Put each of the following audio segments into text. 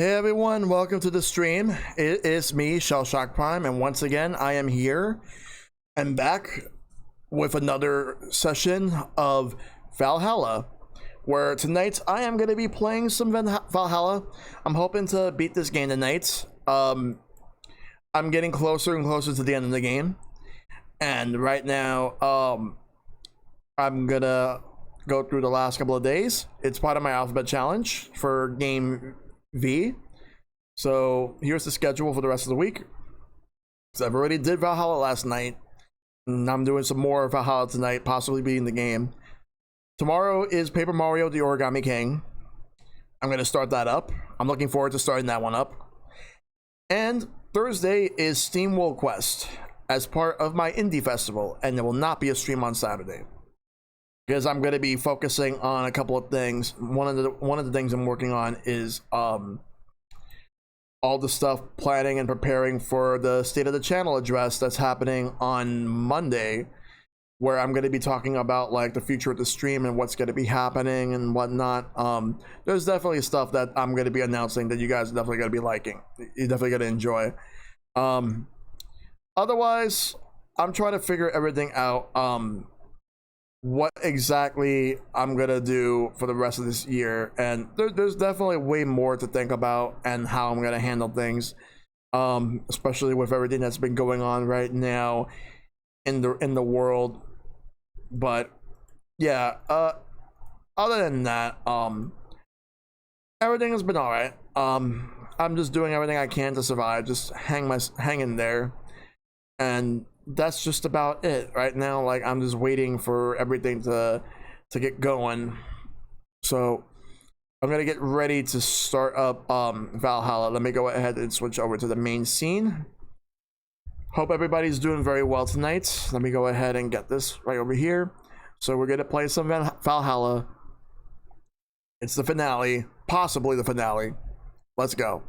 Hey everyone, welcome to the stream. It is me, ShellshockPrime, and once again I am here and back with another session of Valhalla, where tonight I am going to be playing some Valhalla. I'm hoping to beat this game tonight. I'm getting closer and closer to the end of the game, and right now I'm gonna go through the last couple of days. It's part of my alphabet challenge for game V. So here's the schedule for the rest of the week. So I've already did Valhalla last night, and I'm doing some more Valhalla tonight, possibly beating the game. Tomorrow is Paper Mario the Origami King. I'm going to start that up. I'm looking forward to starting that one up. And Thursday is Steam World Quest as part of my indie festival, and there will not be a stream on Saturday because I'm going to be focusing on a couple of things. One of the things I'm working on is all the stuff planning and preparing for the State of the Channel address that's happening on Monday, where I'm going to be talking about like the future of the stream and what's going to be happening and whatnot. There's definitely stuff that I'm going to be announcing that you guys are definitely going to be liking. You're definitely going to enjoy. Otherwise, I'm trying to figure everything out. What exactly I'm gonna do for the rest of this year, and there's definitely way more to think about and how I'm gonna handle things, especially with everything that's been going on right now in the world. But yeah, other than that, everything has been all right. I'm just doing everything I can to survive, just hang in there, and that's just about it right now. Like, I'm just waiting for everything to get going. So I'm gonna get ready to start up Valhalla. Let me go ahead and switch over to the main scene. Hope everybody's doing very well tonight. Let me go ahead and get this right over here. So we're gonna play some Valhalla. It's the finale, possibly the finale. Let's go.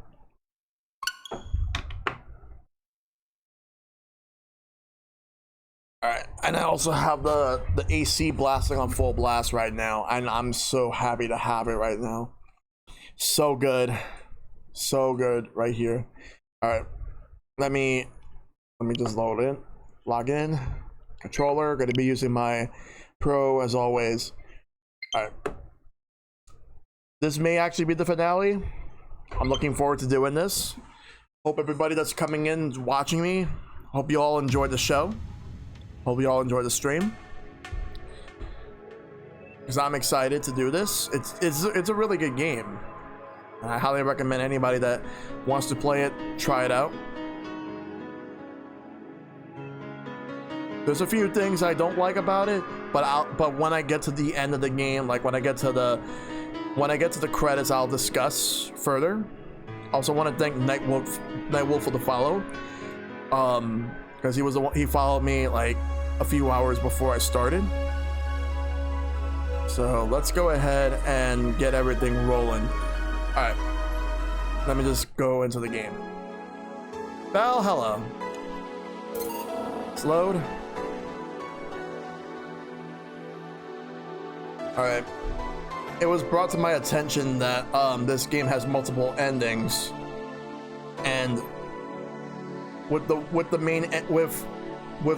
Alright, and I also have the AC blasting on full blast right now, and I'm so happy to have it right now. So good. So good right here. Alright. Let me just log in. Controller, gonna be using my Pro as always. Alright. This may actually be the finale. I'm looking forward to doing this. Hope everybody that's coming in is watching me. Hope you all enjoyed the show. Hope you all enjoy the stream, because I'm excited to do this. It's a really good game, and I highly recommend anybody that wants to play it, try it out. There's a few things I don't like about it, but when I get to the end of the game, like when I get to the credits, I'll discuss further. Also want to thank Nightwolf for the follow, because he followed me like a few hours before I started. So let's go ahead and get everything rolling. All right, let me just go into the game. Valhalla. Let's load. All right. It was brought to my attention that this game has multiple endings, and with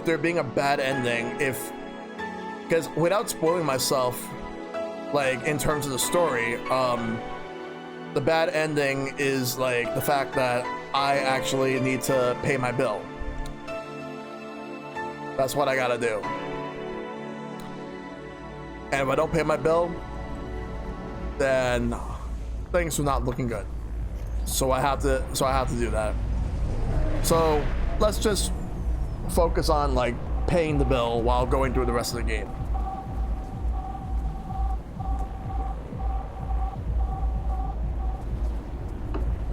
there being a bad ending, because without spoiling myself, like in terms of the story, the bad ending is like the fact that I actually need to pay my bill. That's what I gotta do, and if I don't pay my bill, then things are not looking good. So I have to do that. So let's just focus on like paying the bill while going through the rest of the game.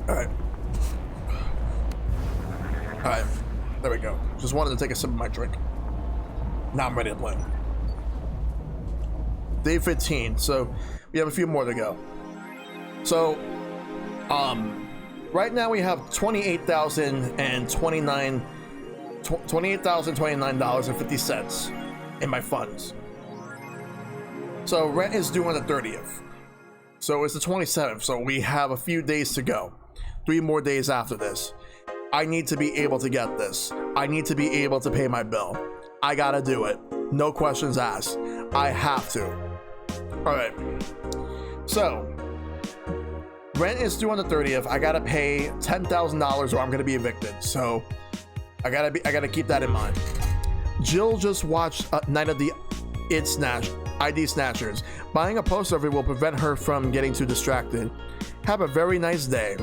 All right, there we go. Just wanted to take a sip of my drink. Now I'm ready to play. Day 15, so we have a few more to go. So right now we have $28,029.50 in my funds. So rent is due on the 30th. So it's the 27th, so we have a few days to go. 3 more days after this. I need to be able to get this. I need to be able to pay my bill. I gotta do it. No questions asked. I have to. All right. So, rent is due on the 30th. I gotta pay $10,000 or I'm gonna be evicted. So, I gotta keep that in mind. Jill just watched Night of the ID Snatchers. Buying a poster of it will prevent her from getting too distracted. Have a very nice day.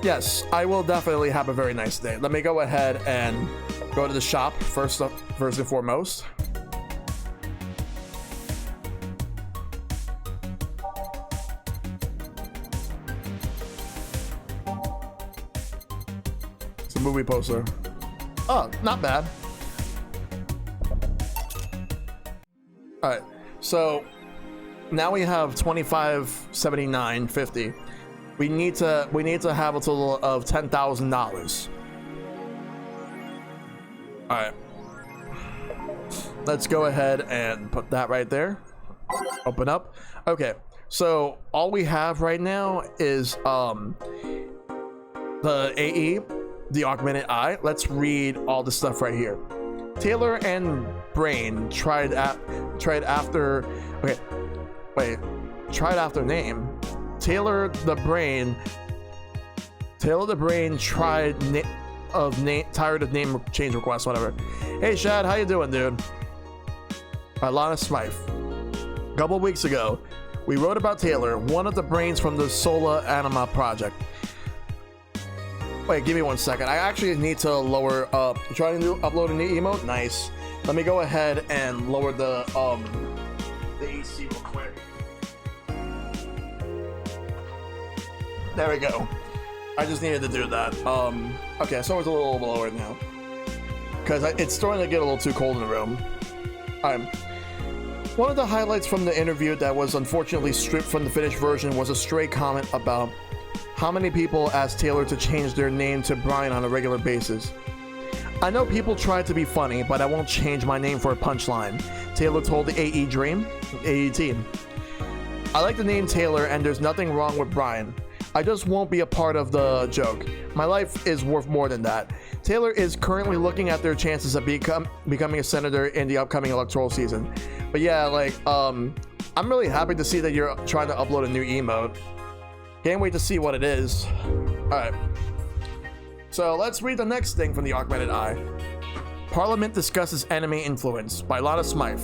Yes, I will definitely have a very nice day. Let me go ahead and go to the shop first and foremost. It's a movie poster. Oh, not bad. All right, so now we have 25.79.50. We need to have a total of $10,000. All right, let's go ahead and put that right there. Open up. Okay, so all we have right now is the AE, the augmented eye. Let's read all the stuff right here. Taylor and Brain tried after name. Taylor the Brain tired of name change requests, whatever. Hey Shad, how you doing, dude? Alana Smythe. A couple weeks ago, we wrote about Taylor, one of the brains from the Sola Anima project. Wait, give me 1 second. I actually need to lower up. Trying to upload a new emote? Nice. Let me go ahead and lower the AC real quick. There we go. I just needed to do that. Okay, so it's a little lower now. Because it's starting to get a little too cold in the room. One of the highlights from the interview that was unfortunately stripped from the finished version was a stray comment about how many people asked Taylor to change their name to Brian on a regular basis. I know people try to be funny, but I won't change my name for a punchline, Taylor told the AE team. I like the name Taylor and there's nothing wrong with Brian. I just won't be a part of the joke. My life is worth more than that. Taylor is currently looking at their chances of becoming a senator in the upcoming electoral season. But yeah, like, I'm really happy to see that you're trying to upload a new emote. Can't wait to see what it is. Alright. So let's read the next thing from the augmented eye. Parliament discusses anime influence by Lana Smythe.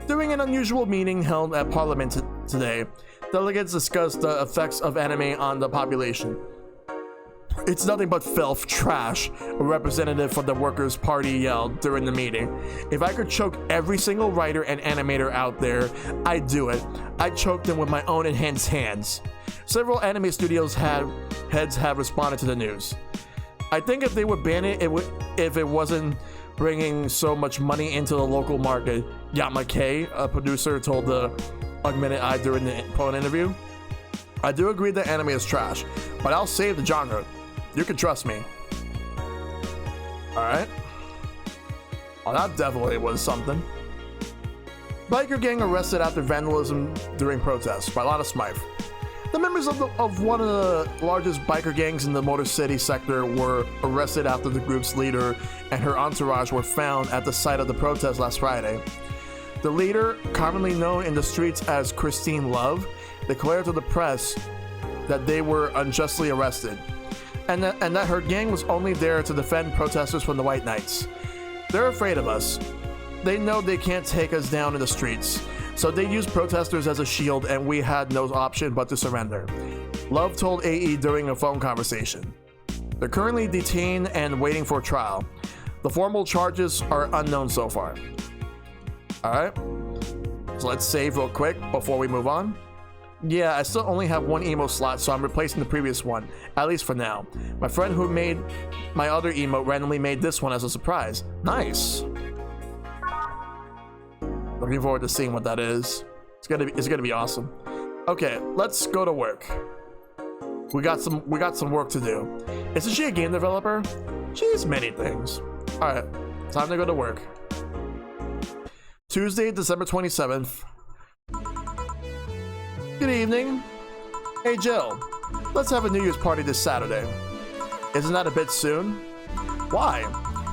During an unusual meeting held at Parliament today, delegates discussed the effects of anime on the population. It's nothing but filth, trash, a representative for the Workers' Party yelled during the meeting. If I could choke every single writer and animator out there, I'd do it. I'd choke them with my own enhanced hands. Several anime studios heads have responded to the news. I think if they would ban it, if it wasn't bringing so much money into the local market, Yamake, a producer, told the augmented eye during the phone interview. I do agree that anime is trash, but I'll save the genre. You can trust me. Alright. Oh, that definitely was something. Biker gang arrested after vandalism during protests by Lana Smythe. The members of one of the largest biker gangs in the Motor City sector were arrested after the group's leader and her entourage were found at the site of the protest last Friday. The leader, commonly known in the streets as Christine Love, declared to the press that they were unjustly arrested, and that her gang was only there to defend protesters from the White Knights. They're afraid of us. They know they can't take us down in the streets, so they used protesters as a shield and we had no option but to surrender, Love told AE during a phone conversation. They're currently detained and waiting for trial. The formal charges are unknown so far. Alright, so let's save real quick before we move on. Yeah, I still only have one emo slot, so I'm replacing the previous one, at least for now. My friend who made my other emote randomly made this one as a surprise. Nice. Looking forward to seeing what that is. It's gonna be awesome. Okay, let's go to work. We got some work to do. Isn't she a game developer? She's many things. Alright, time to go to work. Tuesday, December 27th. Good evening. Hey Jill, Let's have a New Year's party this Saturday. Isn't that a bit soon? Why?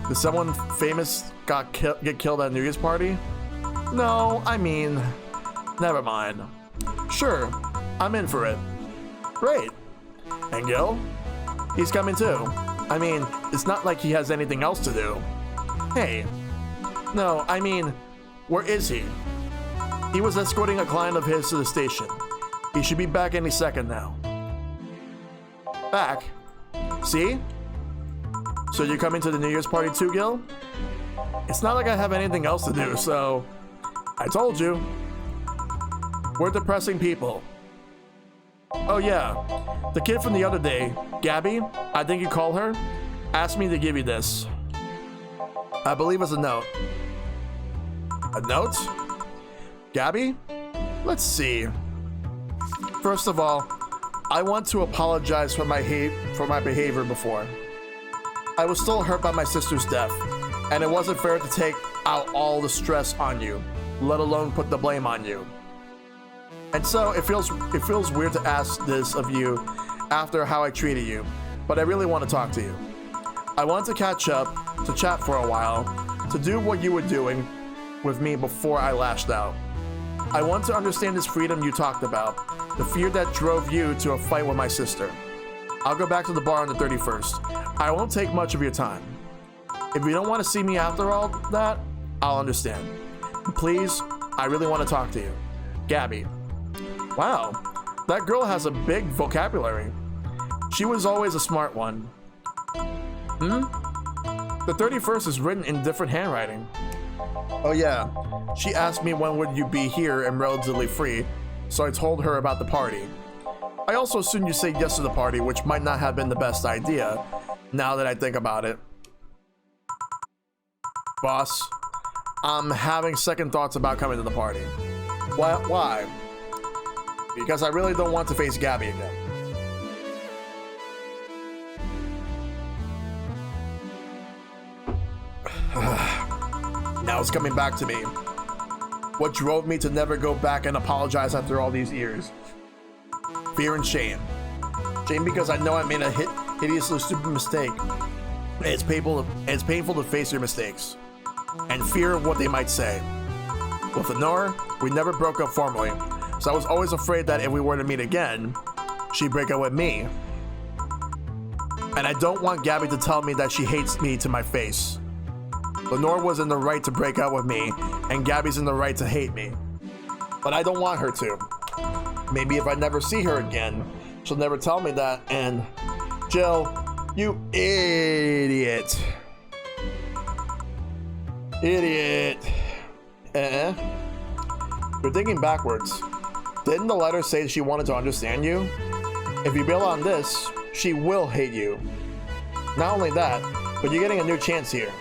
Did someone famous get killed at a New Year's party? No, I mean, never mind. Sure, I'm in for it. Great. And Gil? He's coming too. I mean, it's not like he has anything else to do. Hey. No, I mean, where is he? He was escorting a client of his to the station. He should be back any second now. Back? See? So you're coming to the New Year's party too, Gil? It's not like I have anything else to do, so... I told you. We're depressing people. Oh yeah, the kid from the other day, Gabby, I think you call her, asked me to give you this. I believe it's a note. A note? Gabby? Let's see. First of all, I want to apologize for my behavior before. I was still hurt by my sister's death, and it wasn't fair to take out all the stress on you, let alone put the blame on you. And so it feels weird to ask this of you after how I treated you, but I really want to talk to you. I want to catch up, to chat for a while, to do what you were doing with me before I lashed out. I want to understand this freedom you talked about, the fear that drove you to a fight with my sister. I'll go back to the bar on the 31st. I won't take much of your time. If you don't want to see me after all that, I'll understand. Please, I really want to talk to you. Gabby. Wow, that girl has a big vocabulary. She was always a smart one. The 31st is written in different handwriting. Oh yeah, she asked me when would you be here and relatively free, so I told her about the party. I also assumed you say yes to the party, which might not have been the best idea, now that I think about it. Boss, I'm having second thoughts about coming to the party. Why? Because I really don't want to face Gabby again. Now it's coming back to me. What drove me to never go back and apologize after all these years? Fear and shame. Shame because I know I made a hideously stupid mistake. It's painful to face your mistakes. And fear of what they might say. With Lenore, we never broke up formally. So I was always afraid that if we were to meet again, she'd break up with me. And I don't want Gabby to tell me that she hates me to my face. Lenore was in the right to break up with me, and Gabby's in the right to hate me. But I don't want her to. Maybe if I never see her again, she'll never tell me that, and... Jill, you idiot. Idiot. You're thinking backwards. Didn't the letter say she wanted to understand you? If you bail on this, she will hate you. Not only that, but you're getting a new chance here.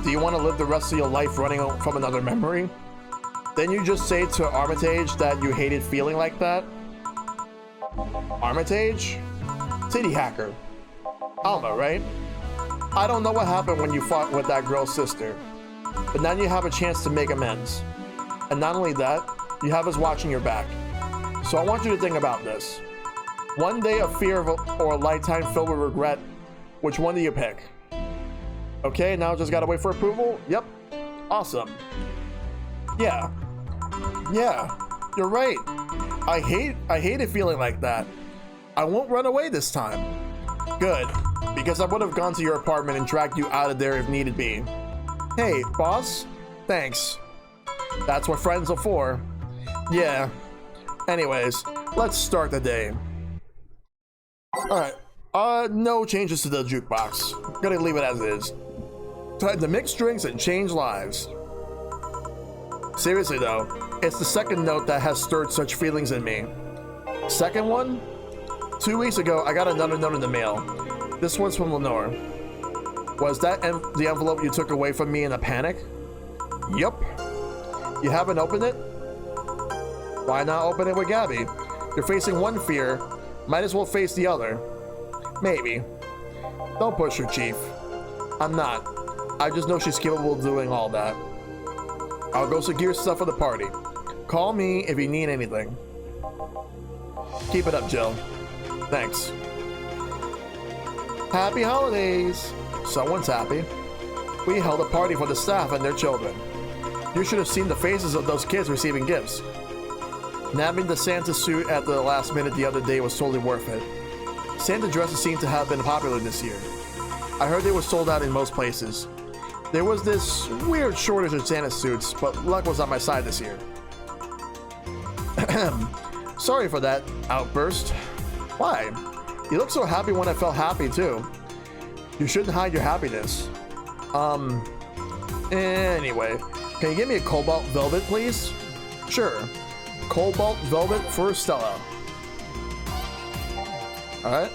Do you want to live the rest of your life running from another memory? Then you just say to Armitage that you hated feeling like that? Armitage? City hacker. Alma, right? I don't know what happened when you fought with that girl's sister, but now you have a chance to make amends. And not only that, you have us watching your back. So I want you to think about this. One day of fear or a lifetime filled with regret, which one do you pick? Okay, now just gotta wait for approval? Yep. Awesome. Yeah, you're right. I hate it feeling like that. I won't run away this time. Good, because I would have gone to your apartment and dragged you out of there if needed be. Hey, boss? Thanks. That's what friends are for. Yeah. Anyways, let's start the day. Alright. No changes to the jukebox. Gonna leave it as is. Time to mix drinks and change lives. Seriously though, it's the second note that has stirred such feelings in me. Second one? 2 weeks ago, I got another note in the mail. This one's from Lenore. Was that the envelope you took away from me in a panic? Yup. You haven't opened it? Why not open it with Gabby? You're facing one fear, might as well face the other. Maybe. Don't push her, Chief. I'm not. I just know she's capable of doing all that. I'll go secure stuff for the party. Call me if you need anything. Keep it up, Jill. Thanks. Happy holidays! Someone's happy. We held a party for the staff and their children. You should have seen the faces of those kids receiving gifts. Nabbing the Santa suit at the last minute the other day was totally worth it. Santa dresses seem to have been popular this year. I heard they were sold out in most places. There was this weird shortage of Santa suits, but luck was on my side this year. Sorry for that outburst. Why? You looked so happy when I felt happy too. You shouldn't hide your happiness. Anyway, can you give me a cobalt velvet, please? Sure. Cobalt velvet for Stella. Alright.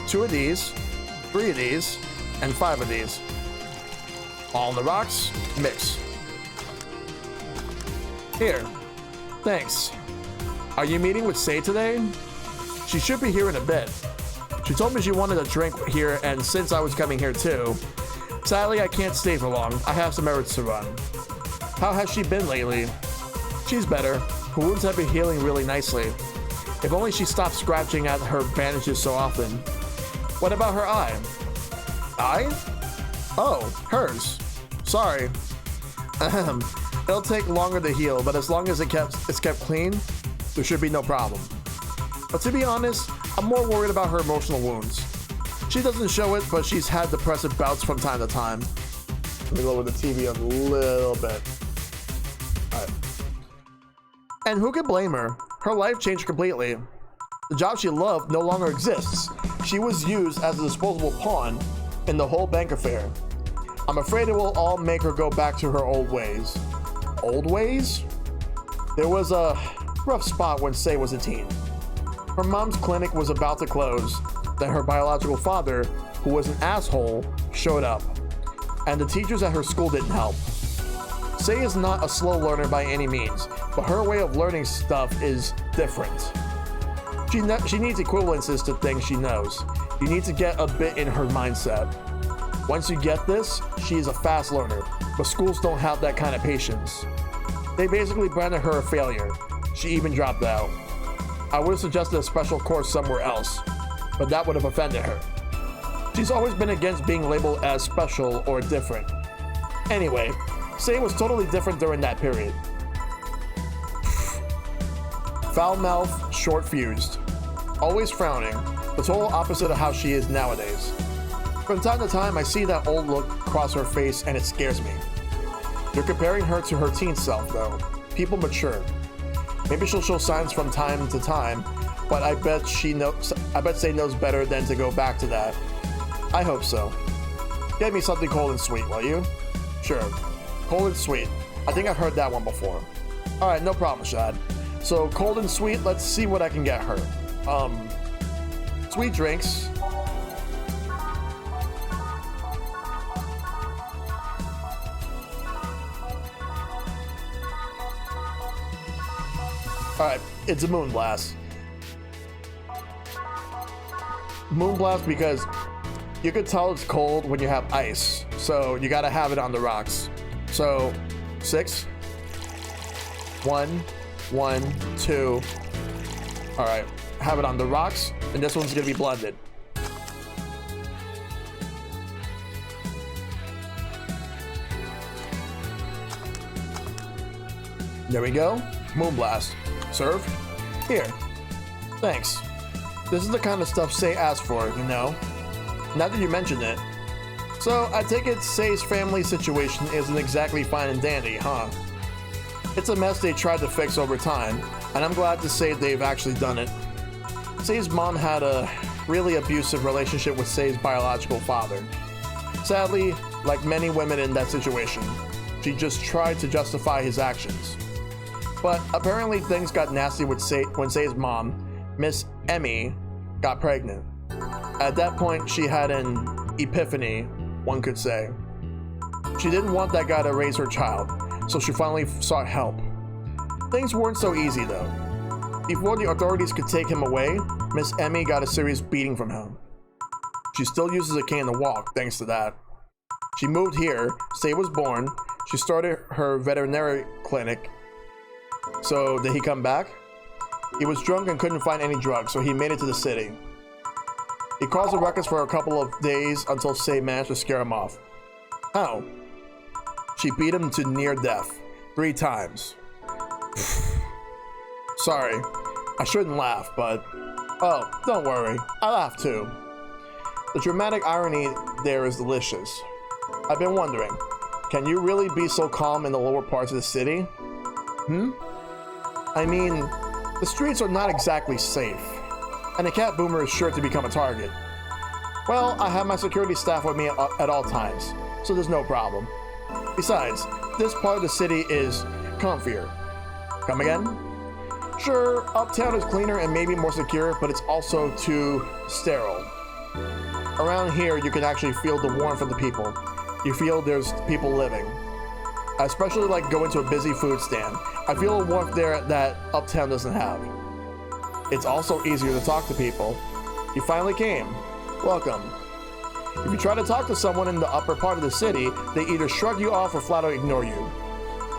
2 of these, 3 of these, and 5 of these. All on the rocks, mix. Here. Thanks. Are you meeting with Say today? She should be here in a bit. She told me she wanted a drink here, and since I was coming here too, sadly I can't stay for long. I have some errands to run. How has she been lately? She's better. Her wounds have been healing really nicely. If only she stopped scratching at her bandages so often. What about her eye? Eye? Oh, hers. Sorry. It'll take longer to heal, but as long as it's kept clean, there should be no problem. But to be honest, I'm more worried about her emotional wounds. She doesn't show it, but she's had depressive bouts from time to time. Let me lower the TV a little bit. Alright. And who could blame her? Her life changed completely. The job she loved no longer exists. She was used as a disposable pawn in the whole bank affair. I'm afraid it will all make her go back to her old ways. Old ways? There was a rough spot when Say was a teen. Her mom's clinic was about to close. Then her biological father, who was an asshole, showed up. And the teachers at her school didn't help. Say is not a slow learner by any means, but her way of learning stuff is different. She needs equivalences to things she knows. You need to get a bit in her mindset. Once you get this, she is a fast learner, but schools don't have that kind of patience. They basically branded her a failure. She even dropped out. I would have suggested a special course somewhere else, but that would have offended her. She's always been against being labeled as special or different. Anyway, Say was totally different during that period. Foul-mouthed, short-fused, always frowning, the total opposite of how she is nowadays. From time to time, I see that old look cross her face and it scares me. You're comparing her to her teen self, though. People mature. Maybe she'll show signs from time to time, but I bet Say knows better than to go back to that. I hope so. Get me something cold and sweet, will you? Sure. Cold and sweet. I think I've heard that one before. Alright, no problem, Shad. So, cold and sweet, let's see what I can get her. Sweet drinks. Alright, it's a Moonblast. Moonblast because you could tell it's cold when you have ice, so you gotta have it on the rocks. So, 6. 1, 1, 2. Alright, have it on the rocks, and this one's gonna be blended. There we go. Moonblast. Serve. Here. Thanks. This is the kind of stuff Say asked for, you know? Now that you mention it. So, I take it Say's family situation isn't exactly fine and dandy, huh? It's a mess they tried to fix over time, and I'm glad to say they've actually done it. Say's mom had a really abusive relationship with Say's biological father. Sadly, like many women in that situation, she just tried to justify his actions. But apparently things got nasty with when Say's mom, Miss Emmy, got pregnant. At that point, she had an epiphany, one could say. She didn't want that guy to raise her child, so she finally sought help. Things weren't so easy though. Before the authorities could take him away, Miss Emmy got a serious beating from him. She still uses a cane to walk, thanks to that. She moved here, Say was born, she started her veterinary clinic. So, did he come back? He was drunk and couldn't find any drugs, so he made it to the city. He caused a ruckus for a couple of days until Say managed to scare him off. How? She beat him to near death 3 times. Sorry, I shouldn't laugh, but... Oh, don't worry, I laugh too. The dramatic irony there is delicious. I've been wondering, can you really be so calm in the lower parts of the city? I mean, the streets are not exactly safe, and a cat boomer is sure to become a target. Well, I have my security staff with me at all times, so there's no problem. Besides, this part of the city is comfier. Come again? Sure, uptown is cleaner and maybe more secure, but it's also too sterile. Around here, you can actually feel the warmth of the people. You feel there's people living. I especially like going to a busy food stand. I feel a warmth there that uptown doesn't have. It's also easier to talk to people. You finally came. Welcome. If you try to talk to someone in the upper part of the city, they either shrug you off or flat out ignore you.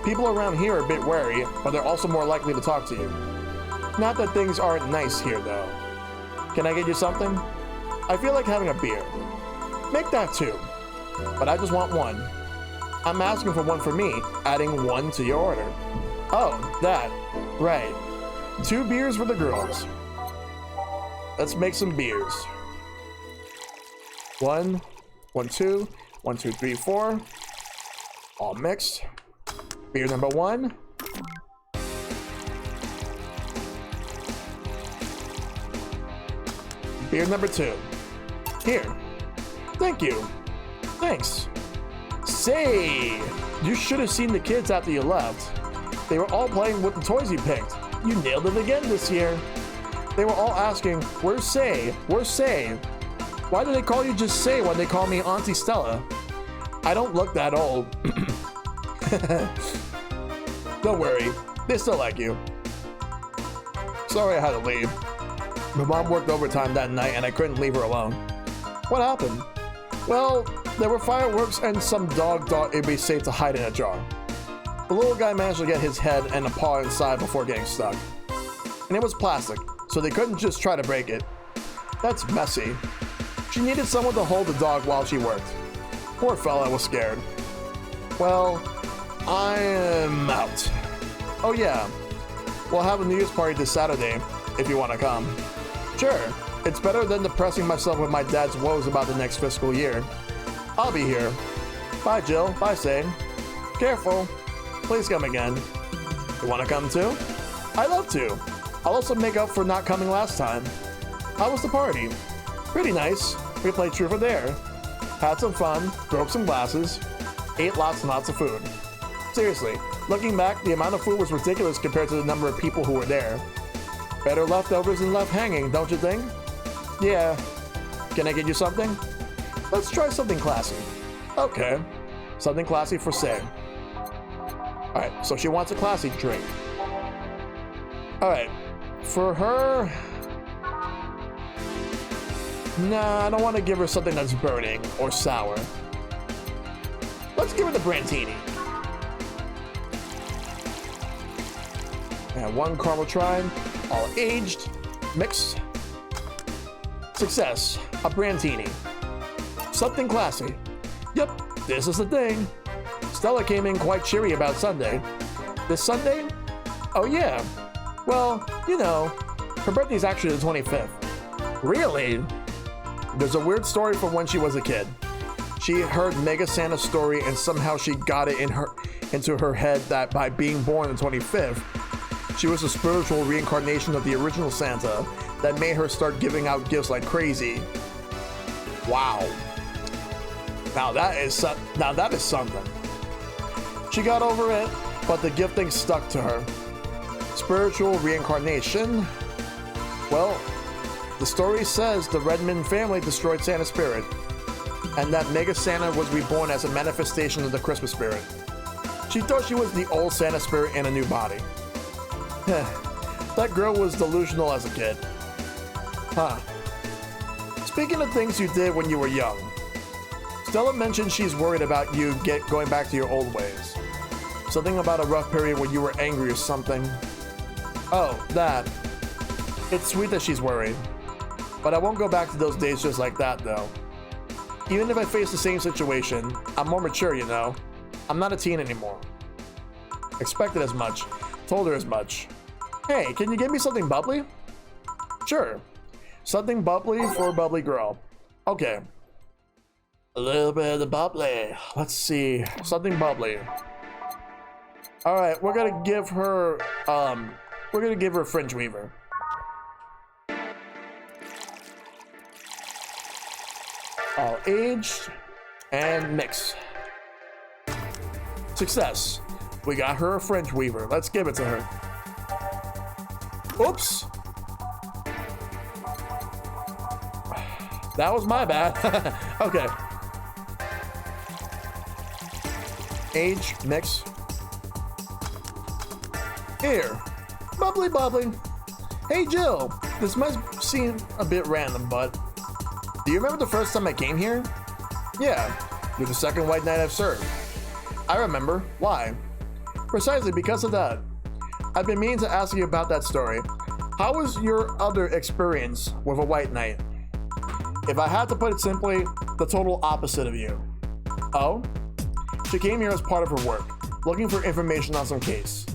People around here are a bit wary, but they're also more likely to talk to you. Not that things aren't nice here, though. Can I get you something? I feel like having a beer. Make that 2. But I just want 1. I'm asking for 1 for me, adding 1 to your order. Oh, that. Right. 2 beers for the girls. Let's make some beers. 1, 1, 2, 1, 2, 3, 4. All mixed. Beer number 1. Beer number 2. Here. Thank you. Thanks. Say, you should have seen the kids after you left. They were all playing with the toys you picked. You nailed it again this year. They were all asking, where's Say? Where's Say? Why do they call you just Say when they call me Auntie Stella? I don't look that old. Don't worry, they still like you. Sorry I had to leave. My mom worked overtime that night and I couldn't leave her alone. What happened? Well, there were fireworks and some dog thought it'd be safe to hide in a jar. The little guy managed to get his head and a paw inside before getting stuck. And it was plastic, so they couldn't just try to break it. That's messy. She needed someone to hold the dog while she worked. Poor fella was scared. Well, I'm out. Oh yeah, we'll have a New Year's party this Saturday, if you want to come. Sure, it's better than depressing myself with my dad's woes about the next fiscal year. I'll be here. Bye Jill, bye Say. Careful, please come again. You want to come too? I'd love to. I'll also make up for not coming last time. How was the party? Pretty nice. We played truth or dare. Had some fun, broke some glasses, ate lots and lots of food. Seriously, looking back, the amount of food was ridiculous compared to the number of people who were there. Better leftovers than left hanging, don't you think? Yeah. Can I get you something? Let's try something classy. Okay. Something classy for Say. Alright, so she wants a classy drink. Alright. For her... Nah, I don't want to give her something that's burning or sour. Let's give her the Brantini. And 1 caramel trine, all aged, mixed. Success, a Brantini. Something classy. Yep, this is the thing. Stella came in quite cheery about Sunday. This Sunday? Oh yeah. Well, you know, her birthday's actually the 25th. Really? There's a weird story from when she was a kid. She heard Mega Santa's story and somehow she got it into her head that by being born on the 25th, she was a spiritual reincarnation of the original Santa that made her start giving out gifts like crazy. Wow. Now that is something. She got over it, but the gifting stuck to her. Spiritual reincarnation. Well, the story says the Redmond family destroyed Santa's spirit, and that Mega Santa was reborn as a manifestation of the Christmas spirit. She thought she was the old Santa spirit in a new body. That girl was delusional as a kid. Huh. Speaking of things you did when you were young, Stella mentioned she's worried about you going back to your old ways. Something about a rough period when you were angry or something. Oh, that. It's sweet that she's worried. But I won't go back to those days just like that, though. Even if I face the same situation, I'm more mature, you know? I'm not a teen anymore. Expected as much. Told her as much. Hey, can you give me something bubbly? Sure. Something bubbly for a bubbly girl. Okay. A little bit of the bubbly. Let's see. Something bubbly. Alright, we're gonna give her, Fringe Weaver. All aged and mix. Success. We got her a Fringe Weaver. Let's give it to her. Oops. That was my bad. Okay. Age, mix. Here. Bubbly, bubbly. Hey, Jill. This might seem a bit random, but do you remember the first time I came here? Yeah. You're the second white knight I've served. I remember. Why? Precisely because of that. I've been meaning to ask you about that story. How was your other experience with a white knight? If I had to put it simply, the total opposite of you. Oh? She came here as part of her work, looking for information on some case.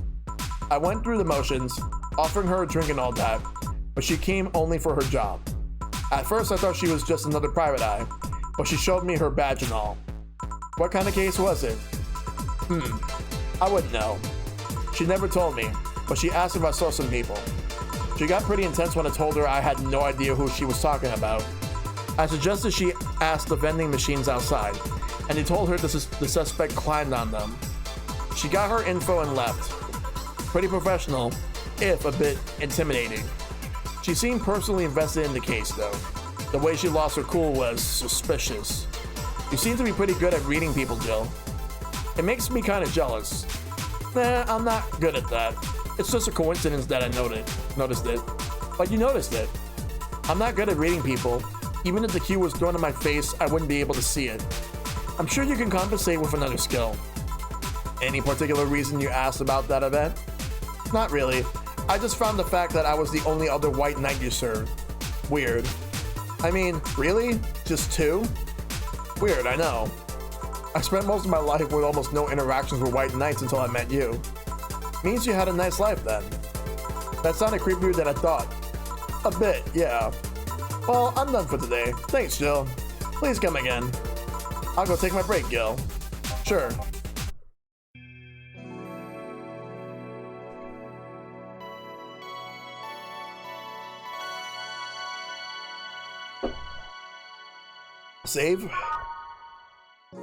I went through the motions, offering her a drink and all that, but she came only for her job. At first I thought she was just another private eye, but she showed me her badge and all. What kind of case was it? I wouldn't know. She never told me, but she asked if I saw some people. She got pretty intense when I told her I had no idea who she was talking about. I suggested she ask the vending machines outside, and they told her the suspect climbed on them. She got her info and left. Pretty professional, if a bit intimidating. She seemed personally invested in the case, though. The way she lost her cool was suspicious. You seem to be pretty good at reading people, Jill. It makes me kind of jealous. Nah, I'm not good at that. It's just a coincidence that I noticed it. But you noticed it. I'm not good at reading people. Even if the cue was thrown in my face, I wouldn't be able to see it. I'm sure you can compensate with another skill. Any particular reason you asked about that event? Not really. I just found the fact that I was the only other white knight you served. Weird. I mean, really? Just two? Weird, I know. I spent most of my life with almost no interactions with white knights until I met you. Means you had a nice life then. That sounded creepier than I thought. A bit, yeah. Well, I'm done for today. Thanks, Jill. Please come again. I'll go take my break, Gil. Sure. Save.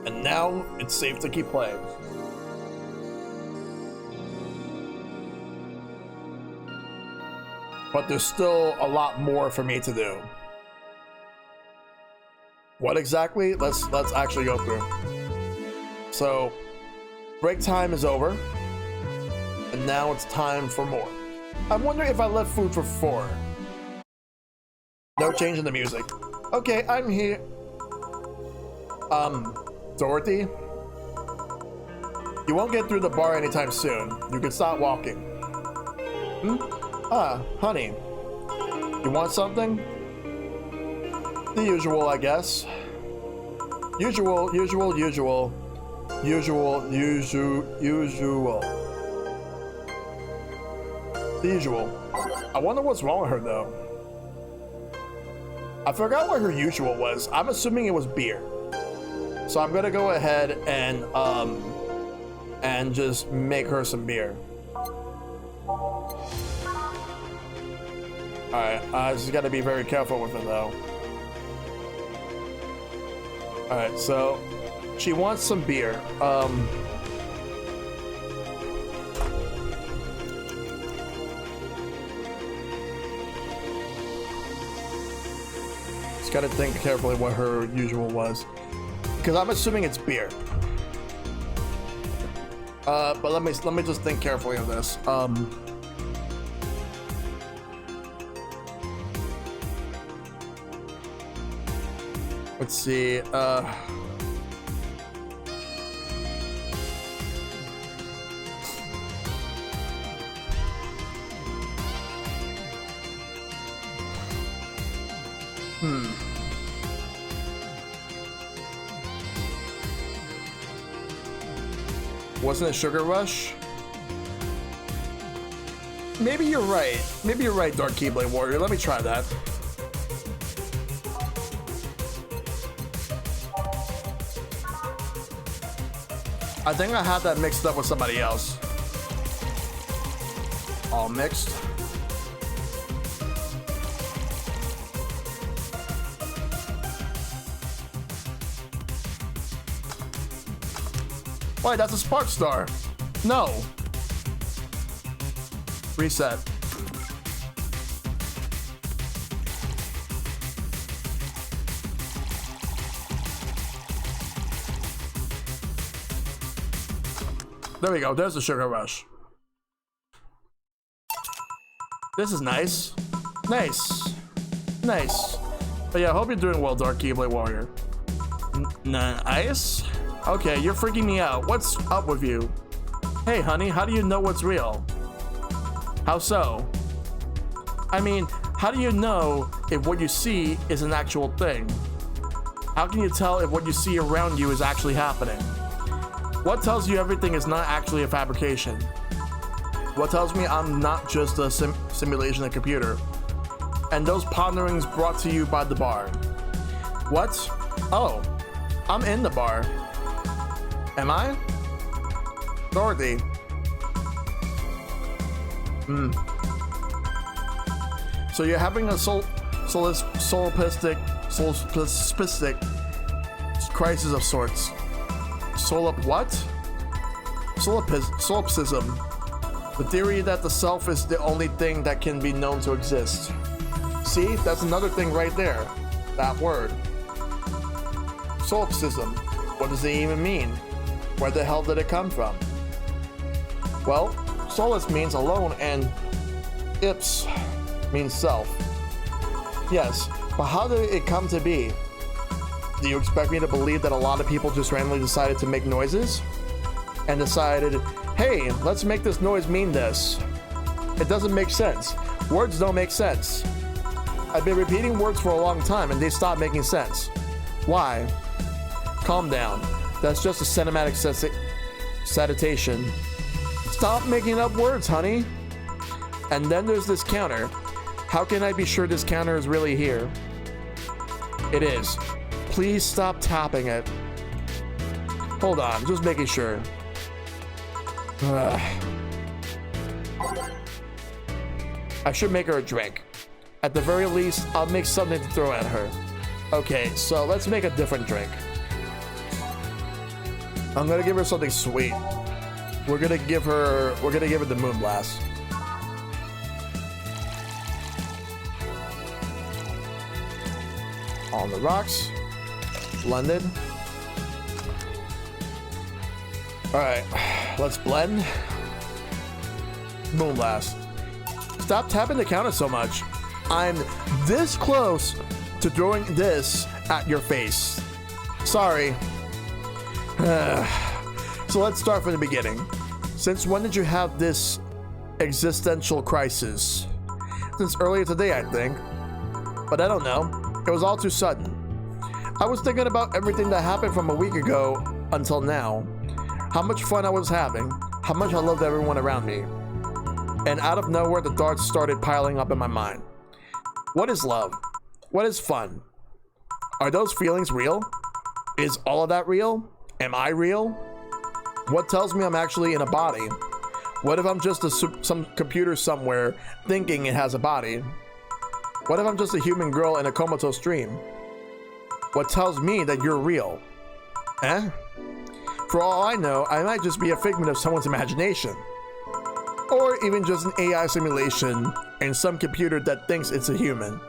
And now it's safe to keep playing. But there's still a lot more for me to do. What exactly? Let's actually go through. So, break time is over. And now it's time for more. I wonder if I left food for 4. No change in the music. Okay, I'm here. Dorothy? You won't get through the bar anytime soon. You can stop walking. Ah, honey. You want something? The usual, I guess. Usual. The usual. I wonder what's wrong with her, though. I forgot what her usual was. I'm assuming it was beer. So I'm gonna go ahead and just make her some beer. Alright, I just gotta be very careful with it though. Alright, so she wants some beer. Just gotta think carefully what her usual was. Because I'm assuming it's beer. But let me just think carefully of this. Let's see. Wasn't it Sugar Rush? Maybe you're right. Maybe you're right, Dark Keyblade Warrior. Let me try that. I think I had that mixed up with somebody else. All mixed. Wait, that's a Spark Star. No. Reset. There we go. There's the Sugar Rush. This is nice. Nice. Nice. But yeah, I hope you're doing well, Dark Keyblade Warrior. Nice? Okay, you're freaking me out. What's up with you? Hey, honey, how do you know what's real? How so? I mean, how do you know if what you see is an actual thing? How can you tell if what you see around you is actually happening? What tells you everything is not actually a fabrication? What tells me I'm not just a simulation of a computer? And those ponderings brought to you by the bar. What? Oh, I'm in the bar. Am I? Dorothy. So you're having a solipsistic crisis of sorts. Solipsism. The theory that the self is the only thing that can be known to exist. See, that's another thing right there. That word. Solipsism. What does it even mean? Where the hell did it come from? Well, solus means alone and ips means self. Yes, but how did it come to be? Do you expect me to believe that a lot of people just randomly decided to make noises? And decided, hey, let's make this noise mean this. It doesn't make sense. Words don't make sense. I've been repeating words for a long time and they stopped making sense. Why? Calm down. That's just a cinematic citation. Stop making up words, honey. And then there's this counter. How can I be sure this counter is really here? It is. Please stop tapping it. Hold on, just making sure. I should make her a drink. At the very least, I'll make something to throw at her. Okay, so let's make a different drink. I'm gonna give her something sweet. We're gonna give her the Moon Blast. On the rocks. Blended. Alright, let's blend. Moon Blast. Stop tapping the counter so much. I'm this close to throwing this at your face. Sorry. So let's start from the beginning. Since when did you have this existential crisis? Since earlier today, I think. But I don't know. It was all too sudden. I was thinking about everything that happened from a week ago until now. How much fun I was having. How much I loved everyone around me. And out of nowhere, the thoughts started piling up in my mind. What is love? What is fun? Are those feelings real? Is all of that real? Am I real? What tells me I'm actually in a body? What if I'm just some computer somewhere thinking it has a body? What if I'm just a human girl in a comatose dream? What tells me that you're real? Eh? For all I know, I might just be a figment of someone's imagination. Or even just an AI simulation in some computer that thinks it's a human.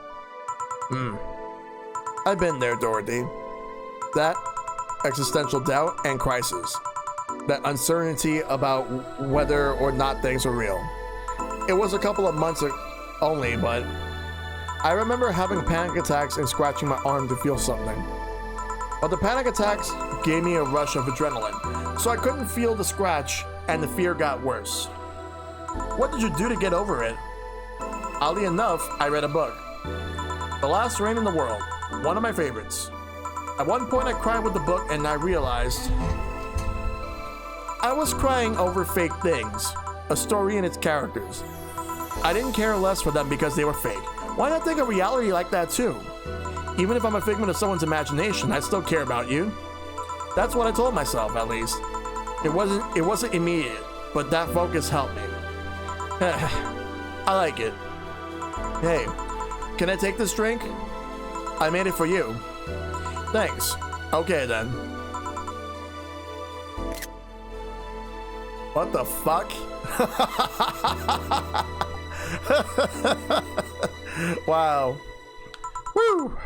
I've been there, Dorothy. That existential doubt and crisis. That uncertainty about whether or not things are real. It was a couple of months only, but I remember having panic attacks and scratching my arm to feel something. But the panic attacks gave me a rush of adrenaline, so I couldn't feel the scratch and the fear got worse. What did you do to get over it? Oddly enough, I read a book. The Last Rain in the World, one of my favorites. At one point I cried with the book and I realized I was crying over fake things, a story and its characters. I didn't care less for them because they were fake. Why not think of reality like that too? Even if I'm a figment of someone's imagination, I still care about you. That's what I told myself, at least. It wasn't immediate, but that focus helped me. I like it. Hey, can I take this drink? I made it for you. Thanks. Okay then. What the fuck? Wow. Woo!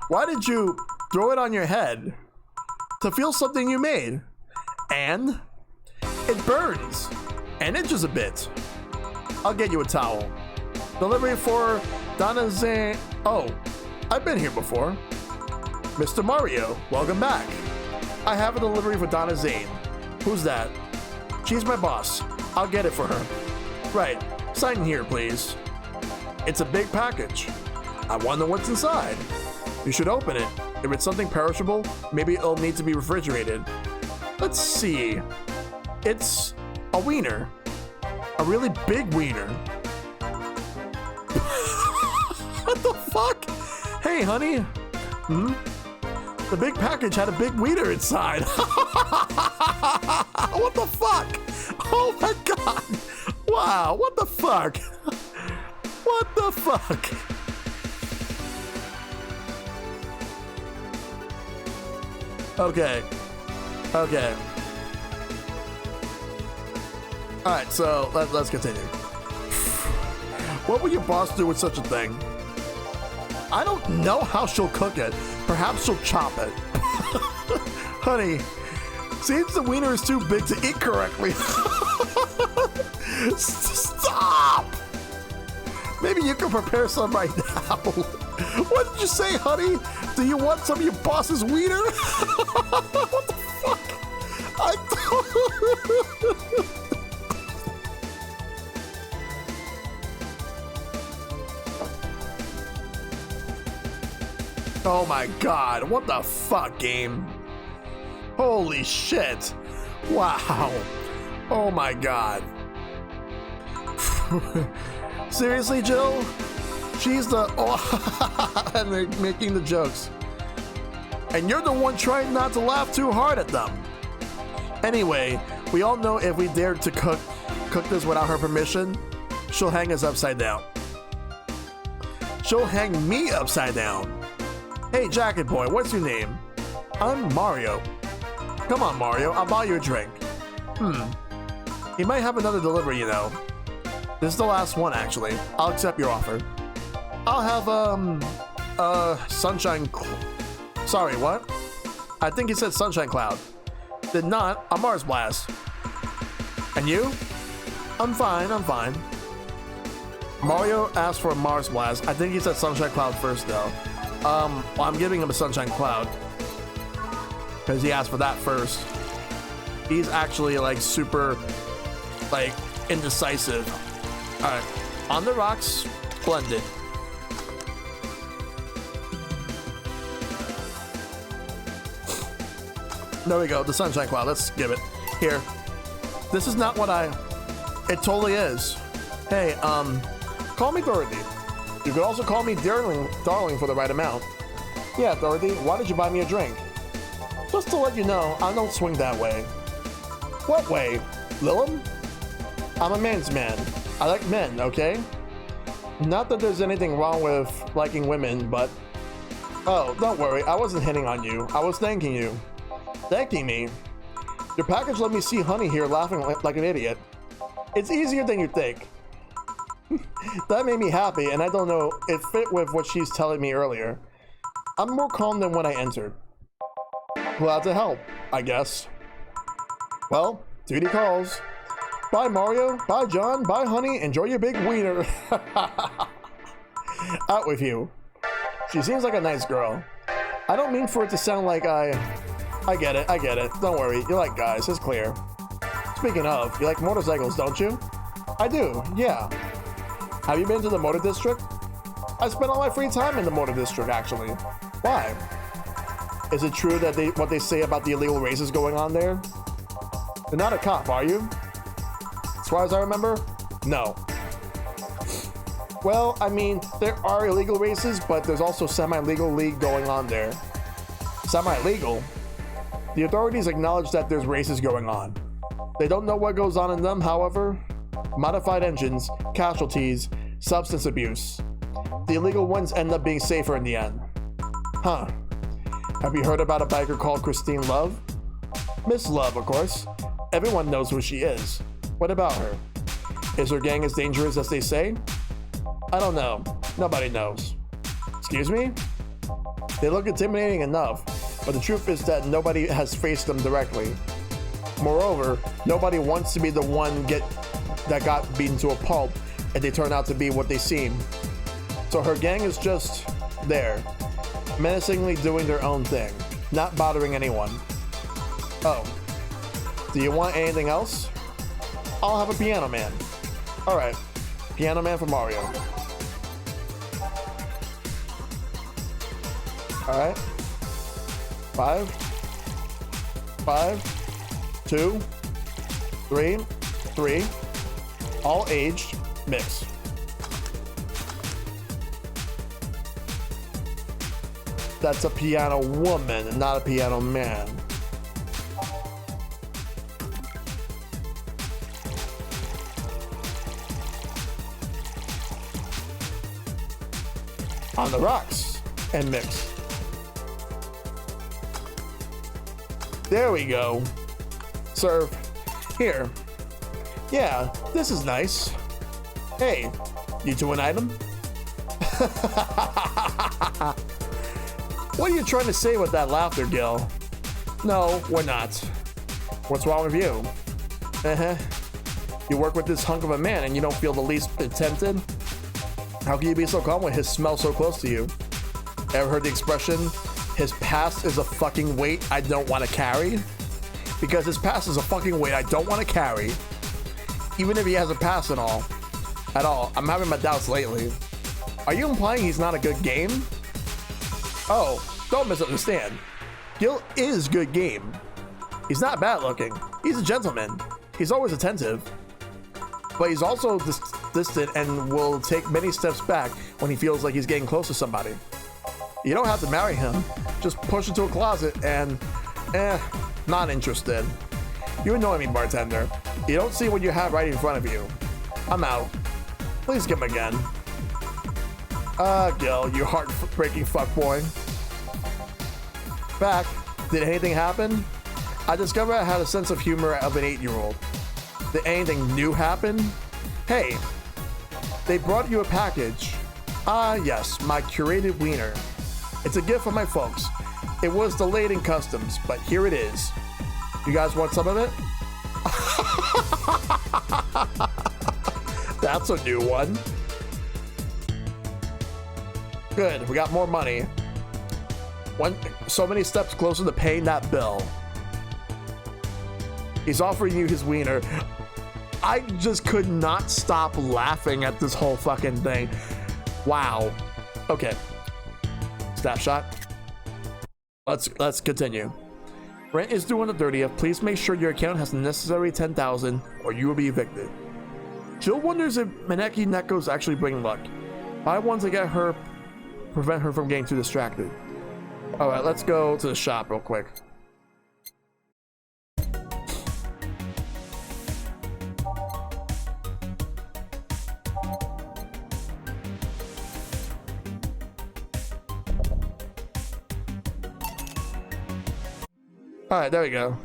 Why did you throw it on your head? To feel something you made. And it burns and itches a bit. I'll get you a towel. Delivery for Donna Zane. Oh, I've been here before. Mr. Mario, welcome back. I have a delivery for Donna Zane. Who's that? She's my boss. I'll get it for her. Right, sign here, please. It's a big package. I wonder what's inside. You should open it. If it's something perishable, maybe it'll need to be refrigerated. Let's see. It's a wiener. A really big wiener. What the fuck? Hey, honey. Hmm? The big package had a big wiener inside. What the fuck? Oh my god. Wow, what the fuck? What the fuck? Okay. Okay. Alright, so let's continue. What would your boss do with such a thing? I don't know how she'll cook it. Perhaps she'll chop it. Honey, seems the wiener is too big to eat correctly. Stop! Maybe you can prepare some right now. What did you say, honey? Do you want some of your boss's wiener? What the fuck? Oh my god, what the fuck, game? Holy shit. Wow. Oh my god. Seriously, Jill? She's the and they're making the jokes. And you're the one trying not to laugh too hard at them. Anyway, we all know if we dared to cook this without her permission, she'll hang us upside down. She'll hang me upside down. Hey, Jacket Boy, what's your name? I'm Mario. Come on, Mario, I'll buy you a drink. He might have another delivery, you know. This is the last one, actually. I'll accept your offer. I'll have, Sunshine... Sorry, what? I think he said Sunshine Cloud. Did not, a Mars Blast. And you? I'm fine, I'm fine. Mario asked for a Mars Blast. I think he said Sunshine Cloud first, though. Well, I'm giving him a Sunshine Cloud. Because he asked for that first. He's actually, like, super, like, indecisive. Alright. On the rocks, blended. There we go, the Sunshine Cloud. Let's give it. Here. This is not what It totally is. Hey, call me Dorothy. You could also call me darling for the right amount. Yeah, Dorothy, why did you buy me a drink? Just to let you know, I don't swing that way. What way? Lillum? I'm a man's man. I like men, okay? Not that there's anything wrong with liking women, but... Oh, don't worry, I wasn't hitting on you. I was thanking you. Thanking me? Your package let me see Honey here laughing like an idiot. It's easier than you think. That made me happy, and I don't know, it fit with what she's telling me earlier. I'm more calm than when I entered. Glad to help, I guess. Well, duty calls. Bye, Mario. Bye, John. Bye, Honey. Enjoy your big wiener. Out with you. She seems like a nice girl. I don't mean for it to sound like I get it. Don't worry. You like guys. It's clear. Speaking of, you like motorcycles, don't you? I do, yeah. Have you been to the motor district? I spend all my free time in the motor district, actually. Why? Is it true that what they say about the illegal races going on there? You're not a cop, are you? As far as I remember, no. Well, I mean, there are illegal races, but there's also semi-legal league going on there. Semi-legal? The authorities acknowledge that there's races going on. They don't know what goes on in them, however. Modified engines, casualties, substance abuse. The illegal ones end up being safer in the end. Huh. Have you heard about a biker called Christine Love? Miss Love, of course. Everyone knows who she is. What about her? Is her gang as dangerous as they say? I don't know. Nobody knows. Excuse me? They look intimidating enough, but the truth is that nobody has faced them directly. Moreover, nobody wants to be the one that got beaten to a pulp and they turn out to be what they seem. So her gang is just there, menacingly doing their own thing, not bothering anyone. Oh, do you want anything else? I'll have a piano man. Alright, piano man for Mario. Alright. 5, 2, 3, all aged, mix. That's a piano woman, not a piano man. On the rocks and mix. There we go. Serve. Here. Yeah, this is nice. Hey, you two an item? What are you trying to say with that laughter, Gil? No, we're not. What's wrong with you? You work with this hunk of a man and you don't feel the least bit tempted? How can you be so calm when his smell so close to you? Ever heard the expression, his past is a fucking weight I don't want to carry? Because his past is a fucking weight I don't want to carry. Even if he has a past and all. At all. I'm having my doubts lately. Are you implying he's not a good game? Oh, don't misunderstand. Gil is good game. He's not bad looking. He's a gentleman. He's always attentive. But he's also distant and will take many steps back when he feels like he's getting close to somebody. You don't have to marry him. Just push into a closet and, not interested. You annoy me, bartender. You don't see what you have right in front of you. I'm out. Please come again. Gil, you heartbreaking fuckboy. Back. Did anything happen? I discovered I had a sense of humor of an 8-year-old. Did anything new happen? Hey, they brought you a package. Ah, yes, my curated wiener. It's a gift from my folks. It was delayed in customs, but here it is. You guys want some of it? That's a new one. Good, we got more money. So many steps closer to paying that bill. He's offering you his wiener. I just could not stop laughing at this whole fucking thing. Wow. Okay. Snapshot. Let's continue. Rent is due on the 30th. Please make sure your account has the necessary 10,000 or you will be evicted. Jill wonders if Maneki Neko's actually bringing luck. Buy one to get her, prevent her from getting too distracted. Alright, let's go to the shop real quick. Alright, there we go.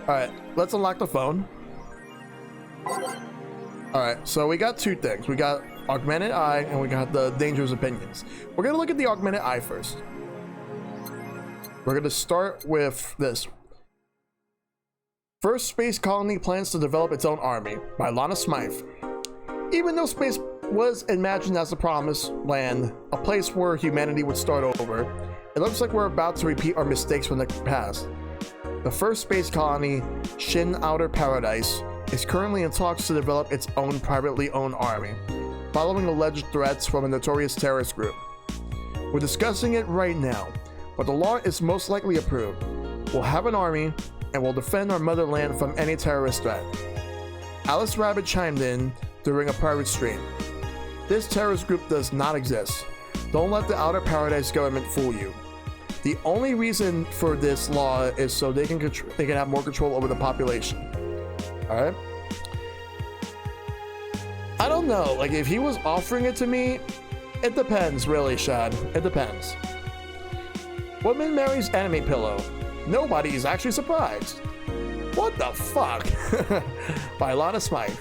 Alright, let's unlock the phone. Alright, so we got two things. We got Augmented Eye and we got the Dangerous Opinions. We're gonna look at the Augmented Eye first. We're gonna start with this. First Space Colony plans to develop its own army, by Lana Smythe. Even though space was imagined as the promised land, a place where humanity would start over, it looks like we're about to repeat our mistakes from the past. The first space colony, Shin Outer Paradise, is currently in talks to develop its own privately owned army. following alleged threats from a notorious terrorist group. We're discussing it right now, but the law is most likely approved. We'll have an army, and we'll defend our motherland from any terrorist threat. Alice Rabbit chimed in during a private stream. This terrorist group does not exist. Don't let the Outer Paradise government fool you. The only reason for this law is so they can have more control over the population. All right. I don't know. Like, if he was offering it to me, it depends, really, Shad. It depends. Woman marries anime pillow. Nobody's actually surprised. What the fuck? By Lana Smythe.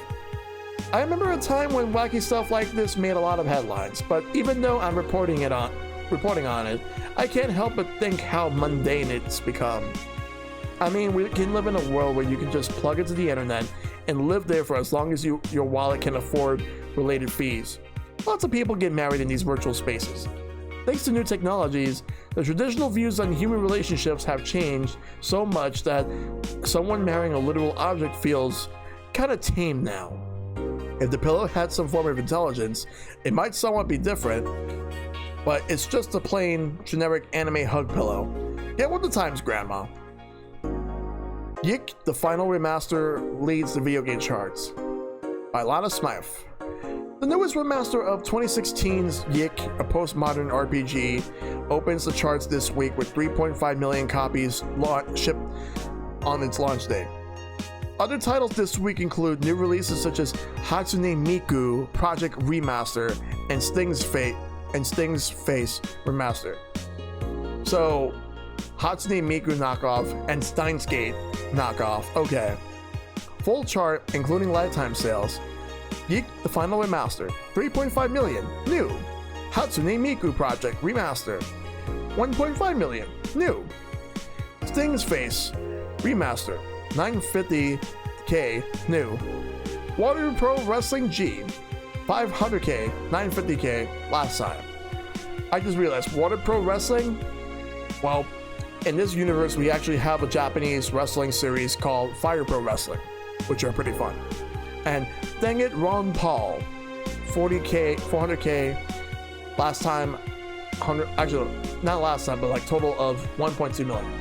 I remember a time when wacky stuff like this made a lot of headlines, but even though I'm reporting on it, I can't help but think how mundane it's become. I mean, we can live in a world where you can just plug into the internet and live there for as long as your wallet can afford related fees. Lots of people get married in these virtual spaces. Thanks to new technologies, the traditional views on human relationships have changed so much that someone marrying a literal object feels kind of tame now. If the pillow had some form of intelligence, it might somewhat be different, but it's just a plain, generic anime hug pillow. Get with the times, Grandma. Yik, the final remaster leads the video game charts. By Lana Smythe. The newest remaster of 2016's Yik, a postmodern RPG, opens the charts this week with 3.5 million copies shipped on its launch day. Other titles this week include new releases such as Hatsune Miku Project Remaster and Sting's Face Remaster. So, Hatsune Miku knockoff and Steins Gate knockoff. Okay. Full chart, including lifetime sales. Geek, the final remaster, 3.5 million, new. Hatsune Miku Project Remaster, 1.5 million, new. Sting's Face Remaster, 950k, new. Water Pro Wrestling G, 500k, 950k, last time. I just realized, Water Pro Wrestling, well, in this universe, we actually have a Japanese wrestling series called Fire Pro Wrestling, which are pretty fun. And dang it, Ron Paul, 40k, 400k, last time, 100, actually, not last time, but like total of 1.2 million.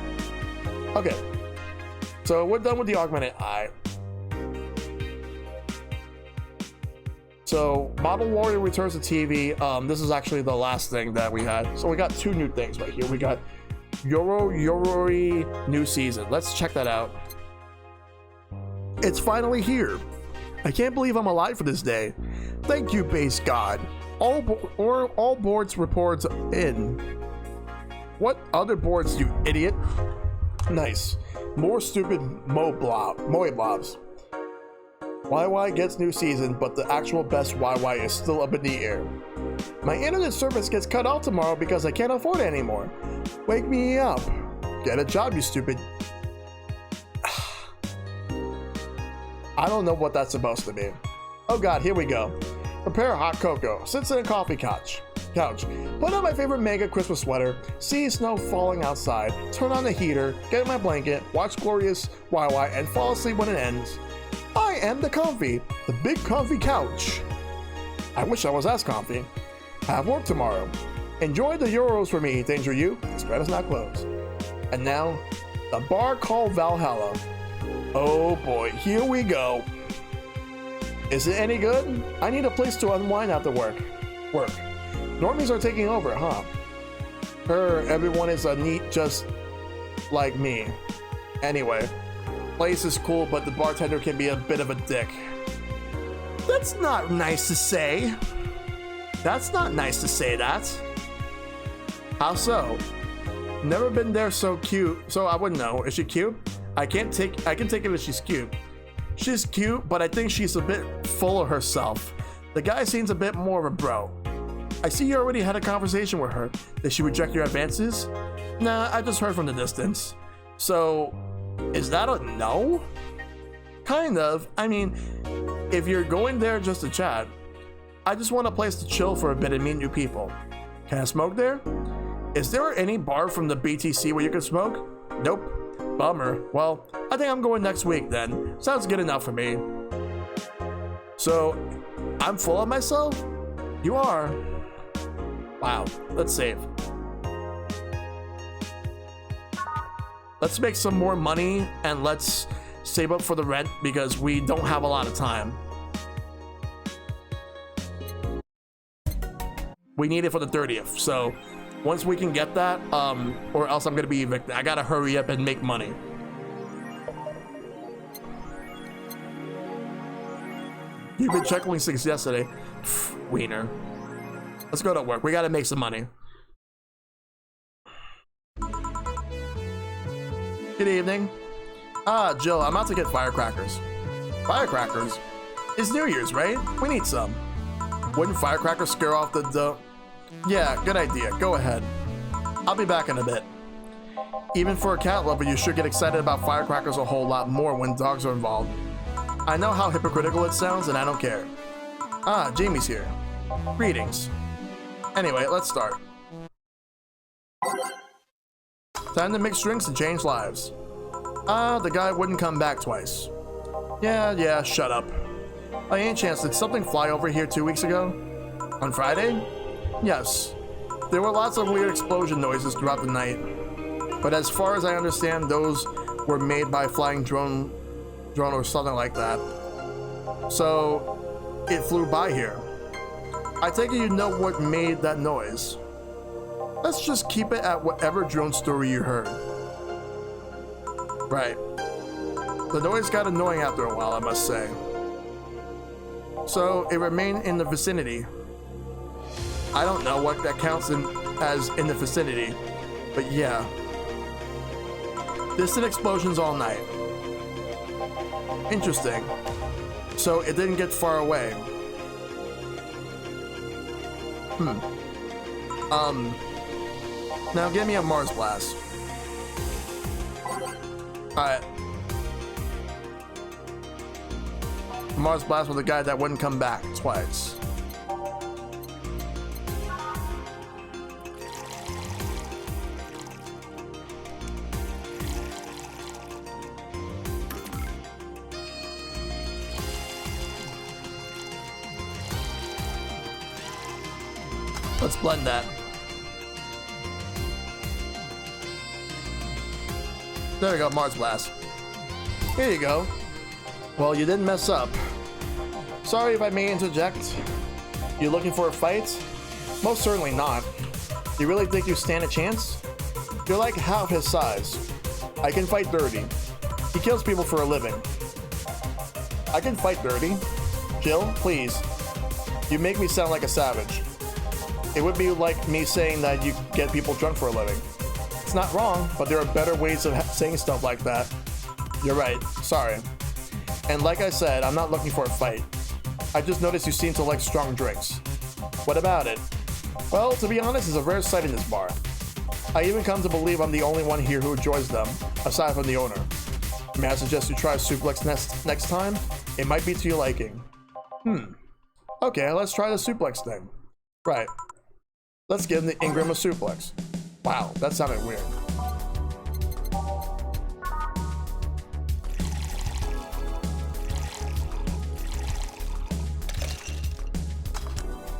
Okay, so we're done with the augmented eye. So, Model Warrior returns to TV. This is actually the last thing that we had. So we got two new things right here. We got Yoroi new season. Let's check that out. It's finally here. I can't believe I'm alive for this day. Thank you, base god. All boards reports in. What other boards, you idiot? Nice. More stupid moe blobs. YY gets new season, but the actual best YY is still up in the air. My internet service gets cut off tomorrow because I can't afford it anymore. Wake me up. Get a job, you stupid. I don't know what that's supposed to be. Oh god, here we go. Prepare hot cocoa. Sits in a coffee couch. Put on my favorite mega Christmas sweater. See snow falling outside. Turn on the heater. Get in my blanket. Watch glorious YY and fall asleep when it ends. I am the comfy. The big comfy couch. I wish I was as comfy. Have work tomorrow. Enjoy the Euros for me, Danger You. The spread is not closed. And now, the bar called Valhalla. Oh boy, here we go. Is it any good? I need a place to unwind after work. Normies are taking over, huh? Everyone is a neat just like me. Anyway, place is cool, but the bartender can be a bit of a dick. That's not nice to say. That's not nice to say that. How so? Never been there so cute, so I wouldn't know. Is she cute? I can take it as she's cute. She's cute, but I think she's a bit full of herself. The guy seems a bit more of a bro. I see you already had a conversation with her. Did she reject your advances? Nah, I just heard from the distance. So, is that a no? Kind of. I mean, if you're going there just to chat, I just want a place to chill for a bit and meet new people. Can I smoke there? Is there any bar from the BTC where you can smoke? Nope. Bummer. Well, I think I'm going next week then. Sounds good enough for me. So, I'm full of myself? You are? Wow, let's save. Let's make some more money and let's save up for the rent because we don't have a lot of time. We need it for the 30th, so once we can get that, or else I'm gonna be evicted. I gotta hurry up and make money. You've been checking since yesterday. Pfft, wiener. Let's go to work. We gotta make some money. Good evening. Ah, Jill, I'm out to get firecrackers. Firecrackers? It's New Year's, right? We need some. Wouldn't firecrackers scare off the Yeah, good idea. Go ahead. I'll be back in a bit. Even for a cat lover, you should get excited about firecrackers a whole lot more when dogs are involved. I know how hypocritical it sounds, and I don't care. Ah, Jamie's here. Greetings. Anyway, let's start. Time to mix drinks and change lives. Ah, the guy wouldn't come back twice. Yeah, shut up. By any chance, did something fly over here 2 weeks ago? On Friday? Yes. There were lots of weird explosion noises throughout the night. But as far as I understand, those were made by flying drone or something like that. So, it flew by here. I take it you know what made that noise. Let's just keep it at whatever drone story you heard. Right. The noise got annoying after a while, I must say. So, it remained in the vicinity. I don't know what that counts as in the vicinity, but yeah. Distant explosions all night. Interesting. So, it didn't get far away. Now give me a Mars blast. Alright. Mars blast with a guy that wouldn't come back twice. Let's blend that. There we go, Mars Blast. Here you go. Well, you didn't mess up. Sorry if I may interject. You looking for a fight? Most certainly not. You really think you stand a chance? You're like half his size. I can fight dirty. He kills people for a living. I can fight dirty? Jill, please. You make me sound like a savage. It would be like me saying that you get people drunk for a living. It's not wrong, but there are better ways of saying stuff like that. You're right, sorry. And like I said, I'm not looking for a fight. I just noticed you seem to like strong drinks. What about it? Well, to be honest, it's a rare sight in this bar. I even come to believe I'm the only one here who enjoys them, aside from the owner. May I suggest you try suplex next time? It might be to your liking. Okay, let's try the suplex thing. Right. Let's give the Ingram a suplex. Wow, that sounded weird.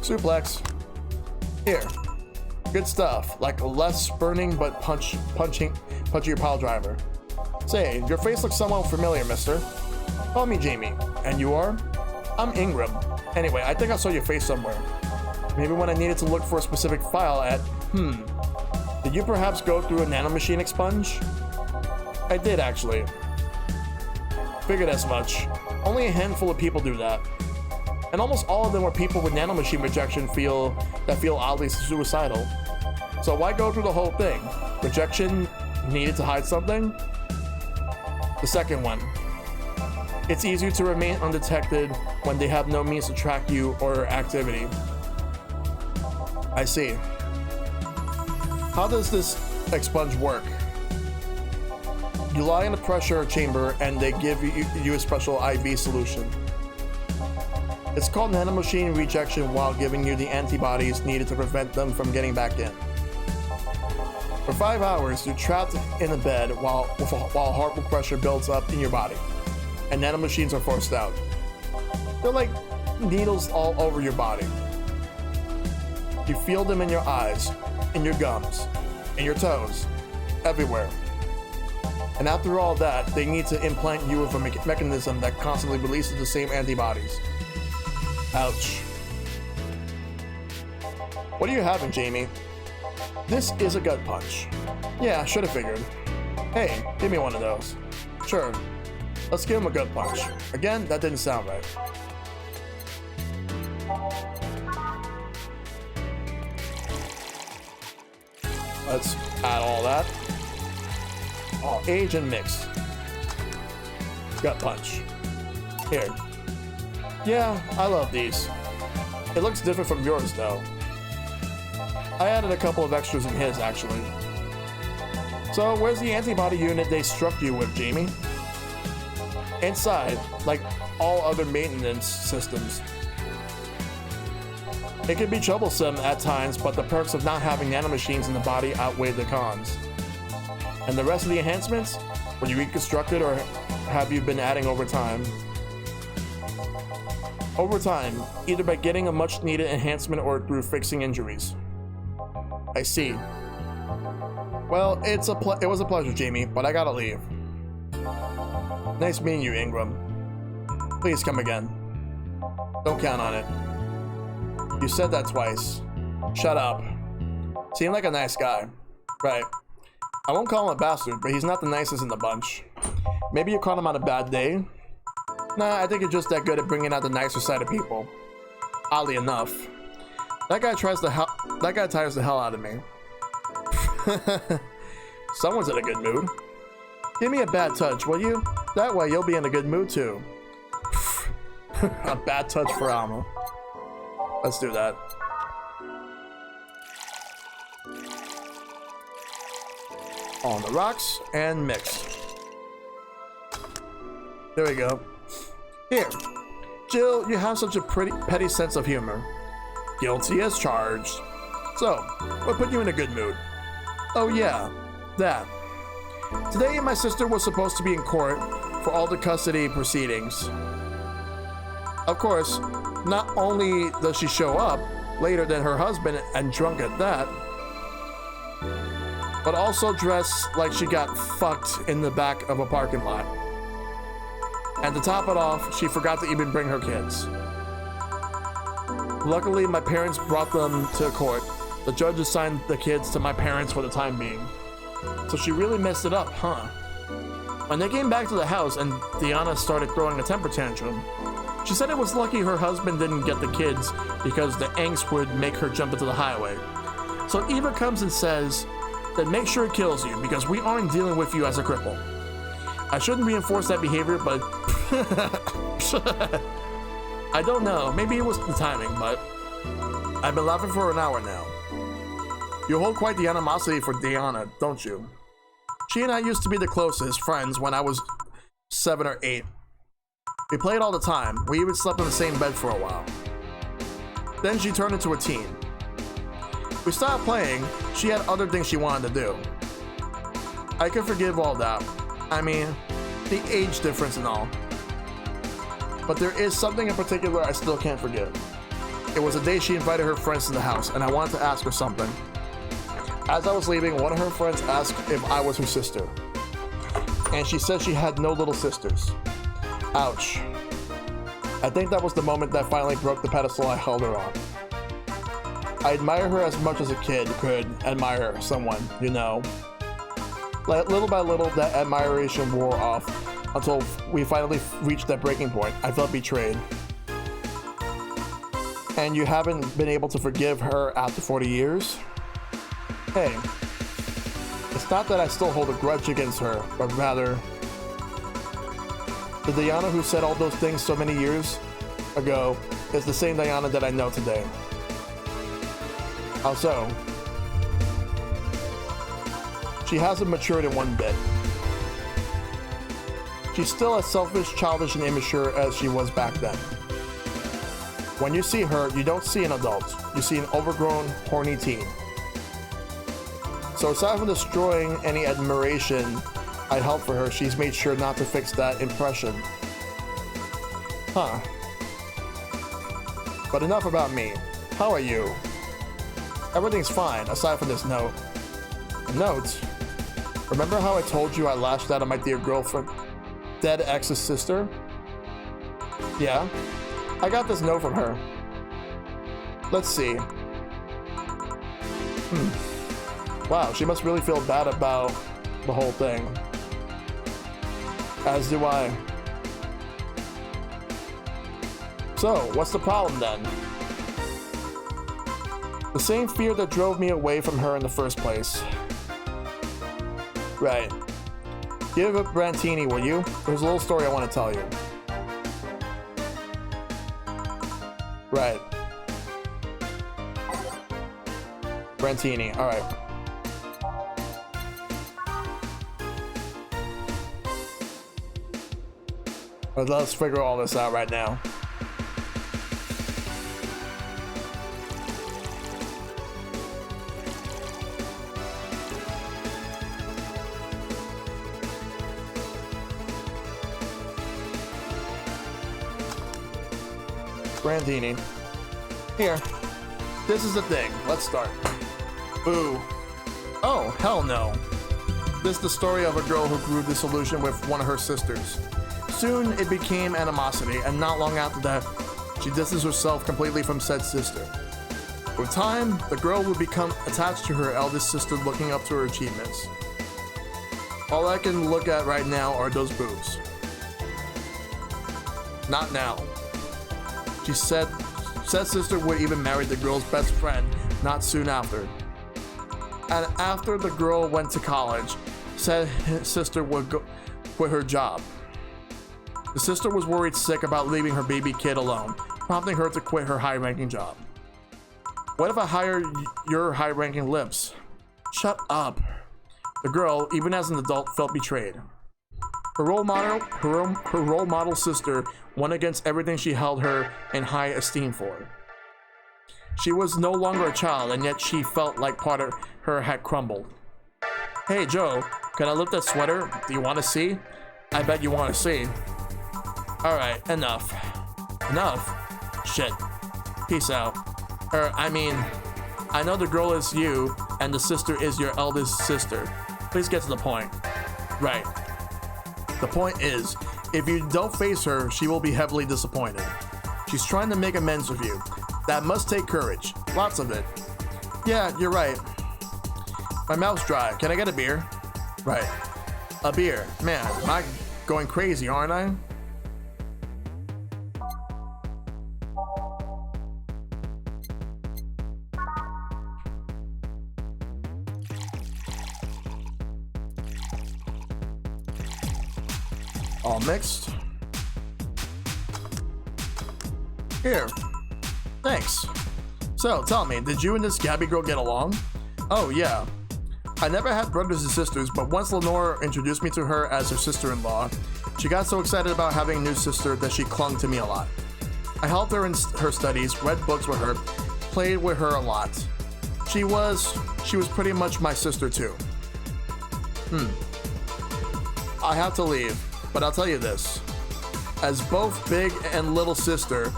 Suplex. Here. Good stuff. Like a less burning but punchier pile driver. Say, your face looks somewhat familiar, mister. Call me Jamie. And you are? I'm Ingram. Anyway, I think I saw your face somewhere. Maybe when I needed to look for a specific file at, Did you perhaps go through a nanomachine expunge? I did, actually. Figured as much. Only a handful of people do that. And almost all of them were people with nanomachine rejection that feel oddly suicidal. So why go through the whole thing? Rejection needed to hide something? The second one. It's easier to remain undetected when they have no means to track you or activity. I see. How does this expunge work? You lie in a pressure chamber and they give you a special IV solution. It's called nanomachine rejection while giving you the antibodies needed to prevent them from getting back in. For 5 hours, you're trapped in a bed while heart pressure builds up in your body, and nanomachines are forced out. They're like needles all over your body. You feel them in your eyes, in your gums, in your toes, everywhere. And after all that, they need to implant you with a mechanism that constantly releases the same antibodies. Ouch. What are you having, Jamie? This is a gut punch. Yeah, should have figured. Hey, give me one of those. Sure. Let's give him a gut punch. Again, that didn't sound right. Let's add all that. Age and mix. Gut punch. Here. Yeah, I love these. It looks different from yours, though. I added a couple of extras in his, actually. So, where's the antibody unit they struck you with, Jamie? Inside, like all other maintenance systems. It can be troublesome at times, but the perks of not having nanomachines in the body outweigh the cons. And the rest of the enhancements? Were you reconstructed or have you been adding over time? Over time, either by getting a much needed enhancement or through fixing injuries. I see. Well, it was a pleasure, Jamie, but I gotta leave. Nice meeting you, Ingram. Please come again. Don't count on it. You said that twice. Shut up. Seemed like a nice guy. Right. I won't call him a bastard, but he's not the nicest in the bunch. Maybe you caught him on a bad day? Nah, I think you're just that good at bringing out the nicer side of people. Oddly enough. That guy tires the hell out of me. Someone's in a good mood. Give me a bad touch, will you? That way you'll be in a good mood too. A bad touch for Alma. Let's do that. On the rocks and mix. There we go. Here. Jill, you have such a petty sense of humor. Guilty as charged. So, what put you in a good mood? Oh yeah, that. Today my sister was supposed to be in court for all the custody proceedings. Of course, not only does she show up later than her husband and drunk at that, but also dressed like she got fucked in the back of a parking lot. And to top it off, she forgot to even bring her kids. Luckily, my parents brought them to court. The judge assigned the kids to my parents for the time being. So she really messed it up, huh? When they came back to the house and Deanna started throwing a temper tantrum, she said it was lucky her husband didn't get the kids because the angst would make her jump into the highway. So Eva comes and says, then make sure it kills you because we aren't dealing with you as a cripple. I shouldn't reinforce that behavior, but I don't know. Maybe it was the timing, but I've been laughing for an hour now. You hold quite the animosity for Deanna, don't you? She and I used to be the closest friends when I was 7 or 8. We played all the time. We even slept in the same bed for a while. Then she turned into a teen. We stopped playing. She had other things she wanted to do. I could forgive all that. I mean, the age difference and all. But there is something in particular I still can't forgive. It was the day she invited her friends to the house, and I wanted to ask her something. As I was leaving, one of her friends asked if I was her sister. And she said she had no little sisters. Ouch. I think that was the moment that finally broke the pedestal I held her on. I admire her as much as a kid could admire someone, you know. Like, little by little, that admiration wore off until we finally reached that breaking point. I felt betrayed. And you haven't been able to forgive her after 40 years? Hey, it's not that I still hold a grudge against her, but rather, the Diana who said all those things so many years ago is the same Diana that I know today. How so? She hasn't matured in one bit. She's still as selfish, childish, and immature as she was back then. When you see her, you don't see an adult. You see an overgrown, horny teen. So aside from destroying any admiration I'd held for her, she's made sure not to fix that impression. Huh. But enough about me. How are you? Everything's fine, aside from this note. A note? Remember how I told you I lashed out at my dear girlfriend, dead ex's sister? Yeah, I got this note from her. Let's see. Wow, she must really feel bad about the whole thing. As do I. So, what's the problem then? The same fear that drove me away from her in the first place. Right. Give up Brantini, will you? There's a little story I want to tell you. Right. Brantini, alright. Let's figure all this out right now. Brandini. Here. This is the thing. Let's start. Boo. Oh, hell no. This is the story of a girl who grew disillusion with one of her sisters. Soon it became animosity, and not long after that, she distanced herself completely from said sister. With time, the girl would become attached to her eldest sister, looking up to her achievements. All I can look at right now are those boobs. Not now. She said sister would even marry the girl's best friend not soon after. And after the girl went to college, said his sister would quit her job. The sister was worried sick about leaving her baby kid alone, prompting her to quit her high-ranking job. What if I hire your high-ranking lips? Shut up. The girl, even as an adult, felt betrayed. Her role model sister went against everything she held her in high esteem for. She was no longer a child, and yet she felt like part of her had crumbled. Hey Joe, can I lift that sweater? Do you want to see? I bet you want to see. Alright, enough. Enough? Shit. Peace out. I know the girl is you, and the sister is your eldest sister. Please get to the point. Right. The point is, if you don't face her, she will be heavily disappointed. She's trying to make amends with you. That must take courage. Lots of it. Yeah, you're right. My mouth's dry. Can I get a beer? Right. A beer. Man, am I going crazy, aren't I? All mixed. Here. Thanks. So, tell me, did you and this Gabby girl get along? Oh, yeah. I never had brothers and sisters, but once Lenore introduced me to her as her sister-in-law, she got so excited about having a new sister that she clung to me a lot. I helped her in her studies, read books with her, played with her a lot. She was pretty much my sister too. I have to leave, but I'll tell you this. As both big and little sister,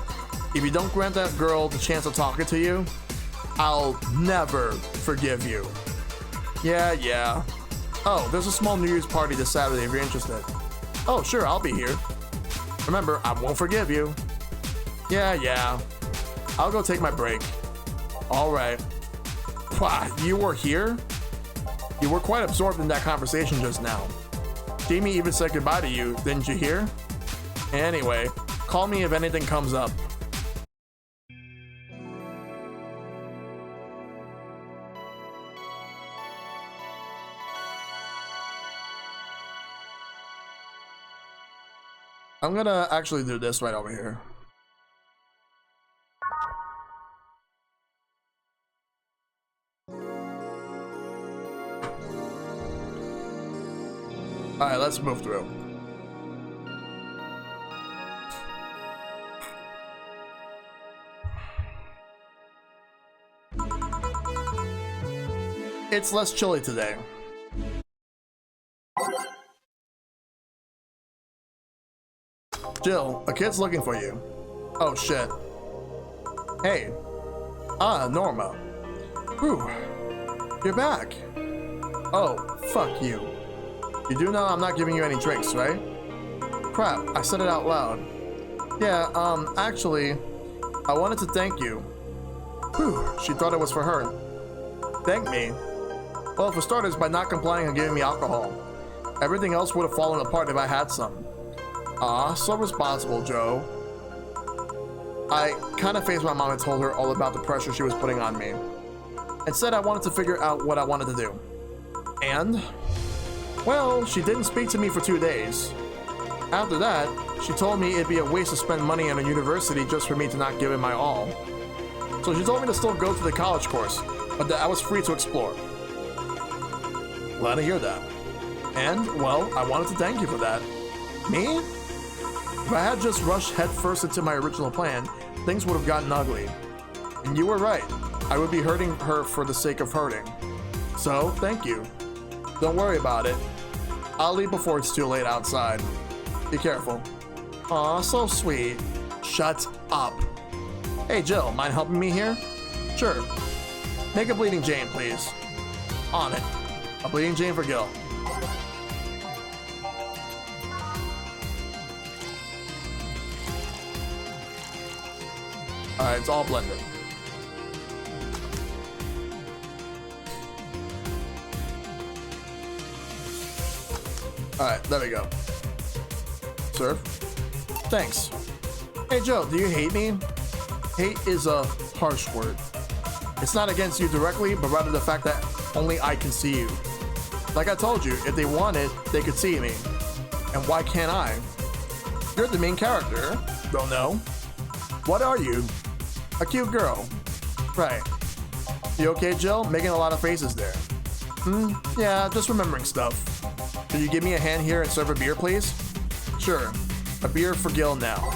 if you don't grant that girl the chance of talking to you, I'll never forgive you. Yeah. Oh, there's a small New Year's party this Saturday if you're interested. Oh, sure, I'll be here. Remember, I won't forgive you. Yeah. I'll go take my break. All right. Wow, you were here? You were quite absorbed in that conversation just now. Jamie even said goodbye to you, didn't you hear? Anyway, call me if anything comes up. I'm gonna actually do this right over here. Alright, let's move through. It's less chilly today. Jill, a kid's looking for you. Oh shit. Hey. Ah, Norma. Whew. You're back. Oh, fuck you. You do know I'm not giving you any drinks, right? Crap, I said it out loud. Yeah, actually, I wanted to thank you. Whew, she thought it was for her. Thank me? Well, for starters, by not complying and giving me alcohol. Everything else would have fallen apart if I had some. Aw, so responsible, Joe. I kind of faced my mom and told her all about the pressure she was putting on me. Instead, I wanted to figure out what I wanted to do. And? Well, she didn't speak to me for 2 days. After that, she told me it'd be a waste to spend money on a university just for me to not give it my all. So she told me to still go to the college course, but that I was free to explore. Glad to hear that. And, well, I wanted to thank you for that. Me? If I had just rushed headfirst into my original plan, things would have gotten ugly. And you were right. I would be hurting her for the sake of hurting. So, thank you. Don't worry about it. I'll leave before it's too late outside. Be careful. Aw, so sweet. Shut up. Hey, Jill, mind helping me here? Sure. Make a bleeding Jane, please. On it. A bleeding Jane for Gil. Alright, it's all blended. Alright, there we go. Serve. Thanks. Hey Joe, do you hate me? Hate is a harsh word. It's not against you directly, but rather the fact that only I can see you. Like I told you, if they wanted, they could see me. And why can't I? You're the main character. Don't know. What are you? A cute girl. Right. You okay, Jill? Making a lot of faces there. Yeah, just remembering stuff. Could you give me a hand here and serve a beer, please? Sure. A beer for Gil now.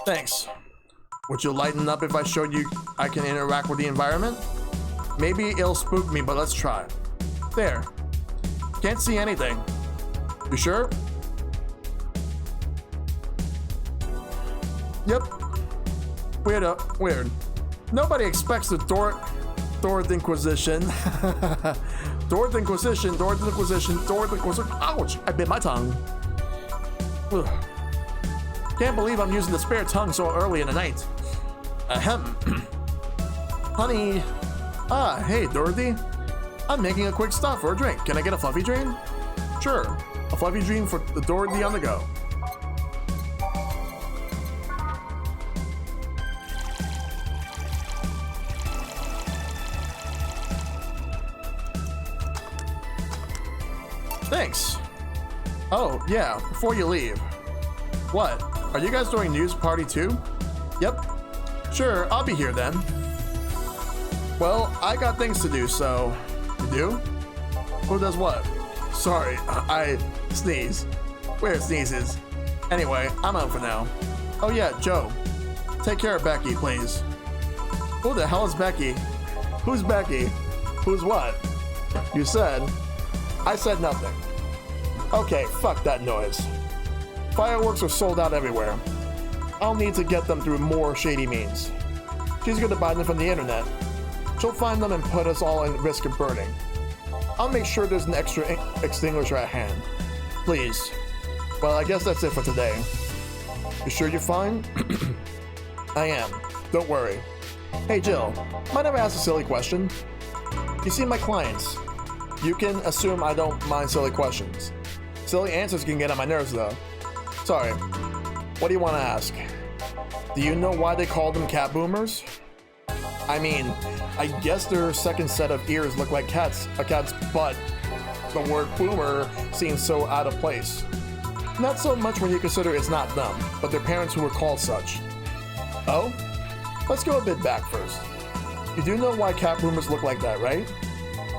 Thanks. Would you lighten up if I showed you I can interact with the environment? Maybe it'll spook me, but let's try. There. Can't see anything. You sure? Yep. Weird. Nobody expects the Dorth Inquisition. Dorth Inquisition. Ouch! I bit my tongue. Ugh. Can't believe I'm using the spare tongue so early in the night. Ahem. Honey. Ah, hey, Dorothy. I'm making a quick stop for a drink. Can I get a fluffy dream? Sure. A fluffy dream for the Dorothy on the go. Thanks. Oh, yeah, before you leave. What? Are you guys doing news party too? Yep. Sure, I'll be here then. Well, I got things to do, so... You do? Who does what? Sorry, I sneeze. Weird sneezes. Anyway, I'm out for now. Oh yeah, Joe. Take care of Becky, please. Who the hell is Becky? Who's Becky? Who's what? You said... I said nothing. Okay, fuck that noise. Fireworks are sold out everywhere. I'll need to get them through more shady means. She's gonna buy them from the internet. She'll find them and put us all in risk of burning. I'll make sure there's an extra extinguisher at hand. Please. Well, I guess that's it for today. You sure you're fine? I am. Don't worry. Hey Jill, might I ask a silly question? You see my clients. You can assume I don't mind silly questions. Silly answers can get on my nerves though. Sorry. What do you want to ask? Do you know why they call them cat boomers? I mean, I guess their second set of ears look like a cat's butt. The word boomer seems so out of place. Not so much when you consider it's not them, but their parents who were called such. Oh? Let's go a bit back first. You do know why cat boomers look like that, right?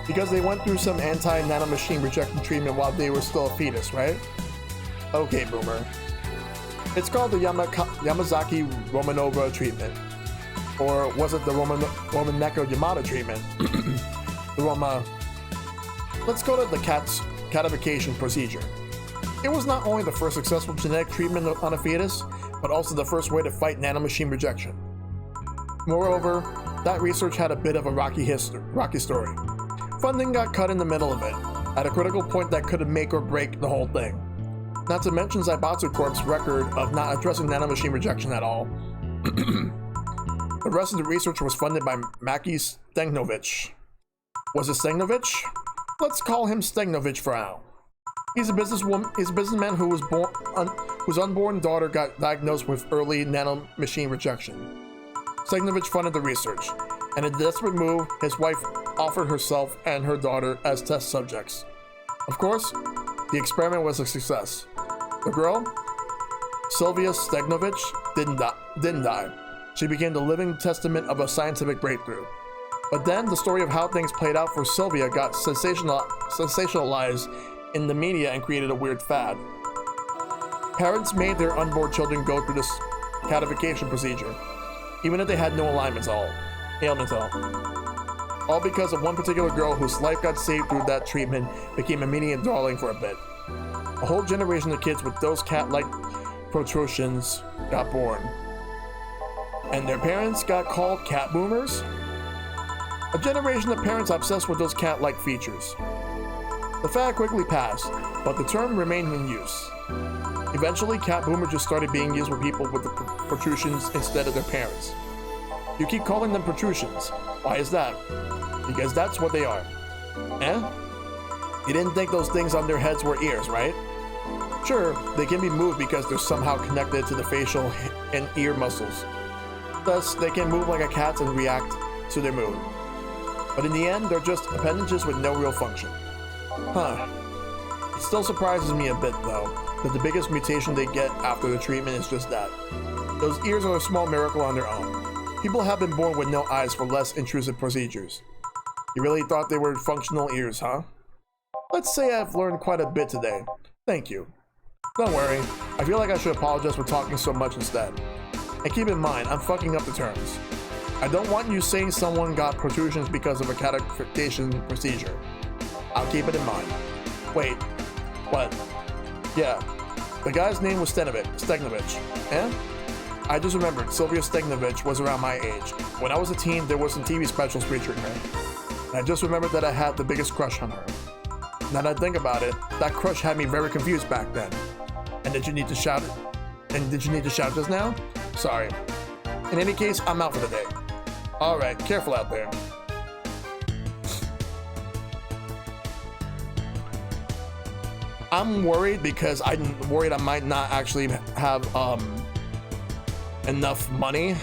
Because they went through some anti-nanomachine rejection treatment while they were still a fetus, right? Okay, boomer. It's called the Yamazaki Romanova treatment. Or was it the Romaneko Yamada treatment? Let's go to the catification procedure. It was not only the first successful genetic treatment on a fetus, but also the first way to fight nanomachine rejection. Moreover, that research had a bit of a rocky story. Funding got cut in the middle of it, at a critical point that could make or break the whole thing. Not to mention Zaibatsu Corp's record of not addressing nanomachine rejection at all. The rest of the research was funded by Maki Stegnovich. Was it Stegnovich? Let's call him Stegnovich for now. He's a businessman whose unborn daughter got diagnosed with early nanomachine rejection. Stegnovich funded the research, and in a desperate move, his wife offered herself and her daughter as test subjects. Of course, the experiment was a success. The girl, Sylvia Stegnovich, didn't die. She became the living testament of a scientific breakthrough. But then, the story of how things played out for Sylvia got sensationalized in the media and created a weird fad. Parents made their unborn children go through this catification procedure, even if they had no ailments at all. All because of one particular girl whose life got saved through that treatment became a media darling for a bit. A whole generation of kids with those cat-like protrusions got born. And their parents got called cat boomers? A generation of parents obsessed with those cat-like features. The fad quickly passed, but the term remained in use. Eventually, cat boomer just started being used with people with the protrusions instead of their parents. You keep calling them protrusions. Why is that? Because that's what they are. Eh? You didn't think those things on their heads were ears, right? Sure, they can be moved because they're somehow connected to the facial and ear muscles. Thus, they can move like a cat and react to their mood. But in the end, they're just appendages with no real function. Huh. It still surprises me a bit, though, that the biggest mutation they get after the treatment is just that. Those ears are a small miracle on their own. People have been born with no eyes for less intrusive procedures. You really thought they were functional ears, huh? Let's say I've learned quite a bit today. Thank you. Don't worry, I feel like I should apologize for talking so much instead. And keep in mind, I'm fucking up the terms. I don't want you saying someone got protrusions because of a catification procedure. I'll keep it in mind. Wait, what? Yeah, the guy's name was Stegnovich. Eh? I just remembered Sylvia Stegnovich was around my age. When I was a teen, there were some TV specials featuring her. And I just remembered that I had the biggest crush on her. Now that I think about it, that crush had me very confused back then. And did you need to shout it? And did you need to shout just now? Sorry. In any case, I'm out for the day. Alright, careful out there. I'm worried because I'm worried I might not actually have enough money.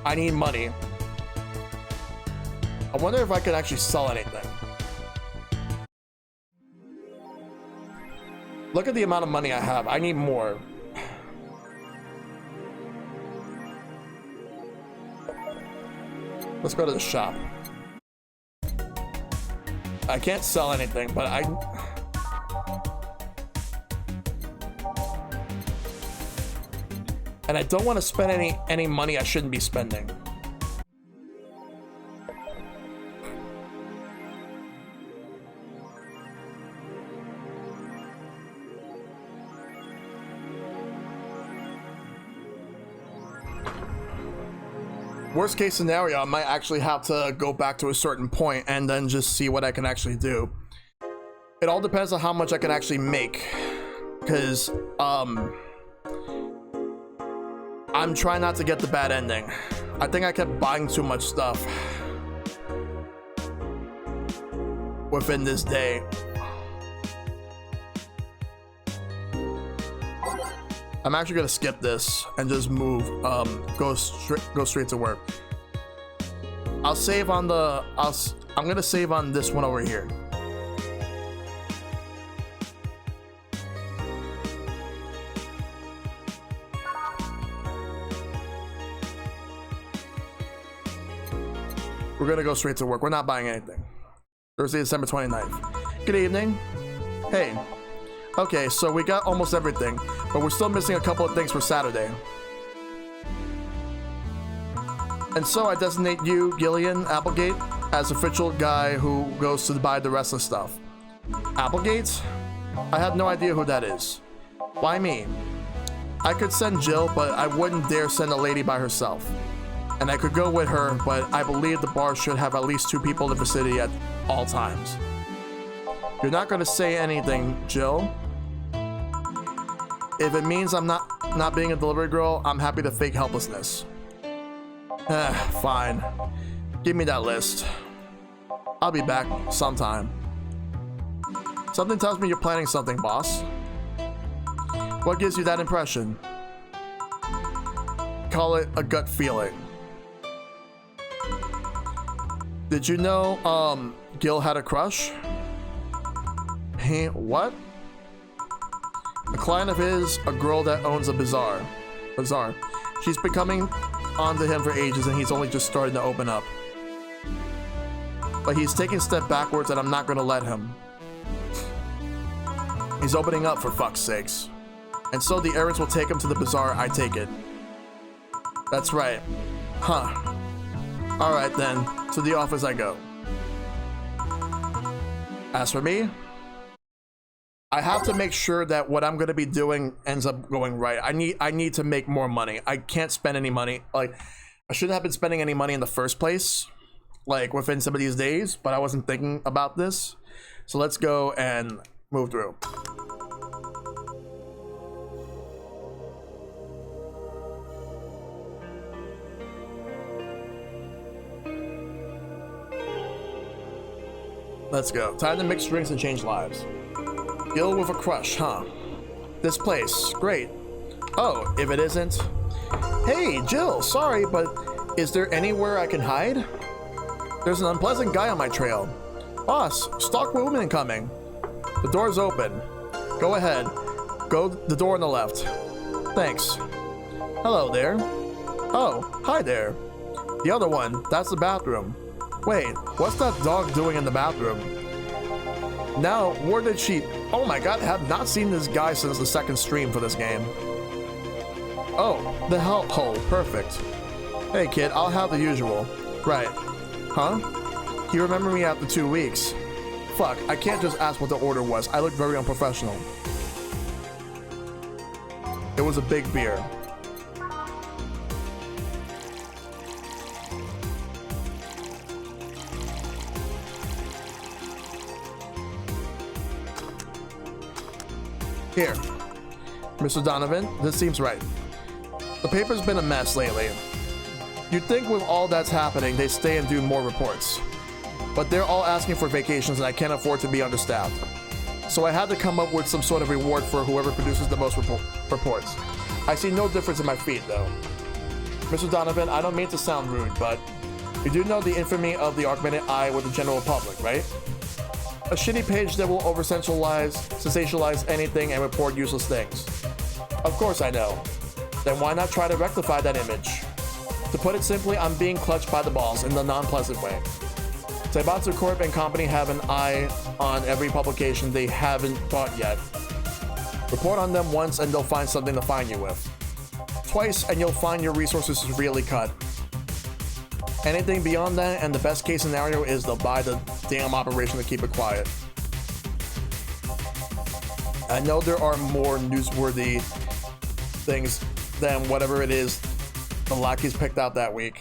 I need money. I wonder if I can actually sell anything. Look at the amount of money I have. I need more. Let's go to the shop. I can't sell anything, but and I don't want to spend any money I shouldn't be spending. Worst case scenario, I might actually have to go back to a certain point and then just see what I can actually do. It all depends on how much I can actually make, because I'm trying not to get the bad ending. I think I kept buying too much stuff within this day. I'm actually gonna skip this and just move, go straight to work. I'll save on the, I'm gonna save on this one over here. We're gonna go straight to work. We're not buying anything. Thursday, December 29th. Good evening. Hey. Okay, so we got almost everything, but we're still missing a couple of things for Saturday. And so I designate you, Gillian Applegate, as official guy who goes to buy the rest of the stuff. Applegate? I have no idea who that is. Why me? I could send Jill, but I wouldn't dare send a lady by herself. And I could go with her, but I believe the bar should have at least 2 people in the vicinity at all times. You're not gonna say anything, Jill? If it means I'm not being a delivery girl, I'm happy to fake helplessness. Fine. Give me that list. I'll be back sometime. Something tells me you're planning something, boss. What gives you that impression? Call it a gut feeling. Did you know, Gil had a crush? Hey, what? A client of his, a girl that owns a bazaar. She's been coming onto him for ages and he's only just starting to open up. But he's taking a step backwards and I'm not gonna let him. He's opening up, for fuck's sakes. And so the errands will take him to the bazaar, I take it. That's right. Huh. Alright then, to the office I go. As for me, I have to make sure that what I'm gonna be doing ends up going right. I need to make more money. I can't spend any money. Like, I shouldn't have been spending any money in the first place, like within some of these days, but I wasn't thinking about this. So let's go and move through. Let's go. Time to mix drinks and change lives. Gil with a crush, huh? This place, great. Oh, if it isn't. Hey, Jill, sorry, but is there anywhere I can hide? There's an unpleasant guy on my trail. Boss, stalk woman incoming. The door's open. Go ahead. Go the door on the left. Thanks. Hello there. Oh, hi there. The other one, that's the bathroom. Wait, what's that dog doing in the bathroom? Now, where did she... Oh my god, I have not seen this guy since the second stream for this game. Oh, the hellhole, perfect. Hey kid, I'll have the usual. Right. Huh? You remember me after 2 weeks. Fuck, I can't just ask what the order was. I look very unprofessional. It was a big beer. Here, Mr. Donovan, this seems right. The paper's been a mess lately. You'd think with all that's happening, they'd stay and do more reports. But they're all asking for vacations and I can't afford to be understaffed. So I had to come up with some sort of reward for whoever produces the most reports. I see no difference in my feet, though. Mr. Donovan, I don't mean to sound rude, but you do know the infamy of the augmented eye with the general public, right? A shitty page that will sensationalize anything and report useless things. Of course I know. Then why not try to rectify that image? To put it simply, I'm being clutched by the balls in the non-pleasant way. Taibatsu Corp and company have an eye on every publication they haven't bought yet. Report on them once and they'll find something to fine you with. Twice and you'll find your resources really cut. Anything beyond that, and the best case scenario is they'll buy the damn operation to keep it quiet. I know there are more newsworthy things than whatever it is the lackeys picked out that week.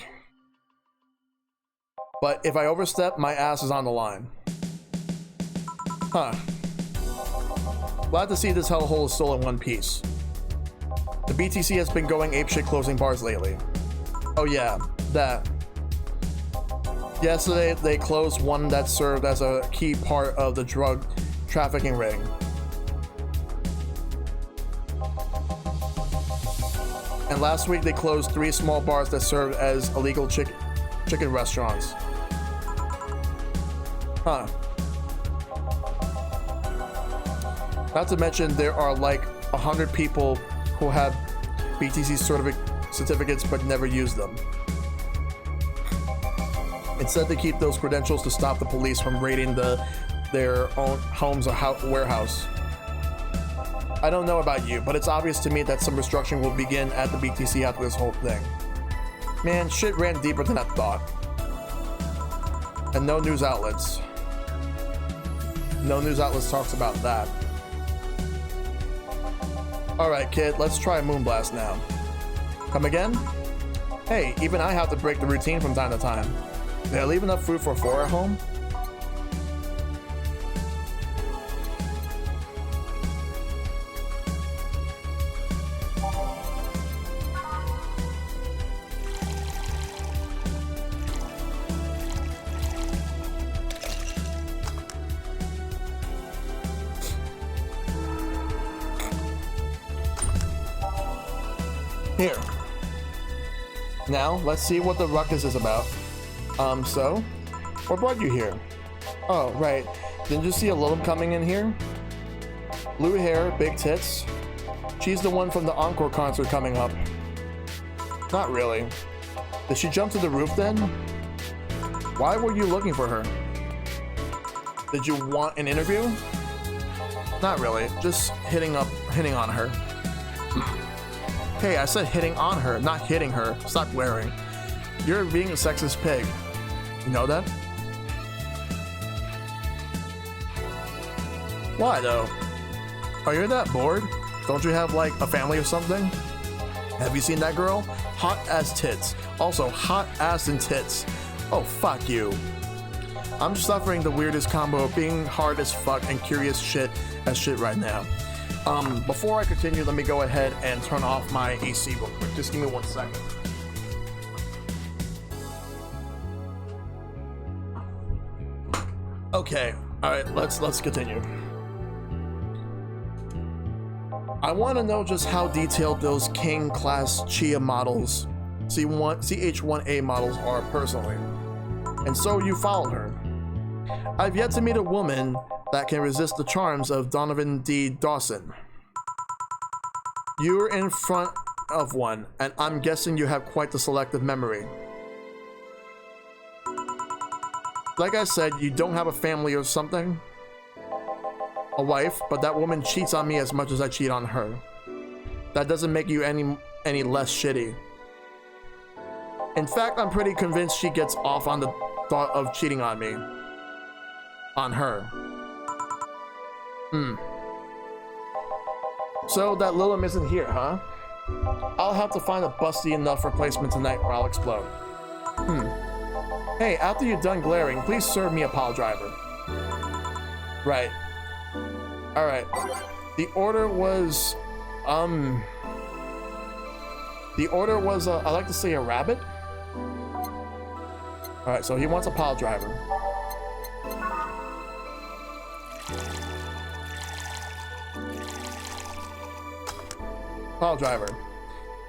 But if I overstep, my ass is on the line. Huh. Glad to see this hellhole is still in one piece. The BTC has been going apeshit closing bars lately. Oh yeah, that. Yesterday, they closed one that served as a key part of the drug trafficking ring. And last week, they closed 3 small bars that served as illegal chicken restaurants. Huh. Not to mention, there are like 100 people who have BTC certificates but never use them. Instead, they keep those credentials to stop the police from raiding their own homes or warehouse. I don't know about you, but it's obvious to me that some restructuring will begin at the BTC after this whole thing. Man, shit ran deeper than I thought. And no news outlets. No news outlets talks about that. Alright, kid, let's try Moonblast now. Come again? Hey, even I have to break the routine from time to time. Did I leave enough food for 4 at home? Here. Now, let's see what the ruckus is about. So? What brought you here? Oh, right. Didn't you see a Lilith coming in here? Blue hair, big tits. She's the one from the Encore concert coming up. Not really. Did she jump to the roof then? Why were you looking for her? Did you want an interview? Not really. Just hitting on her. Hey, I said hitting on her, not hitting her. Stop glaring. You're being a sexist pig. You know that? Why though? Are you that bored? Don't you have like a family or something? Have you seen that girl? Hot ass tits. Also, hot ass and tits. Oh, fuck you. I'm suffering the weirdest combo of being hard as fuck and curious shit as shit right now. Before I continue, let me go ahead and turn off my AC real quick. Just give me 1 second. Okay, alright, let's continue. I want to know just how detailed those King class Chia models, CH1A models are personally. And so you followed her. I've yet to meet a woman that can resist the charms of Donovan D. Dawson. You're in front of one, and I'm guessing you have quite the selective memory. Like I said, you don't have a family or something? A wife, but that woman cheats on me as much as I cheat on her. That doesn't make you any less shitty. In fact, I'm pretty convinced she gets off on the thought of cheating on me. On her. So that Lilith isn't here, huh? I'll have to find a busty enough replacement tonight or I'll explode. Hey, after you're done glaring, please serve me a pile driver. Right. Alright. The order was, I like to say a rabbit? Alright, so he wants a pile driver. Pile driver.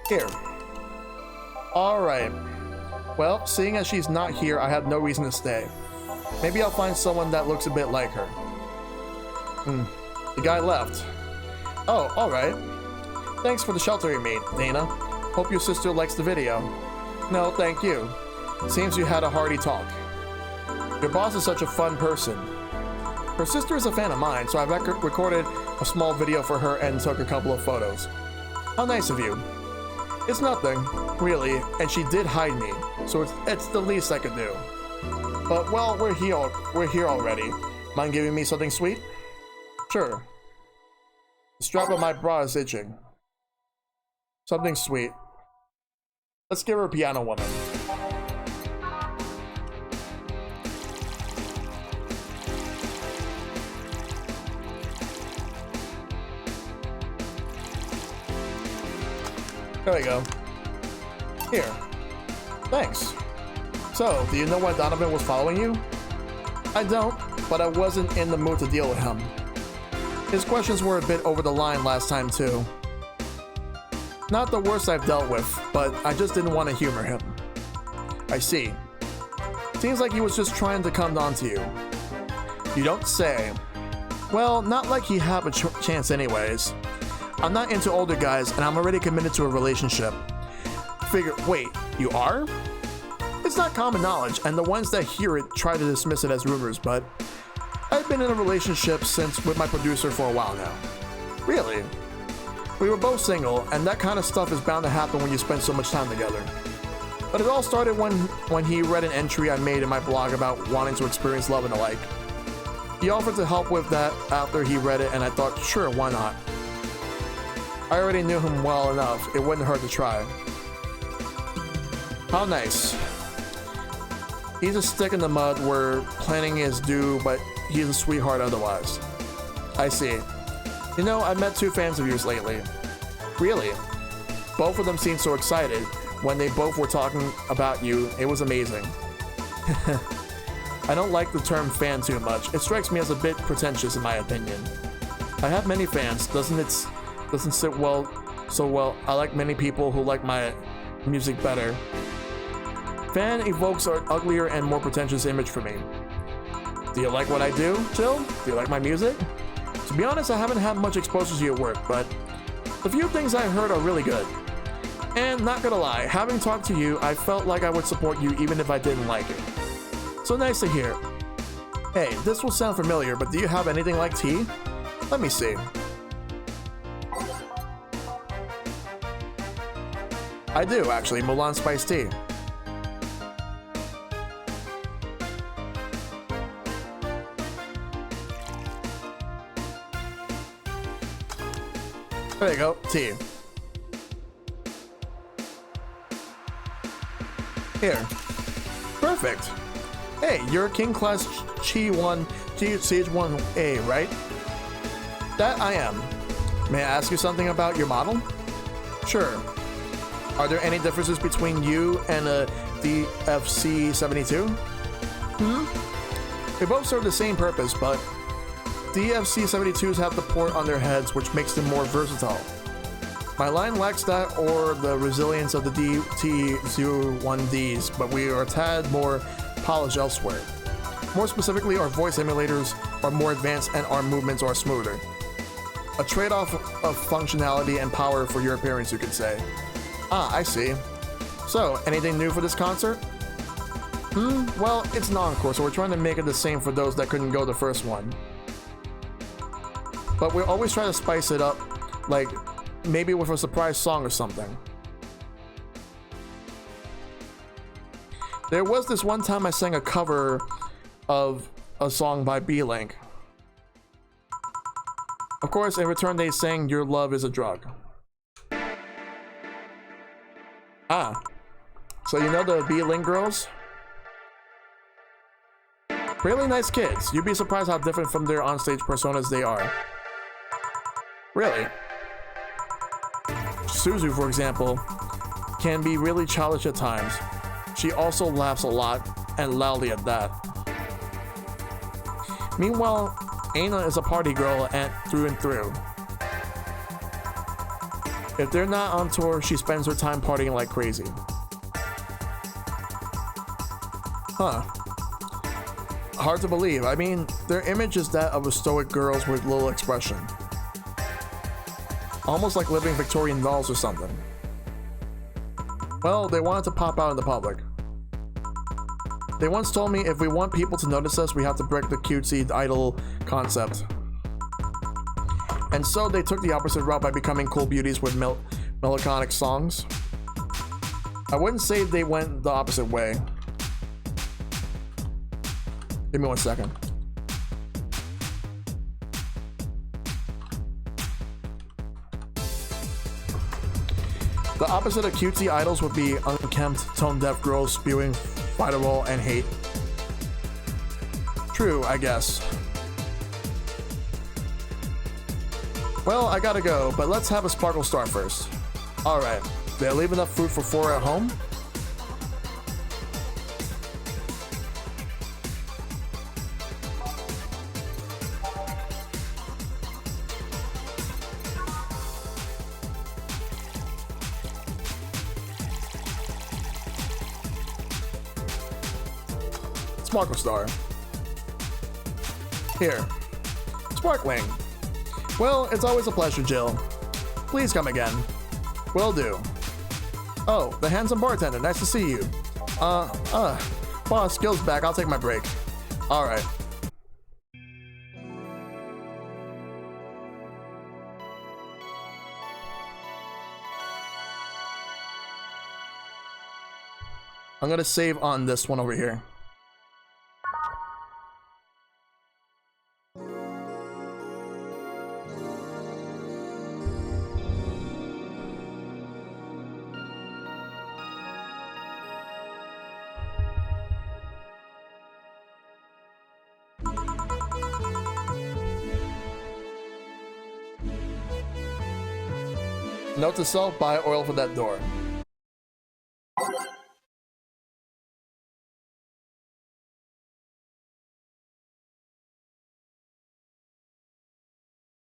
Here. Alright. Well, seeing as she's not here, I have no reason to stay. Maybe I'll find someone that looks a bit like her. The guy left. Oh, alright. Thanks for the shelter you made, Dana. Hope your sister likes the video. No, thank you. Seems you had a hearty talk. Your boss is such a fun person. Her sister is a fan of mine, so I recorded a small video for her and took a couple of photos. How nice of you. It's nothing, really, and she did hide me, so it's the least I could do. But, well, we're here already. Mind giving me something sweet? Sure. The strap of my bra is itching. Something sweet. Let's give her a piano woman. There we go. Here. Thanks. So, do you know why Donovan was following you? I don't, but I wasn't in the mood to deal with him. His questions were a bit over the line last time too. Not the worst I've dealt with, but I just didn't want to humor him. I see. Seems like he was just trying to come on to you. You don't say. Well, not like he'd have a chance anyways. I'm not into older guys, and I'm already committed to a relationship. Wait, you are? It's not common knowledge, and the ones that hear it try to dismiss it as rumors, but I've been in a relationship with my producer for a while now. Really? We were both single, and that kind of stuff is bound to happen when you spend so much time together. But it all started when he read an entry I made in my blog about wanting to experience love and the like. He offered to help with that after he read it, and I thought, sure, why not? I already knew him well enough, it wouldn't hurt to try. How nice. He's a stick in the mud where planning is due, but he's a sweetheart otherwise. I see. You know, I've met 2 fans of yours lately. Really? Both of them seemed so excited when they both were talking about you. It was amazing. I don't like the term fan too much. It strikes me as a bit pretentious in my opinion. I have many fans, doesn't sit well so well. I like many people who like my music better. Fan evokes an uglier and more pretentious image for me. Do you like what I do, Jill? Do you like my music? To be honest, I haven't had much exposure to your work, but the few things I heard are really good. And not gonna lie, having talked to you, I felt like I would support you even if I didn't like it. So nice to hear. Hey, this will sound familiar, but do you have anything like tea? Let me see. I do, actually, Mulan Spice Tea. There you go, tea. Here. Perfect. Hey, you're a King Class CH1A, right? That I am. May I ask you something about your model? Sure. Are there any differences between you and a DFC-72? They both serve the same purpose, but DFC-72s have the port on their heads, which makes them more versatile. My line lacks that or the resilience of the DT-01Ds, but we are a tad more polished elsewhere. More specifically, our voice emulators are more advanced and our movements are smoother. A trade-off of functionality and power for your appearance, you could say. Ah, I see. So, anything new for this concert? Well, it's an encore, so we're trying to make it the same for those that couldn't go the first one. But we always try to spice it up, like maybe with a surprise song or something. There was this one time I sang a cover of a song by B-Link. Of course, in return they sang "Your Love is a Drug." Ah, so you know the B-Link girls? Really nice kids. You'd be surprised how different from their onstage personas they are. Really? Suzu, for example, can be really childish at times. She also laughs a lot, and loudly at that. Meanwhile, Aina is a party girl through and through. If they're not on tour, she spends her time partying like crazy. Huh. Hard to believe. I mean, their image is that of a stoic girls with little expression. Almost like living Victorian dolls or something. Well, they wanted to pop out in the public. They once told me if we want people to notice us, we have to break the cutesy idol concept. And so they took the opposite route by becoming cool beauties with melancholic songs. I wouldn't say they went the opposite way. Give me 1 second. The opposite of cutesy idols would be unkempt, tone-deaf girls spewing fight-a-roll and hate. True, I guess. Well, I gotta go, but let's have a sparkle start first. Alright, did I leave enough food for 4 at home? Sparkle Star. Here. Sparkling. Well, it's always a pleasure, Jill. Please come again. Will do. Oh, the handsome bartender. Nice to see you. Well, skills back. I'll take my break. Alright. I'm gonna save on this one over here. Note to self, buy oil for that door.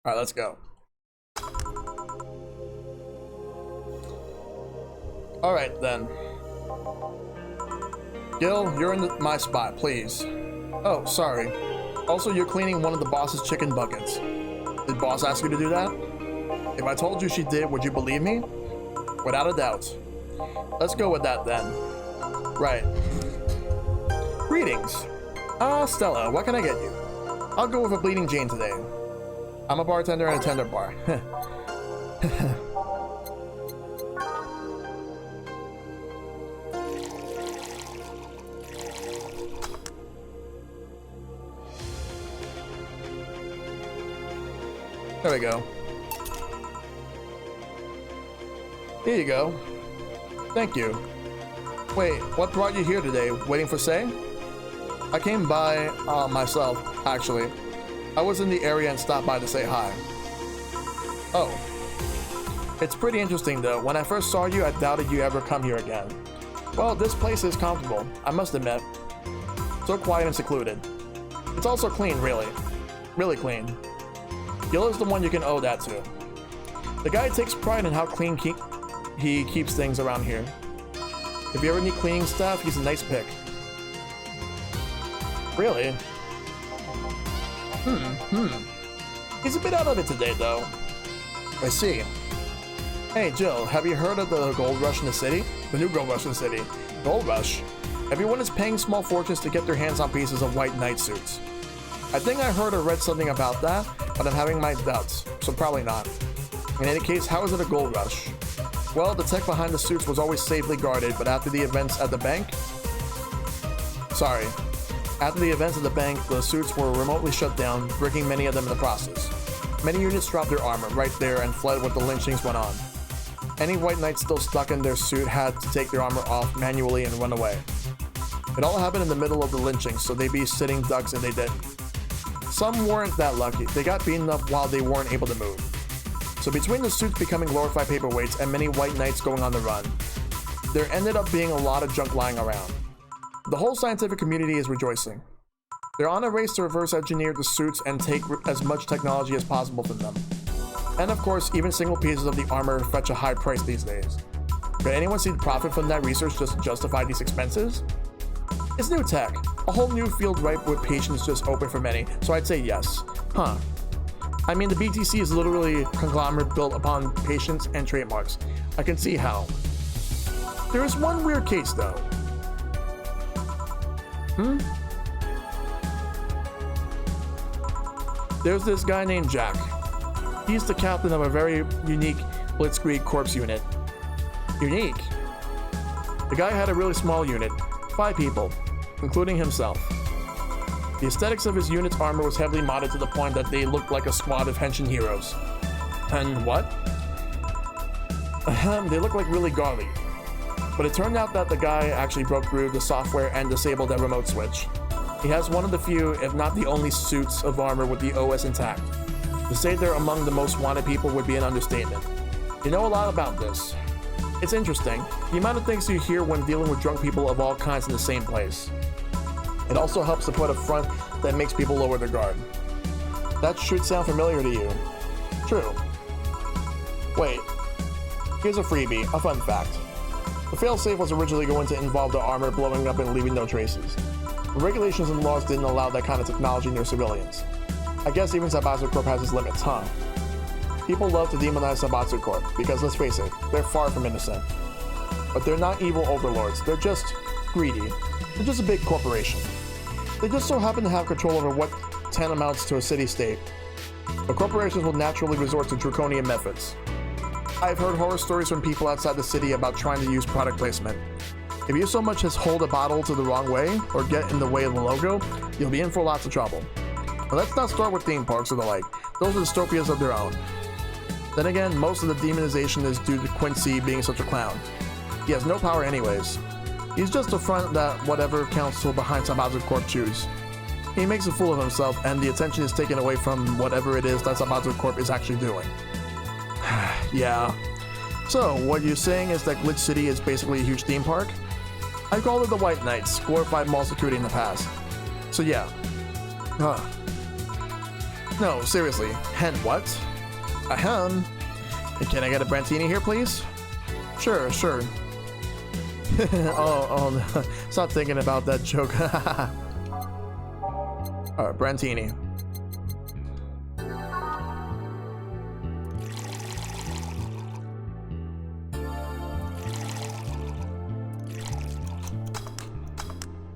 Alright, let's go. Alright then. Gil, you're in my spot, please. Oh, sorry. Also, you're cleaning one of the boss's chicken buckets. Did boss ask you to do that? If I told you she did, would you believe me? Without a doubt. Let's go with that then. Right. Greetings. Stella, what can I get you? I'll go with a Bleeding Jane today. I'm a bartender at a tender bar. There we go. Here you go. Thank you. Wait, what brought you here today? Waiting for Say? I came by myself, actually. I was in the area and stopped by to say hi. Oh. It's pretty interesting though. When I first saw you, I doubted you ever come here again. Well, this place is comfortable, I must admit. So quiet and secluded. It's also clean, really. Really clean. Gil is the one you can owe that to. The guy takes pride in how clean he keeps things around here. If you ever need cleaning stuff, he's a nice pick. Really? He's a bit out of it today, though. I see. Hey, Jill, have you heard of the gold rush in the city? The new gold rush in the city. Gold rush? Everyone is paying small fortunes to get their hands on pieces of white knight suits. I think I heard or read something about that, but I'm having my doubts, so probably not. In any case, how is it a gold rush? Well, the tech behind the suits was always safely guarded, but after the events at the bank... After the events at the bank, the suits were remotely shut down, breaking many of them in the process. Many units dropped their armor right there and fled when the lynchings went on. Any white knights still stuck in their suit had to take their armor off manually and run away. It all happened in the middle of the lynchings, so they'd be sitting ducks and they didn't. Some weren't that lucky. They got beaten up while they weren't able to move. So between the suits becoming glorified paperweights and many white knights going on the run, there ended up being a lot of junk lying around. The whole scientific community is rejoicing. They're on a race to reverse engineer the suits and take as much technology as possible from them. And of course, even single pieces of the armor fetch a high price these days. Could anyone see the profit from that research just to justify these expenses? It's new tech, a whole new field ripe with patience just open for many, so I'd say yes. Huh. I mean, the BTC is literally a conglomerate built upon patience and trademarks. I can see how. There is one weird case though. There's this guy named Jack. He's the captain of a very unique Blitzkrieg Corps unit. Unique? The guy had a really small unit, 5 people, including himself. The aesthetics of his unit's armor was heavily modded to the point that they looked like a squad of henshin heroes. And what? They looked like really gaudy. But it turned out that the guy actually broke through the software and disabled that remote switch. He has one of the few, if not the only, suits of armor with the OS intact. To say they're among the most wanted people would be an understatement. You know a lot about this. It's interesting, the amount of things you hear when dealing with drunk people of all kinds in the same place. It also helps to put a front that makes people lower their guard. That should sound familiar to you. True. Wait. Here's a freebie, a fun fact. The failsafe was originally going to involve the armor blowing up and leaving no traces. The regulations and laws didn't allow that kind of technology near civilians. I guess even Zaibatsu Corp has its limits, huh? People love to demonize Zaibatsu Corp because, let's face it, they're far from innocent. But they're not evil overlords, they're just greedy. They're just a big corporation. They just so happen to have control over what tantamounts to a city-state. But corporations will naturally resort to draconian methods. I've heard horror stories from people outside the city about trying to use product placement. If you so much as hold a bottle to the wrong way, or get in the way of the logo, you'll be in for lots of trouble. But let's not start with theme parks or the like. Those are dystopias of their own. Then again, most of the demonization is due to Quincy being such a clown. He has no power anyways. He's just a front that whatever council behind Zaibatsu Corp choose. He makes a fool of himself, and the attention is taken away from whatever it is that Zaibatsu Corp is actually doing. Yeah, So, what you're saying is that Glitch City is basically a huge theme park? I called it the White Knights, glorified mall security in the past. So yeah. No, seriously. Hen what? Ahem. Can I get a Brantini here, please? Sure. oh, no. Stop thinking about that joke. Alright, Brantini.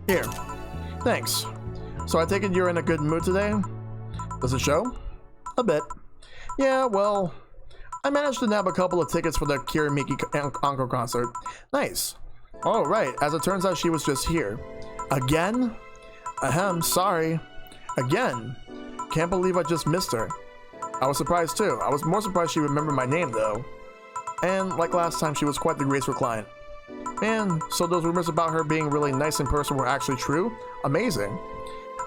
Here. Thanks. So I take it you're in a good mood today? Does it show? A bit. Yeah, well, I managed to nab a couple of tickets for the Kiramiki encore concert. Nice. Oh, right. As it turns out, she was just here. Again? Ahem, sorry. Again? Can't believe I just missed her. I was surprised too. I was more surprised she remembered my name though. And like last time, she was quite the graceful client. Man, so those rumors about her being really nice in person were actually true? Amazing.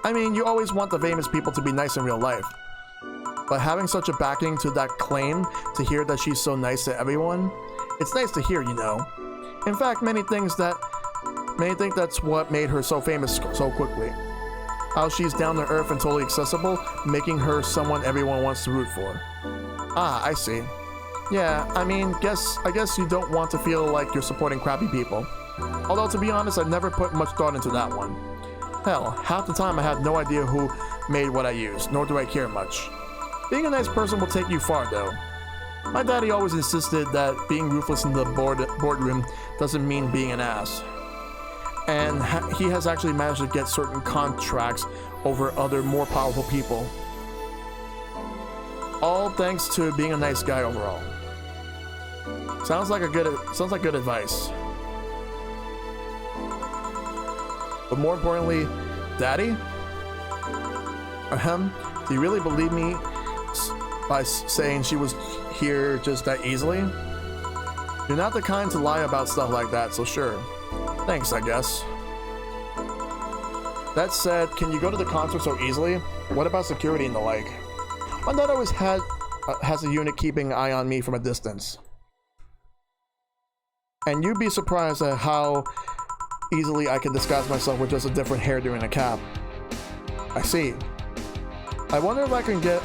I mean, you always want the famous people to be nice in real life. But having such a backing to that claim, to hear that she's so nice to everyone, it's nice to hear, you know. In fact, many think that's what made her so famous so quickly. How she's down to earth and totally accessible, making her someone everyone wants to root for. Ah, I see. Yeah, I mean, I guess you don't want to feel like you're supporting crappy people. Although, to be honest, I never put much thought into that one. Hell, half the time I had no idea who made what I use, nor do I care much. Being a nice person will take you far, though. My daddy always insisted that being ruthless in the boardroom doesn't mean being an ass. And he has actually managed to get certain contracts over other more powerful people. All thanks to being a nice guy overall. Sounds like good advice. But more importantly, Daddy? Ahem, do you really believe me by saying she was here just that easily? You're not the kind to lie about stuff like that, so sure. Thanks, I guess. That said, can you go to the concert so easily? What about security and the like? My dad always has a unit keeping an eye on me from a distance. And you'd be surprised at how easily I can disguise myself with just a different hairdo and a cap. I see. I wonder if I can get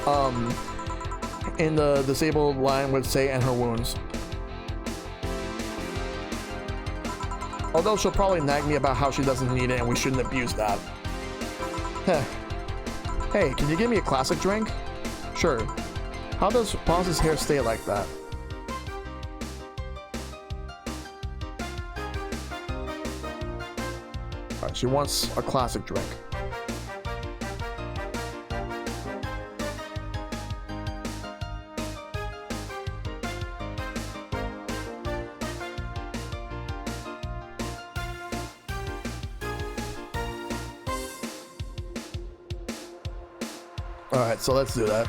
in the disabled line with Say and her wounds. Although she'll probably nag me about how she doesn't need it and we shouldn't abuse that. Heh. Hey, can you give me a classic drink? Sure. How does Bonz's hair stay like that? Alright, she wants a classic drink. Alright, so let's do that.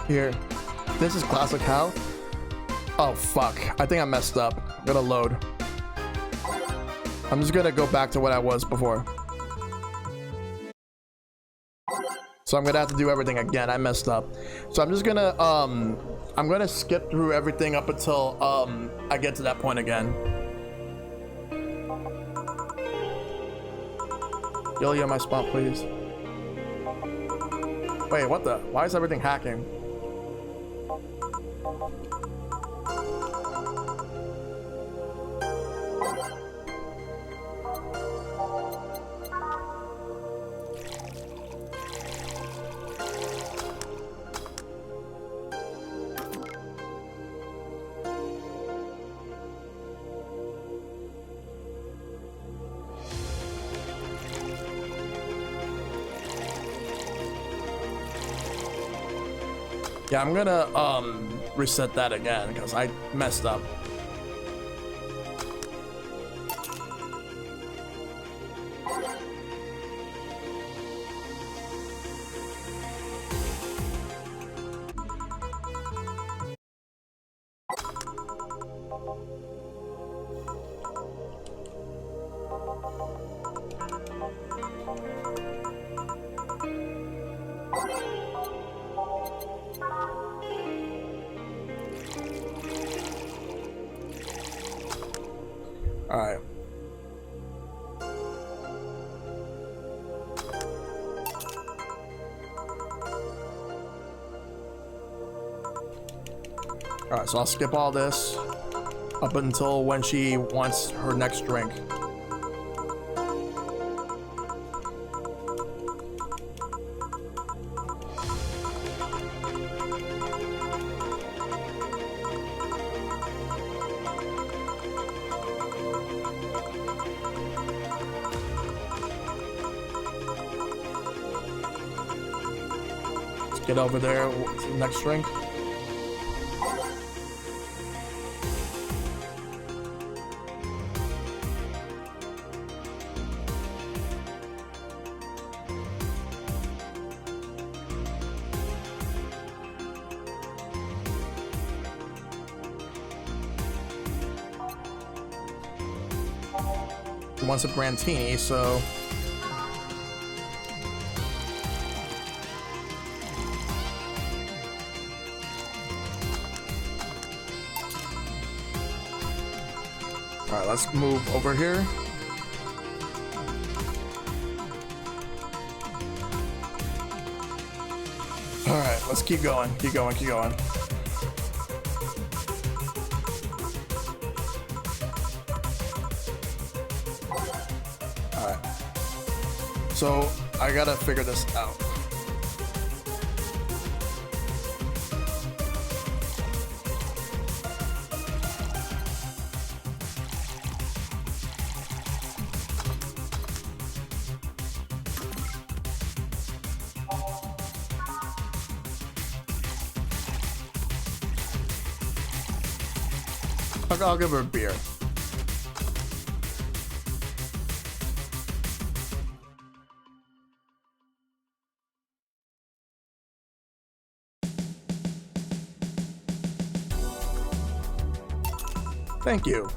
Here. This is classic how? Oh fuck. I think I messed up. I'm gonna load. I'm just gonna go back to what I was before. So I'm gonna have to do everything again. I messed up. So I'm just gonna I'm gonna skip through everything up until I get to that point again. Gilly on my spot, please. Wait, what the? Why is everything hacking? Yeah, I'm gonna reset that again because I messed up. Alright. Alright, so I'll skip all this up until when she wants her next drink. Get over there to the next drink. He wants a Brantini, so alright, let's move over here. Alright, let's keep going, keep going, keep going. Alright. So, I gotta figure this out. I'll give her a beer. Thank you.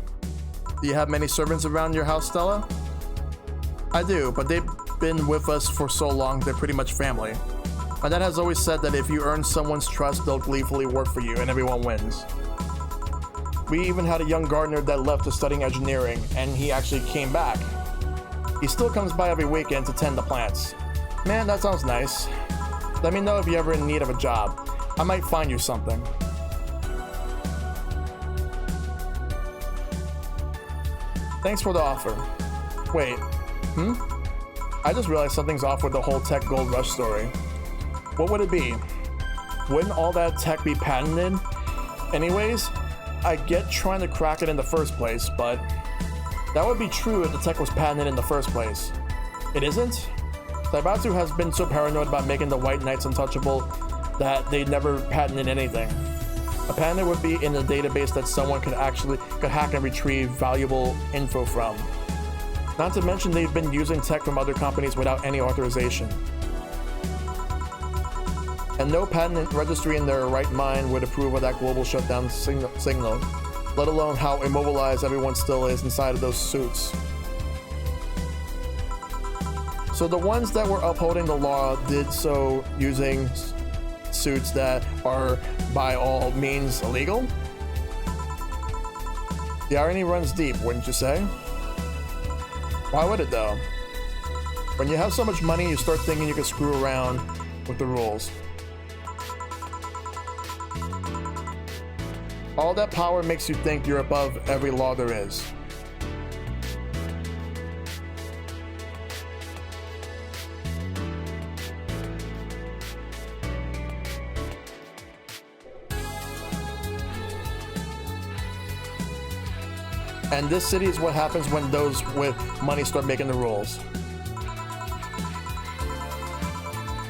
Do you have many servants around your house, Stella? I do, but they've been with us for so long, they're pretty much family. My dad has always said that if you earn someone's trust, they'll gleefully work for you and everyone wins. We even had a young gardener that left to studying engineering, and he actually came back. He still comes by every weekend to tend the plants. Man, that sounds nice. Let me know if you're ever in need of a job. I might find you something. Thanks for the offer. Wait, I just realized something's off with the whole tech gold rush story. What would it be? Wouldn't all that tech be patented? Anyways, I get trying to crack it in the first place, but that would be true if the tech was patented in the first place. It isn't? Daibatsu has been so paranoid about making the White Knights untouchable that they never patented anything. A patent would be in a database that someone could hack and retrieve valuable info from. Not to mention they've been using tech from other companies without any authorization. And no patent registry in their right mind would approve of that global shutdown signal, let alone how immobilized everyone still is inside of those suits. So the ones that were upholding the law did so using suits that are by all means illegal? The irony runs deep, wouldn't you say? Why would it though? When you have so much money, you start thinking you can screw around with the rules. All that power makes you think you're above every law there is. And this city is what happens when those with money start making the rules.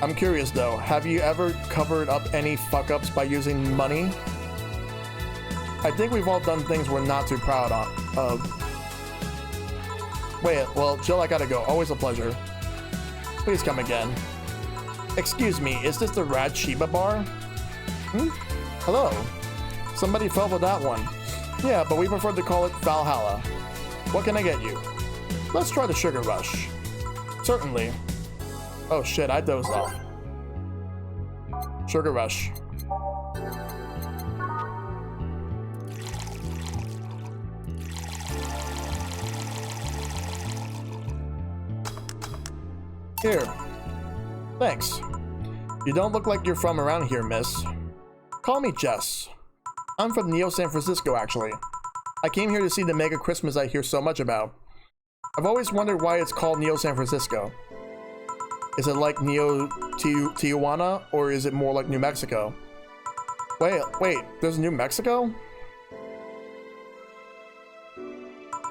I'm curious though, have you ever covered up any fuck-ups by using money? I think we've all done things we're not too proud of. Wait, well, Jill, I gotta go. Always a pleasure. Please come again. Excuse me, is this the Rad Sheba bar? Hello. Somebody fell for that one. Yeah, but we prefer to call it Valhalla. What can I get you? Let's try the Sugar Rush. Certainly. Oh shit, I dozed off. Sugar Rush. Here. Thanks. You don't look like you're from around here, miss. Call me Jess. I'm from Neo San Francisco, actually. I came here to see the mega Christmas I hear so much about. I've always wondered why it's called Neo San Francisco. Is it like Neo Tijuana, or is it more like New Mexico? Wait, there's New Mexico?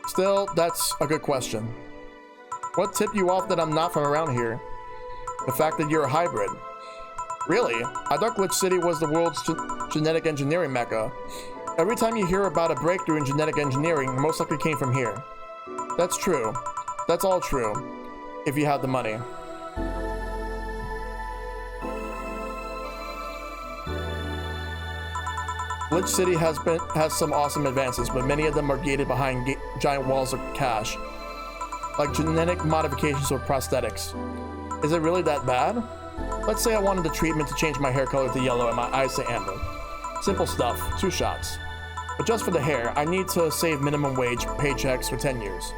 Still, that's a good question. What tipped you off that I'm not from around here? The fact that you're a hybrid. Really? I thought Glitch City was the world's genetic engineering mecca. Every time you hear about a breakthrough in genetic engineering, it most likely came from here. That's true. That's all true. If you have the money. Glitch City has some awesome advances, but many of them are gated behind giant walls of cash. Like genetic modifications or prosthetics. Is it really that bad? Let's say I wanted the treatment to change my hair color to yellow and my eyes to amber. Simple stuff, 2 shots. But just for the hair, I need to save minimum wage paychecks for 10 years.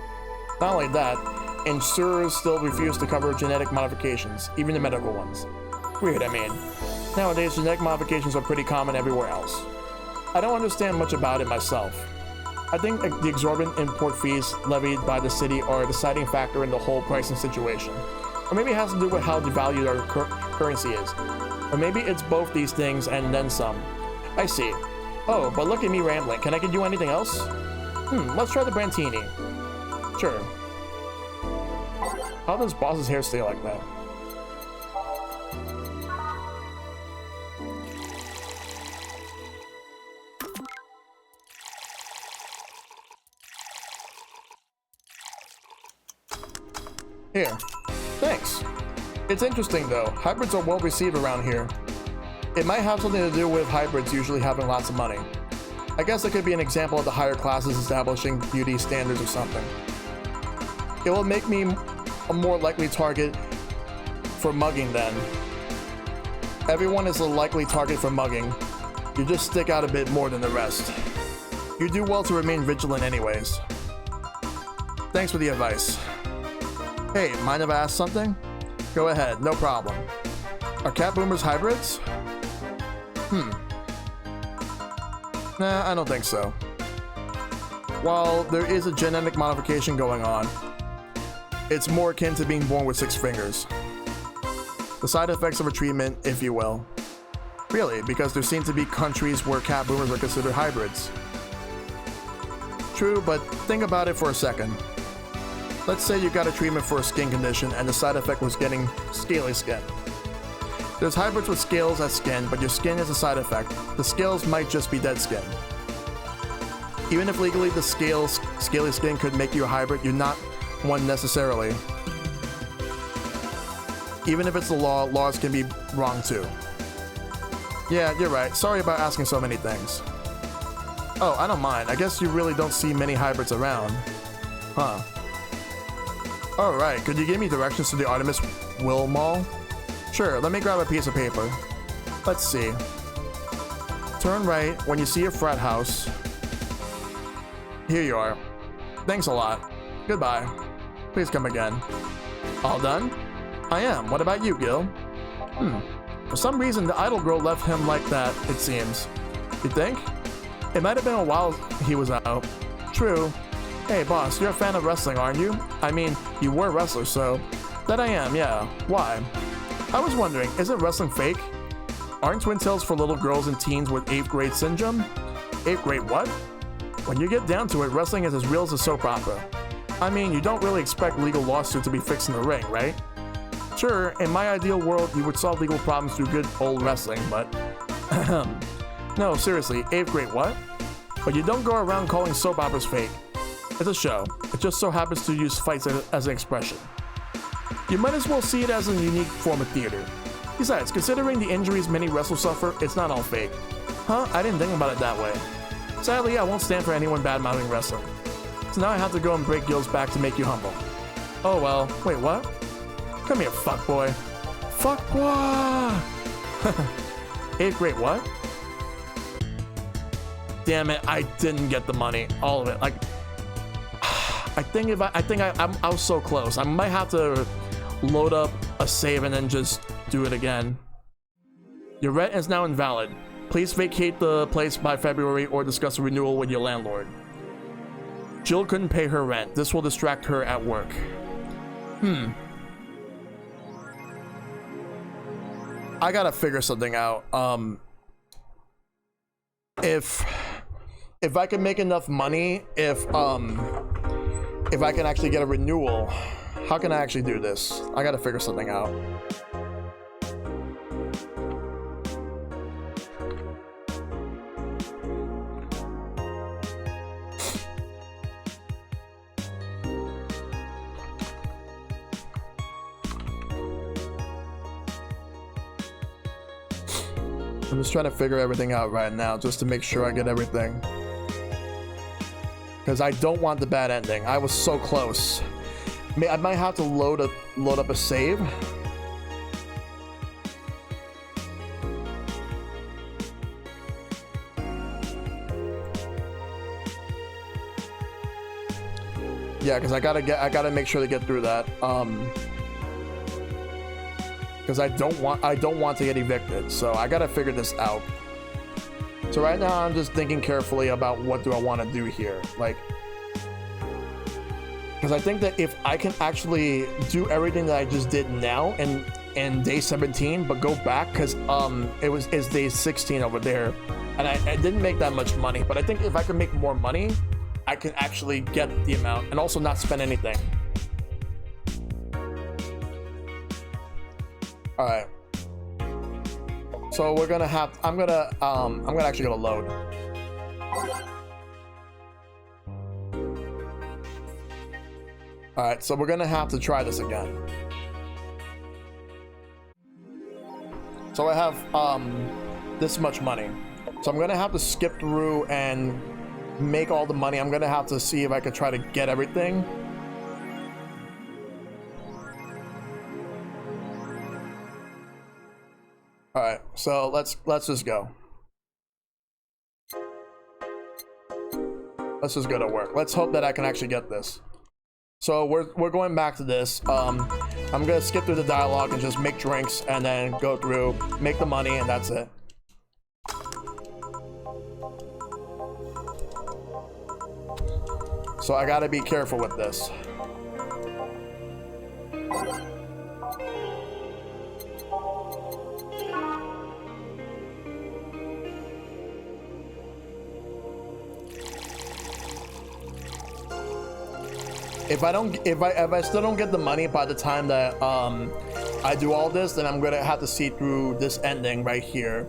Not only that, insurers still refuse to cover genetic modifications, even the medical ones. Weird, I mean. Nowadays, genetic modifications are pretty common everywhere else. I don't understand much about it myself. I think the exorbitant import fees levied by the city are a deciding factor in the whole pricing situation. Or maybe it has to do with how devalued our currency is. Or maybe it's both these things and then some. I see. Oh, but look at me rambling. Can I get you anything else? Let's try the Brantini. Sure. How does Boss's hair stay like that? Here. Thanks. It's interesting though, hybrids are well received around here. It might have something to do with hybrids usually having lots of money. I guess it could be an example of the higher classes establishing beauty standards or something. It will make me a more likely target for mugging then. Everyone is a likely target for mugging. You just stick out a bit more than the rest. You do well to remain vigilant anyways. Thanks for the advice. Hey, mind if I ask something? Go ahead, no problem. Are cat boomers hybrids? Nah, I don't think so. While there is a genetic modification going on, it's more akin to being born with 6 fingers. The side effects of a treatment, if you will. Really, because there seem to be countries where cat boomers are considered hybrids. True, but think about it for a second. Let's say you got a treatment for a skin condition and the side effect was getting scaly skin. There's hybrids with scales as skin, but your skin is a side effect. The scales might just be dead skin. Even if legally the scaly skin could make you a hybrid, you're not one necessarily. Even if it's the law, laws can be wrong too. Yeah, you're right. Sorry about asking so many things. Oh, I don't mind. I guess you really don't see many hybrids around. Huh. Alright, could you give me directions to the Artemis Will Mall? Sure, let me grab a piece of paper. Let's see. Turn right when you see a frat house. Here you are. Thanks a lot. Goodbye. Please come again. All done? I am. What about you, Gil? For some reason, the idol girl left him like that, it seems. You think? It might have been a while he was out. True. Hey, boss, you're a fan of wrestling, aren't you? I mean, you were a wrestler, so... That I am, yeah. Why? I was wondering, isn't wrestling fake? Aren't Twin Tails for little girls and teens with 8th grade syndrome? 8th grade what? When you get down to it, wrestling is as real as a soap opera. I mean, you don't really expect legal lawsuit to be fixed in the ring, right? Sure, in my ideal world, you would solve legal problems through good old wrestling, but... No, seriously, 8th grade what? But you don't go around calling soap operas fake. It's a show. It just so happens to use fights as an expression. You might as well see it as a unique form of theater. Besides, considering the injuries many wrestlers suffer, it's not all fake. Huh? I didn't think about it that way. Sadly, I won't stand for anyone bad-mouthing wrestling. So now I have to go and break Gil's back to make you humble. Oh well, wait, what? Come here, fuckboy. Fuckboy! 8th grade what? Damn it, I didn't get the money. All of it. Like, I was so close. I might have to load up a save and then just do it again. Your rent is now invalid. Please vacate the place by February or discuss a renewal with your landlord. Jill couldn't pay her rent. This will distract her at work. I gotta figure something out. If I can make enough money, if I can actually get a renewal, how can I actually do this? I gotta figure something out. I'm just trying to figure everything out right now just to make sure I get everything. Because I don't want the bad ending. I was so close. I might have to load up a save. Yeah, because I gotta make sure to get through that. Because I don't want to get evicted, so I gotta figure this out. So right now I'm just thinking carefully about what do I want to do here, like, because I think that if I can actually do everything that I just did now in day 17, but go back, because it's day 16 over there, and I didn't make that much money, but I think if I can make more money, I can actually get the amount and also not spend anything. All right. So we're gonna have. I'm gonna actually gonna load. All right. So we're gonna have to try this again. So I have this much money. So I'm gonna have to skip through and make all the money. I'm gonna have to see if I can try to get everything. All right, so let's just go. Let's just go to work. Let's hope that I can actually get this. So we're going back to this. I'm gonna skip through the dialogue and just make drinks and then go through, make the money, and that's it. So I gotta be careful with this. If I still don't get the money by the time that I do all this, then I'm gonna have to see through this ending right here.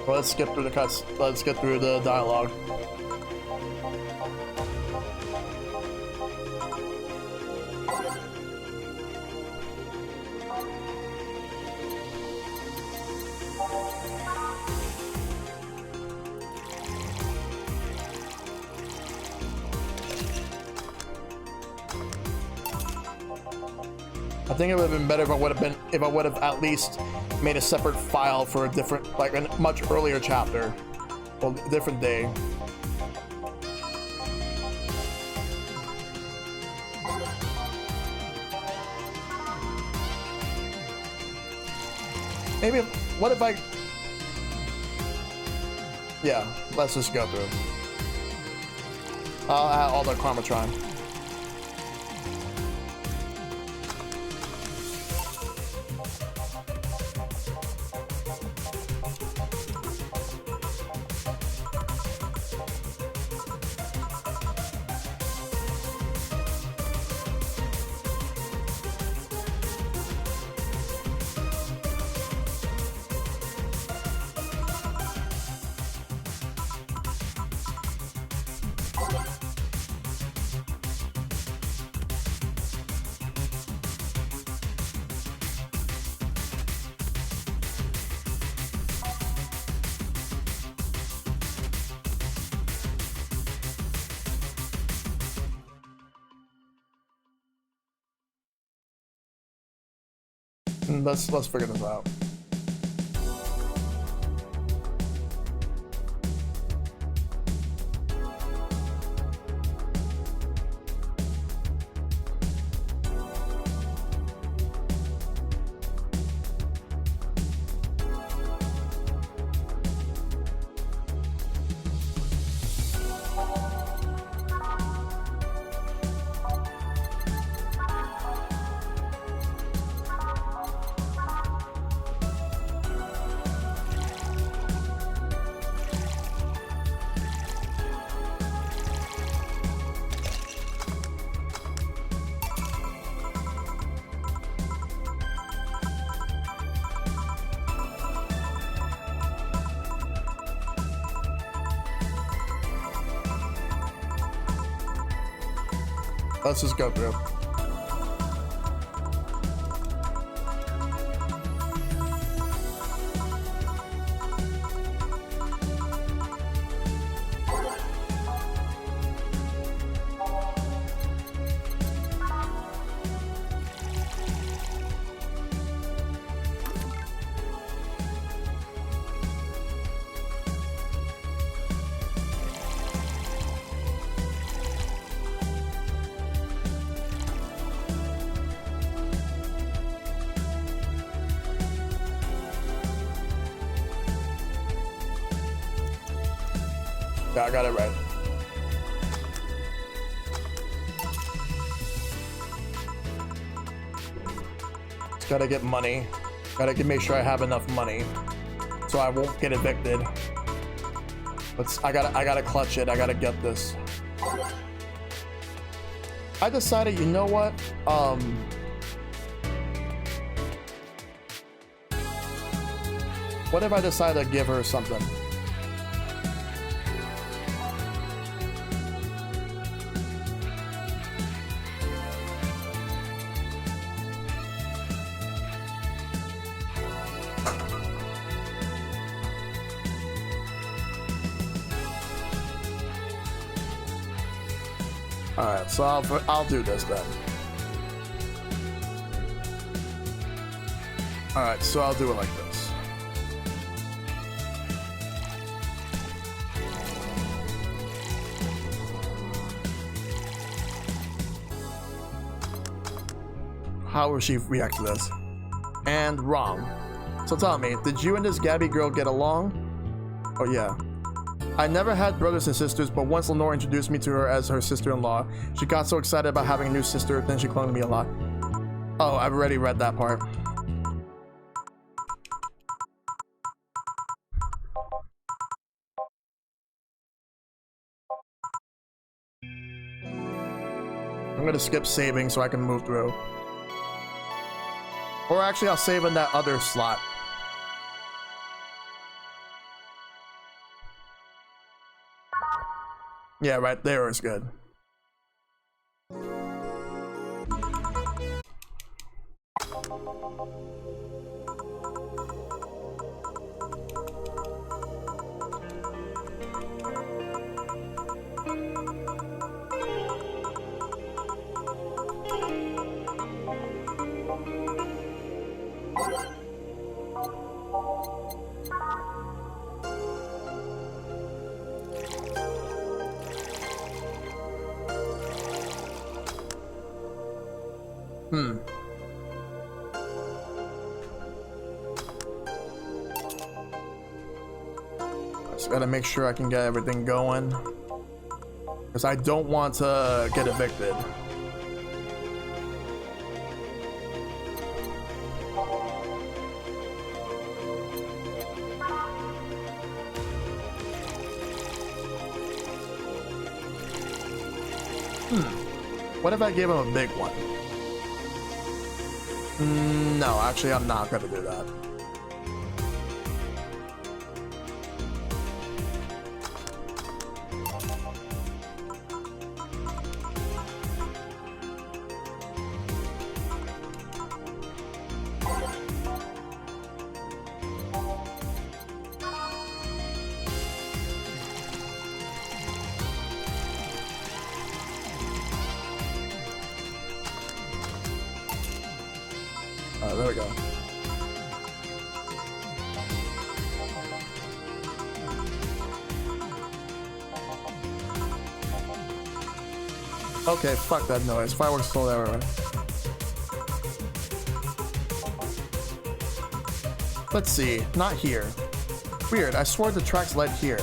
Well, let's skip through the cuts. Let's get through the dialogue. I think it would have been better if I would have at least made a separate file for a different, like a much earlier chapter, well, a different day. Maybe, what if I... Yeah, let's just go through. I'll add all the Karmatron. Let's figure this out. Let's just go through. Yeah, I got it right. Just gotta get money. Make sure I have enough money, so I won't get evicted. I gotta clutch it. I gotta get this. I decided, you know what? What if I decide to give her something? Alright, so I'll do this then. Alright, so I'll do it like this. How will she react to this? And wrong. So tell me, did you and this Gabby girl get along? Oh yeah. I never had brothers and sisters, but once Lenore introduced me to her as her sister-in-law, she got so excited about having a new sister, then she clung to me a lot. Oh, I've already read that part. I'm gonna skip saving so I can move through. Or actually, I'll save in that other slot. Yeah, right there is good. Just gotta make sure I can get everything going, because I don't want to get evicted. What if I gave him a big one? No, actually, I'm not gonna do that. There we go. Okay, fuck that noise. Fireworks still everywhere. Let's see. Not here. Weird. I swore the tracks led here.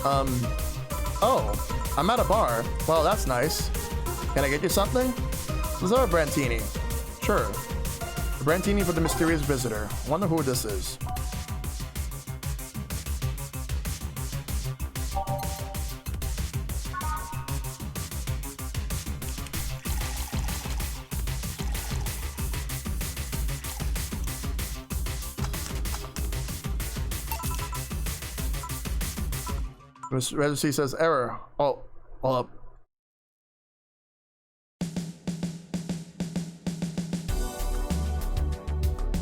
Oh. I'm at a bar. Well, that's nice. Can I get you something? Is there a Brantini? Sure. A Brantini for the mysterious visitor. Wonder who this is. Registry says error. Oh, hold up.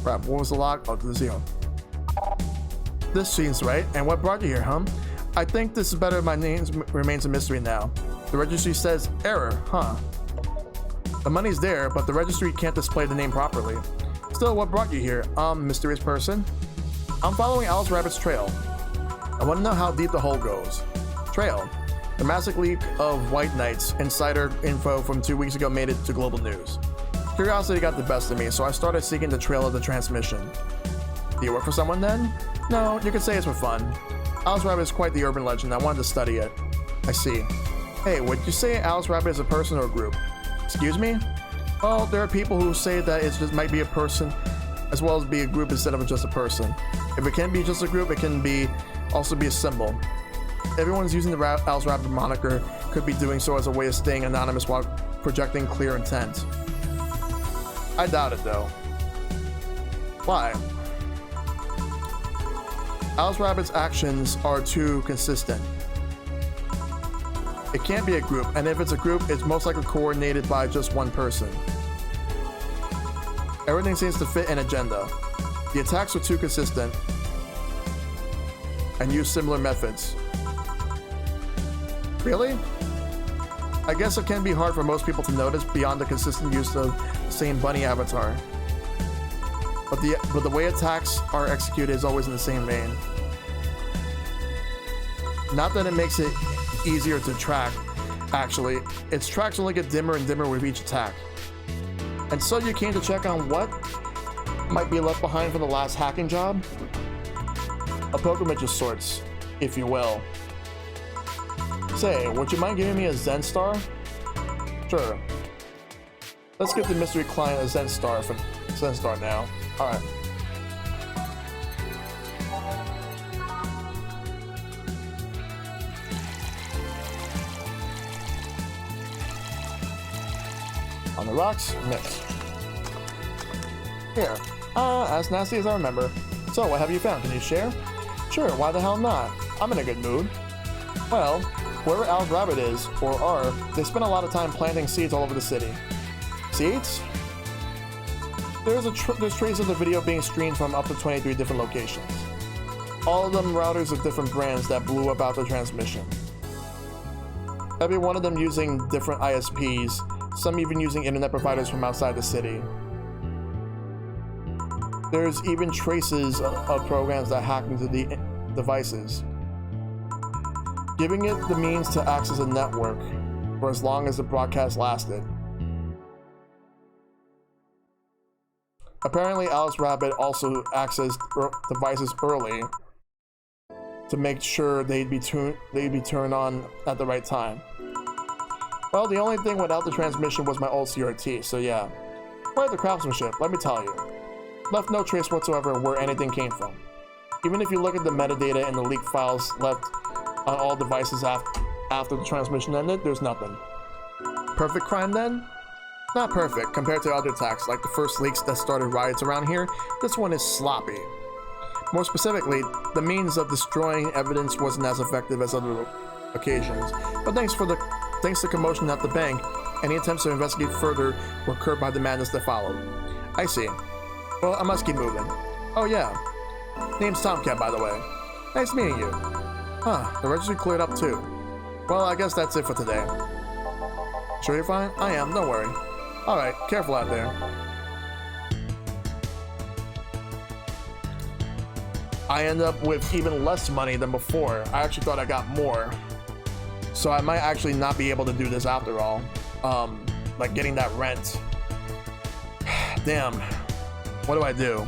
Crap, what was the lock? Oh, to the zero. This seems right. And what brought you here, huh? I think this is better if my name remains a mystery now. The registry says error, huh? The money's there, but the registry can't display the name properly. Still, what brought you here? Mysterious person? I'm following Alice Rabbit's trail. I want to know how deep the hole goes. Trail. The massive leak of White Knights. Insider info from 2 weeks ago made it to global news. Curiosity got the best of me, so I started seeking the trail of the transmission. Do you work for someone then? No, you could say it's for fun. Alice Rabbit is quite the urban legend. I wanted to study it. I see. Hey, would you say Alice Rabbit is a person or a group? Excuse me? Well, there are people who say that it just might be a person as well as be a group instead of just a person. If it can be just a group, it can be also be a symbol. Everyone's using the Alice Rabbit moniker could be doing so as a way of staying anonymous while projecting clear intent. I doubt it though. Why? Alice Rabbit's actions are too consistent. It can't be a group, and if it's a group, it's most likely coordinated by just one person. Everything seems to fit an agenda. The attacks were too consistent and use similar methods. Really? I guess it can be hard for most people to notice beyond the consistent use of the same bunny avatar. But the way attacks are executed is always in the same vein. Not that it makes it easier to track, actually. Its tracks only get dimmer and dimmer with each attack. And so you came to check on what might be left behind from the last hacking job? A pilgrimage of sorts, if you will. Say, would you mind giving me a Zen Star? Sure. Let's give the mystery client a Zen Star now. Alright. On the rocks, mix. Here. As nasty as I remember. So, what have you found? Can you share? Sure, why the hell not? I'm in a good mood. Well, whoever Alice Rabbit is, or are, they spend a lot of time planting seeds all over the city. Seeds? There's traces of the video being streamed from up to 23 different locations. All of them routers of different brands that blew up after transmission. Every one of them using different ISPs, some even using internet providers from outside the city. There's even traces of programs that hack into the devices, giving it the means to access a network for as long as the broadcast lasted. Apparently, Alice Rabbit also accessed devices early to make sure they'd be turned on at the right time. Well, the only thing without the transmission was my old CRT, so yeah. Quite the craftsmanship, let me tell you. Left no trace whatsoever where anything came from. Even if you look at the metadata and the leaked files left on all devices after the transmission ended, there's nothing. Perfect crime then? Not perfect compared to other attacks like the first leaks that started riots around here. This one is sloppy. More specifically, the means of destroying evidence wasn't as effective as other occasions. But thanks to commotion at the bank, any attempts to investigate further were curbed by the madness that followed. I see. Well, I must keep moving. Oh yeah. Name's Tomcat, by the way. Nice meeting you. Huh, the registry cleared up too. Well, I guess that's it for today. Sure you're fine? I am, don't worry. Alright, careful out there. I end up with even less money than before. I actually thought I got more. So I might actually not be able to do this after all. Like getting that rent. Damn. What do I do?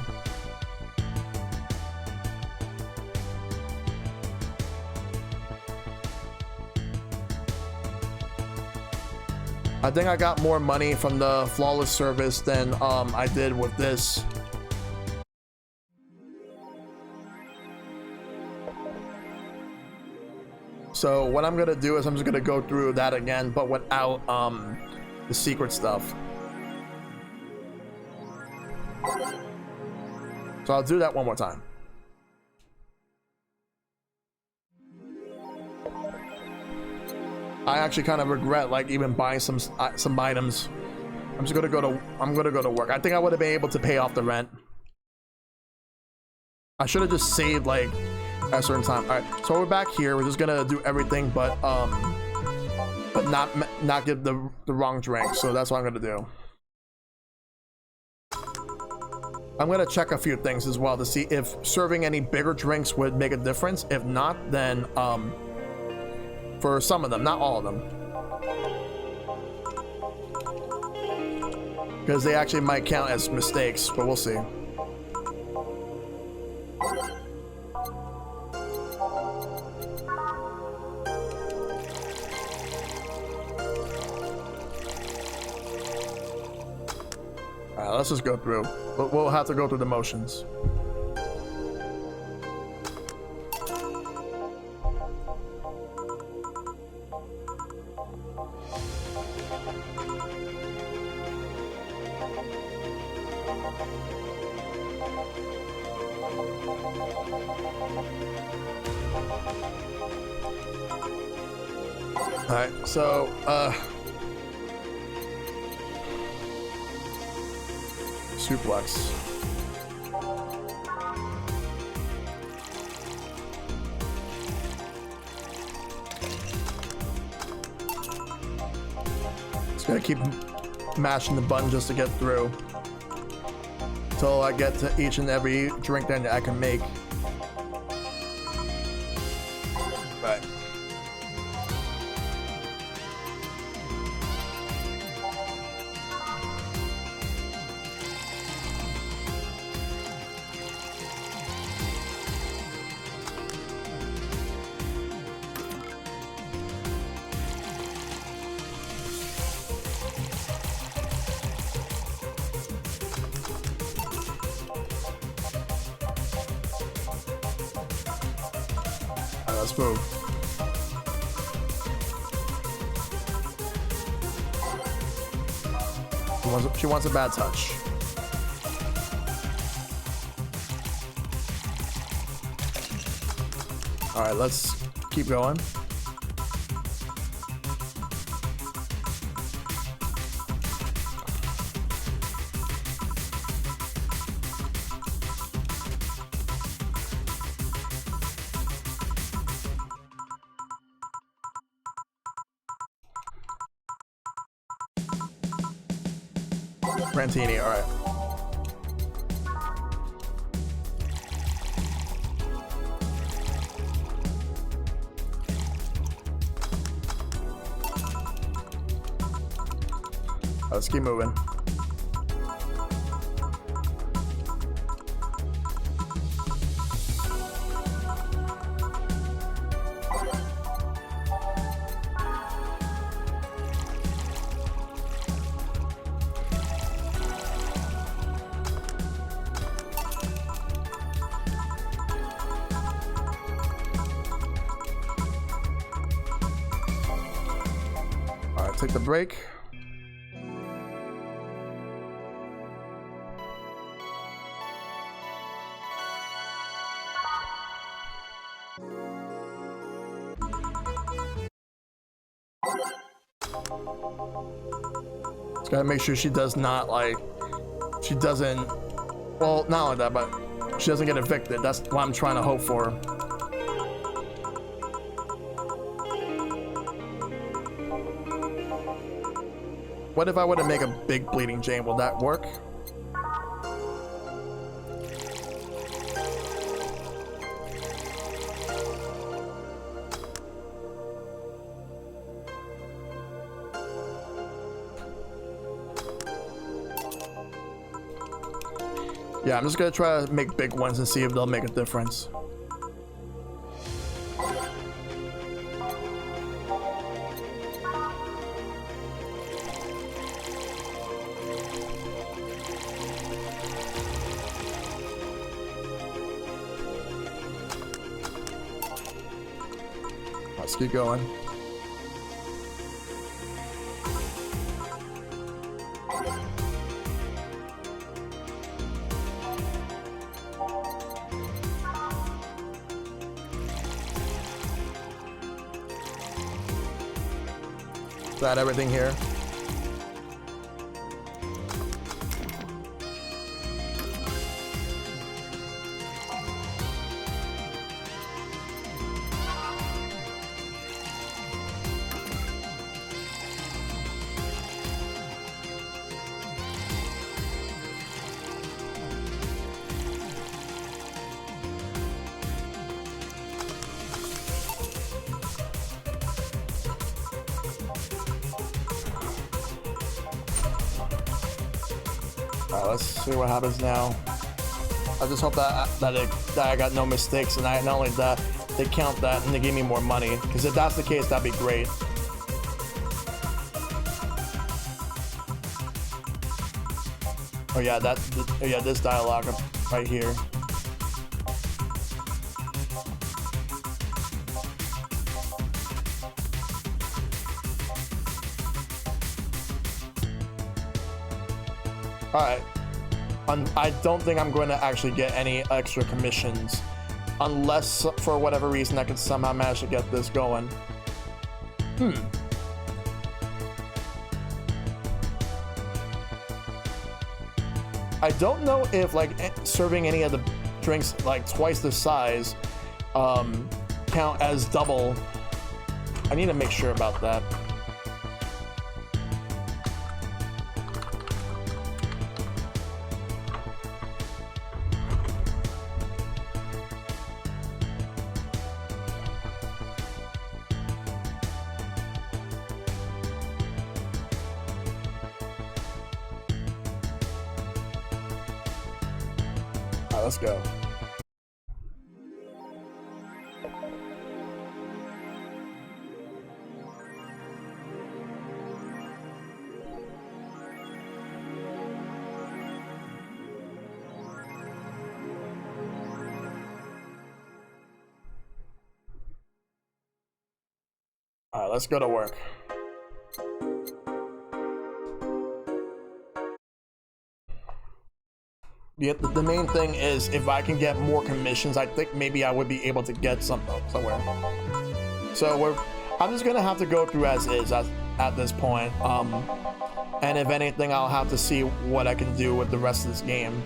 I think I got more money from the flawless service than I did with this. So what I'm gonna do is I'm just gonna go through that again, but without the secret stuff. So I'll do that one more time. I actually kind of regret like even buying some items. I'm gonna go to work. I think I would have been able to pay off the rent. I should have just saved like at a certain time. All right, so we're back here. We're just gonna do everything, but not give the wrong drink. So that's what I'm gonna do. I'm gonna check a few things as well to see if serving any bigger drinks would make a difference. If not, then for some of them, not all of them, because they actually might count as mistakes, but we'll see. Alright, let's just go through. We'll have to go through the motions. Alright, so, suplex. Just gotta keep mashing the button just to get through until I get to each and every drink that I can make. Right. Let's move. She wants a bad touch. All right, let's keep going. Rantini, all right. Let's keep moving. take the break. Just gotta make sure she does not, like, she doesn't, well, not only that, but she doesn't get evicted. That's what I'm trying to hope for. What if I were to make a big bleeding Jane? Will that work? Yeah, I'm just gonna try to make big ones and see if they'll make a difference. Let's keep going. Is that everything here? Alright, let's see what happens now. I just hope that I got no mistakes, and not only that, they count that and they give me more money. Because if that's the case, that'd be great. Oh yeah, this dialogue right here. Alright. I don't think I'm going to actually get any extra commissions. Unless, for whatever reason, I can somehow manage to get this going. I don't know if, like, serving any of the drinks, like, twice the size, count as double. I need to make sure about that. Let's go. All right, let's go to work. Yeah, the main thing is if I can get more commissions, I think maybe I would be able to get somewhere. So I'm just gonna have to go through as is at this point. And if anything, I'll have to see what I can do with the rest of this game.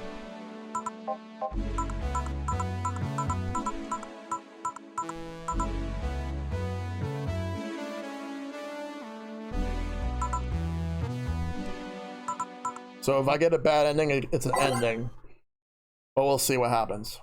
So if I get a bad ending, it's an ending. But we'll see what happens.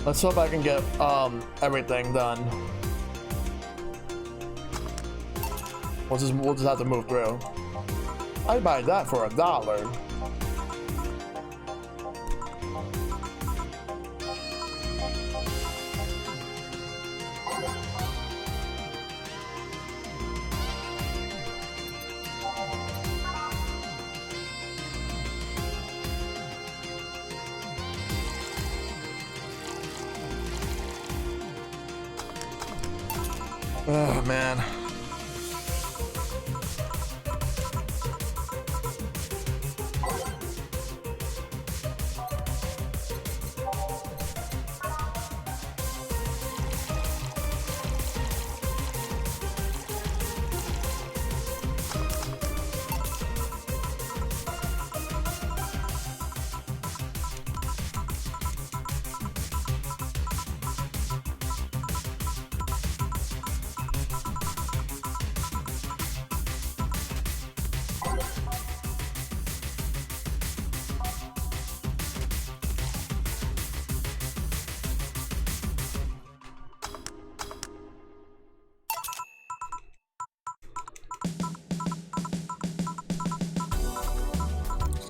Let's hope I can get everything done. We'll just have to move through. I'd buy that for $1. Oh man.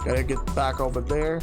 Gotta get back over there.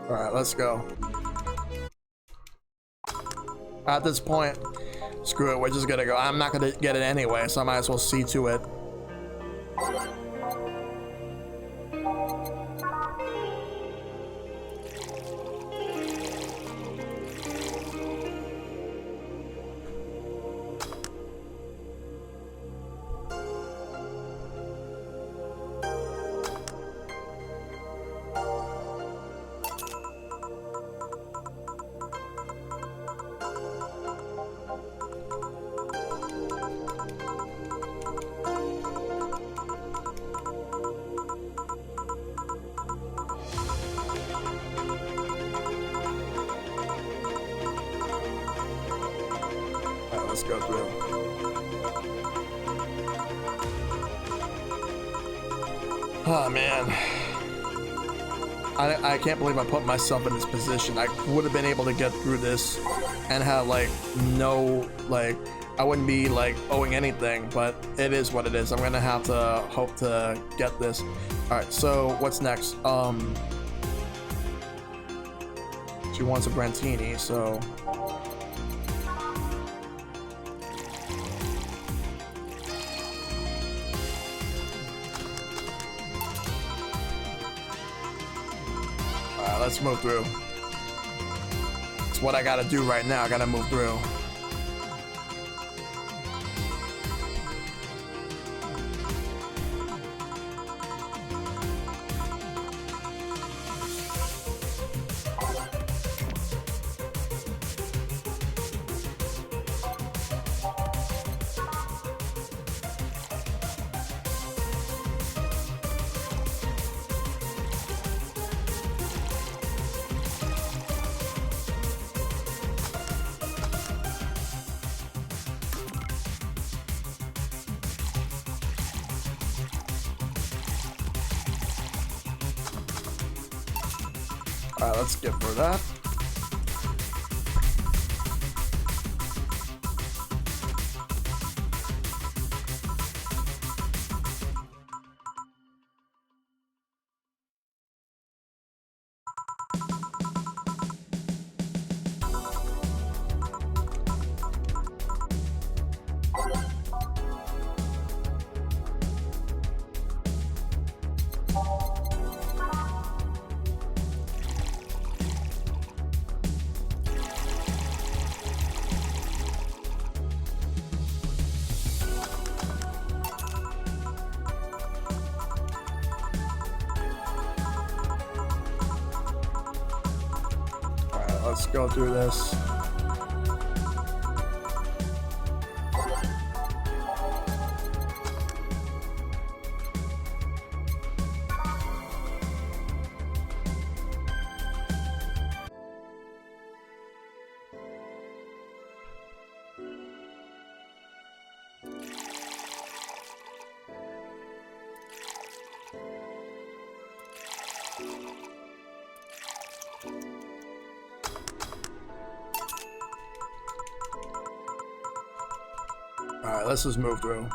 All right, let's go. At this point, screw it, we're just gonna go. I'm not gonna get it anyway, so I might as well see to it. Let's go through. Oh man, I can't believe I put myself in this position. I would have been able to get through this and have like no, like, I wouldn't be like owing anything, but it is what it is. I'm gonna have to hope to get this. All right, so what's next? She wants a Brantini, so let's move through. It's what I gotta do right now. I gotta move through. Alright, let's skip for that. let's go through this. Alright, let's just move through.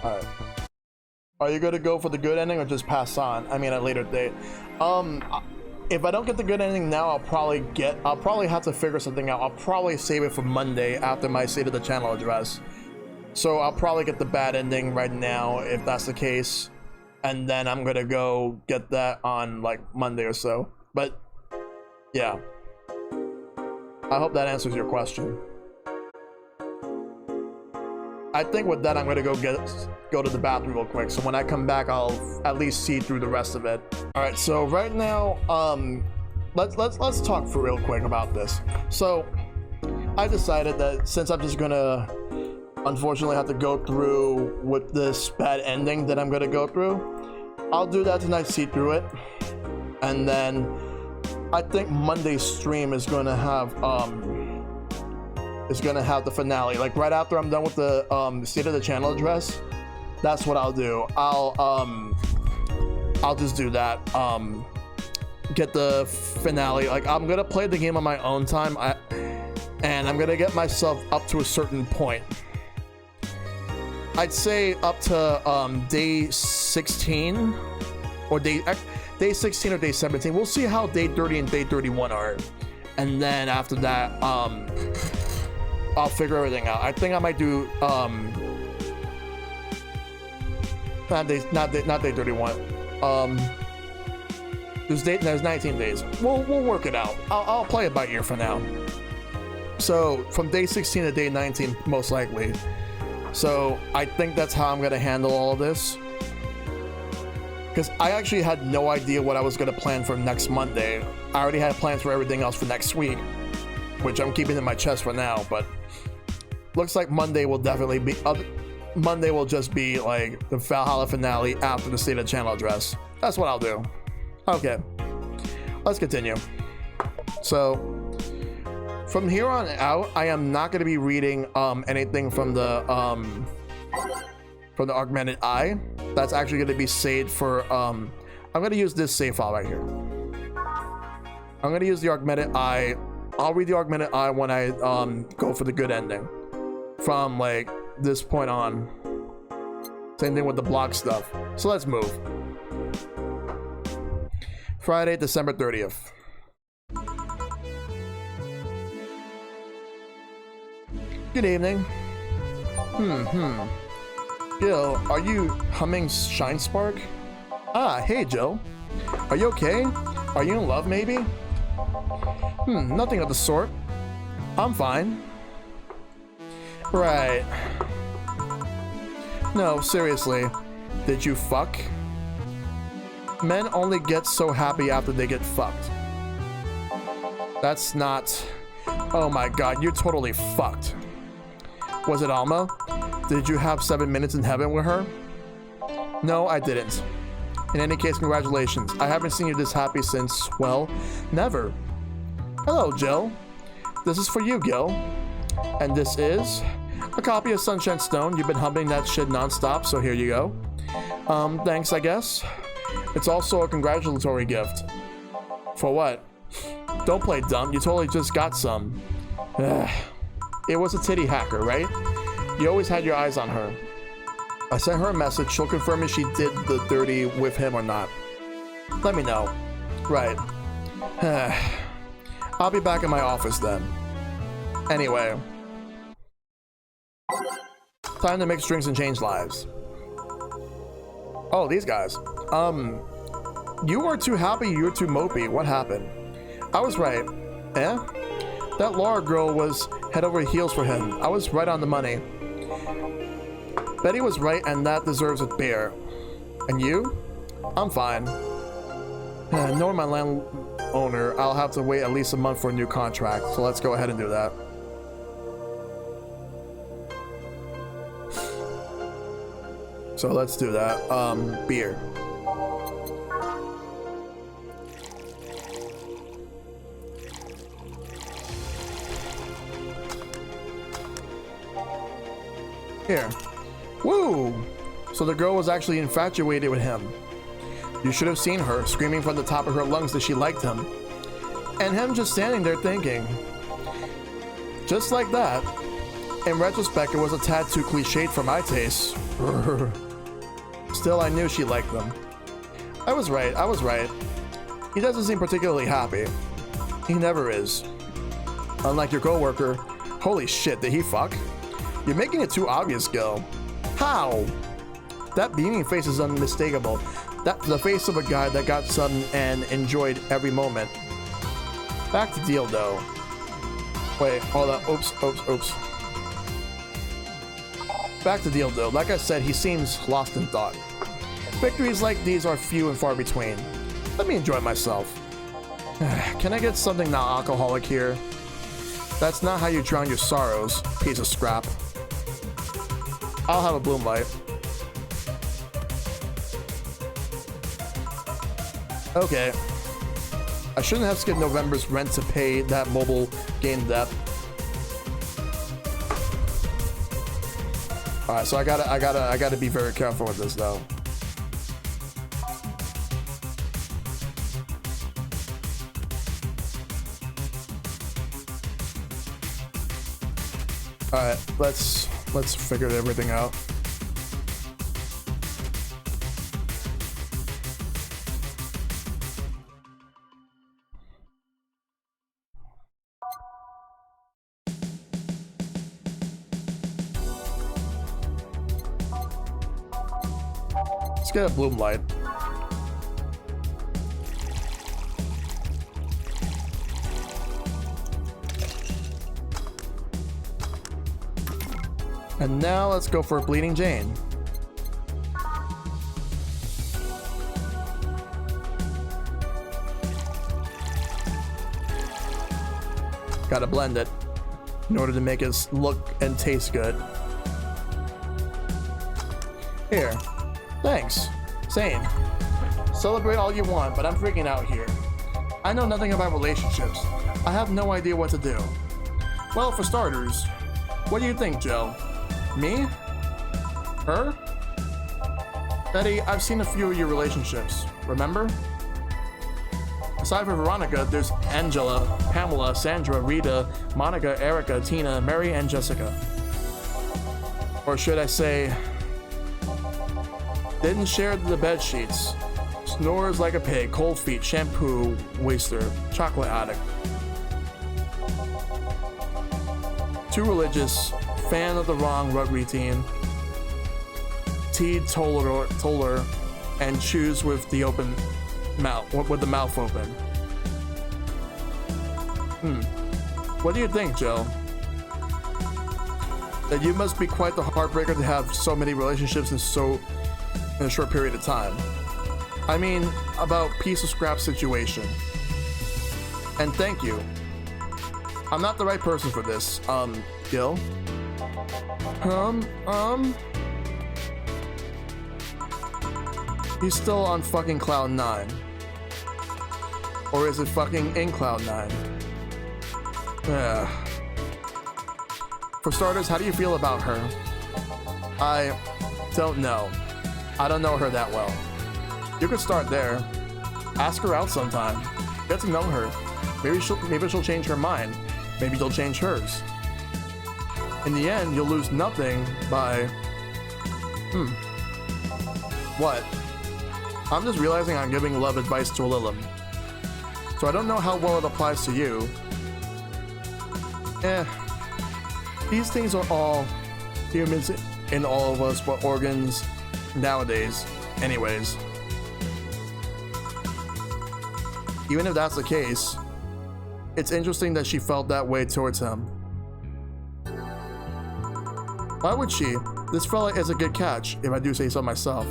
Alright. Are you gonna go for the good ending or just pass on? I mean, at a later date. If I don't get the good ending now, I'll probably have to figure something out. I'll probably save it for Monday after my State of the Channel address. So I'll probably get the bad ending right now if that's the case. And then I'm gonna go get that on like Monday or so. But yeah. I hope that answers your question. I think with that, I'm gonna go to the bathroom real quick. So when I come back, I'll at least see through the rest of it. All right. So right now, let's talk for real quick about this. So I decided that since I'm just gonna unfortunately have to go through with this bad ending that I'm gonna go through, I'll do that tonight, see through it, and then I think Monday's stream is gonna have the finale. Like right after I'm done with the State of the Channel address, that's what I'll do. I'll just do that. Get the finale. Like I'm gonna play the game on my own time, and I'm gonna get myself up to a certain point. I'd say up to day 16 or day 16 or day 17. We'll see how day 30 and day 31 are, and then after that, I'll figure everything out. I think I might do not day 31. There's 19 days. We'll work it out. I'll play it by ear for now. So from day 16 to day 19, most likely. So I think that's how I'm gonna handle all of this. Because I actually had no idea what I was gonna plan for next Monday. I already had plans for everything else for next week, which I'm keeping in my chest for now, but looks like Monday will definitely be Monday will just be like the Valhalla finale after the State of the Channel address. That's what I'll do. Okay, let's continue. So from here on out, I am not going to be reading anything from the augmented eye. That's actually going to be saved for I'm going to use this save file right here. I'm going to use the augmented eye. I'll read the augmented eye when I go for the good ending. From like this point on. Same thing with the block stuff. So let's move. Friday, December 30th. Good evening. Gil, are you humming Shine Spark? Ah, hey Jill. Are you okay? Are you in love maybe? Nothing of the sort. I'm fine. Right. No, seriously. Did you fuck? Men only get so happy after they get fucked. That's not... Oh my god, you're totally fucked. Was it Alma? Did you have 7 minutes in heaven with her? No, I didn't. In any case, congratulations. I haven't seen you this happy since, well, never. Hello, Jill. This is for you, Gil. And this is a copy of Sunshine Stone. You've been humming that shit nonstop, so here you go. Thanks, I guess. It's also a congratulatory gift. For what? Don't play dumb. You totally just got some. It was a titty hacker, right? You always had your eyes on her. I sent her a message. She'll confirm if she did the dirty with him or not. Let me know. Right. I'll be back in my office then. Anyway. Time to mix drinks and change lives. Oh, these guys. You were too happy, you were too mopey. What happened? I was right. Eh? That Laura girl was head over heels for him. I was right on the money. Betty was right, and that deserves a beer. And you? I'm fine. Knowing my landowner, I'll have to wait at least a month for a new contract, so let's go ahead and do that. So let's do that. Beer. Here. Woo! So the girl was actually infatuated with him. You should have seen her, screaming from the top of her lungs that she liked him. And him just standing there thinking. Just like that. In retrospect, it was a tad too cliched for my taste. Still, I knew she liked them. I was right. He doesn't seem particularly happy. He never is. Unlike your coworker. Holy shit, did he fuck? You're making it too obvious, Gil. How? That beaming face is unmistakable. That's the face of a guy that got some and enjoyed every moment. Back to deal, though. Wait, hold up. Oops. Back to deal, though. Like I said, he seems lost in thought. Victories like these are few and far between. Let me enjoy myself. Can I get something non-alcoholic here? That's not how you drown your sorrows, piece of scrap. I'll have a bloom light. Okay. I shouldn't have skipped November's rent to pay that mobile game debt. Alright, so I gotta be very careful with this though. Alright, let's figure everything out. Let's get a bloom light. And now let's go for Bleeding Jane. Gotta blend it in order to make it look and taste good. Here. Thanks. Same. Celebrate all you want, but I'm freaking out here. I know nothing about relationships. I have no idea what to do. Well, for starters, what do you think, Joe? Me? Her? Betty, I've seen a few of your relationships, remember? Aside from Veronica, there's Angela, Pamela, Sandra, Rita, Monica, Erica, Tina, Mary, and Jessica. Or should I say, didn't share the bed sheets. Snores like a pig, cold feet, shampoo, waster, chocolate addict. Too religious, fan of the wrong rug routine. Teetotaler, and chews with the open mouth, with the mouth open. What do you think, Joe? That you must be quite the heartbreaker to have so many relationships in a short period of time. I mean, about piece of scrap situation. And thank you. I'm not the right person for this, Gil. He's still on fucking Cloud 9. Or is it fucking in Cloud 9? For starters, how do you feel about her? I don't know. I don't know her that well. You could start there. Ask her out sometime. Get to know her. Maybe she'll change her mind. Maybe you'll change hers. In the end, you'll lose nothing by... What? I'm just realizing I'm giving love advice to Lilum. So I don't know how well it applies to you. These things are all humans in all of us but organs nowadays, anyways. Even if that's the case, it's interesting that she felt that way towards him. Why would she? This fella is a good catch, if I do say so myself.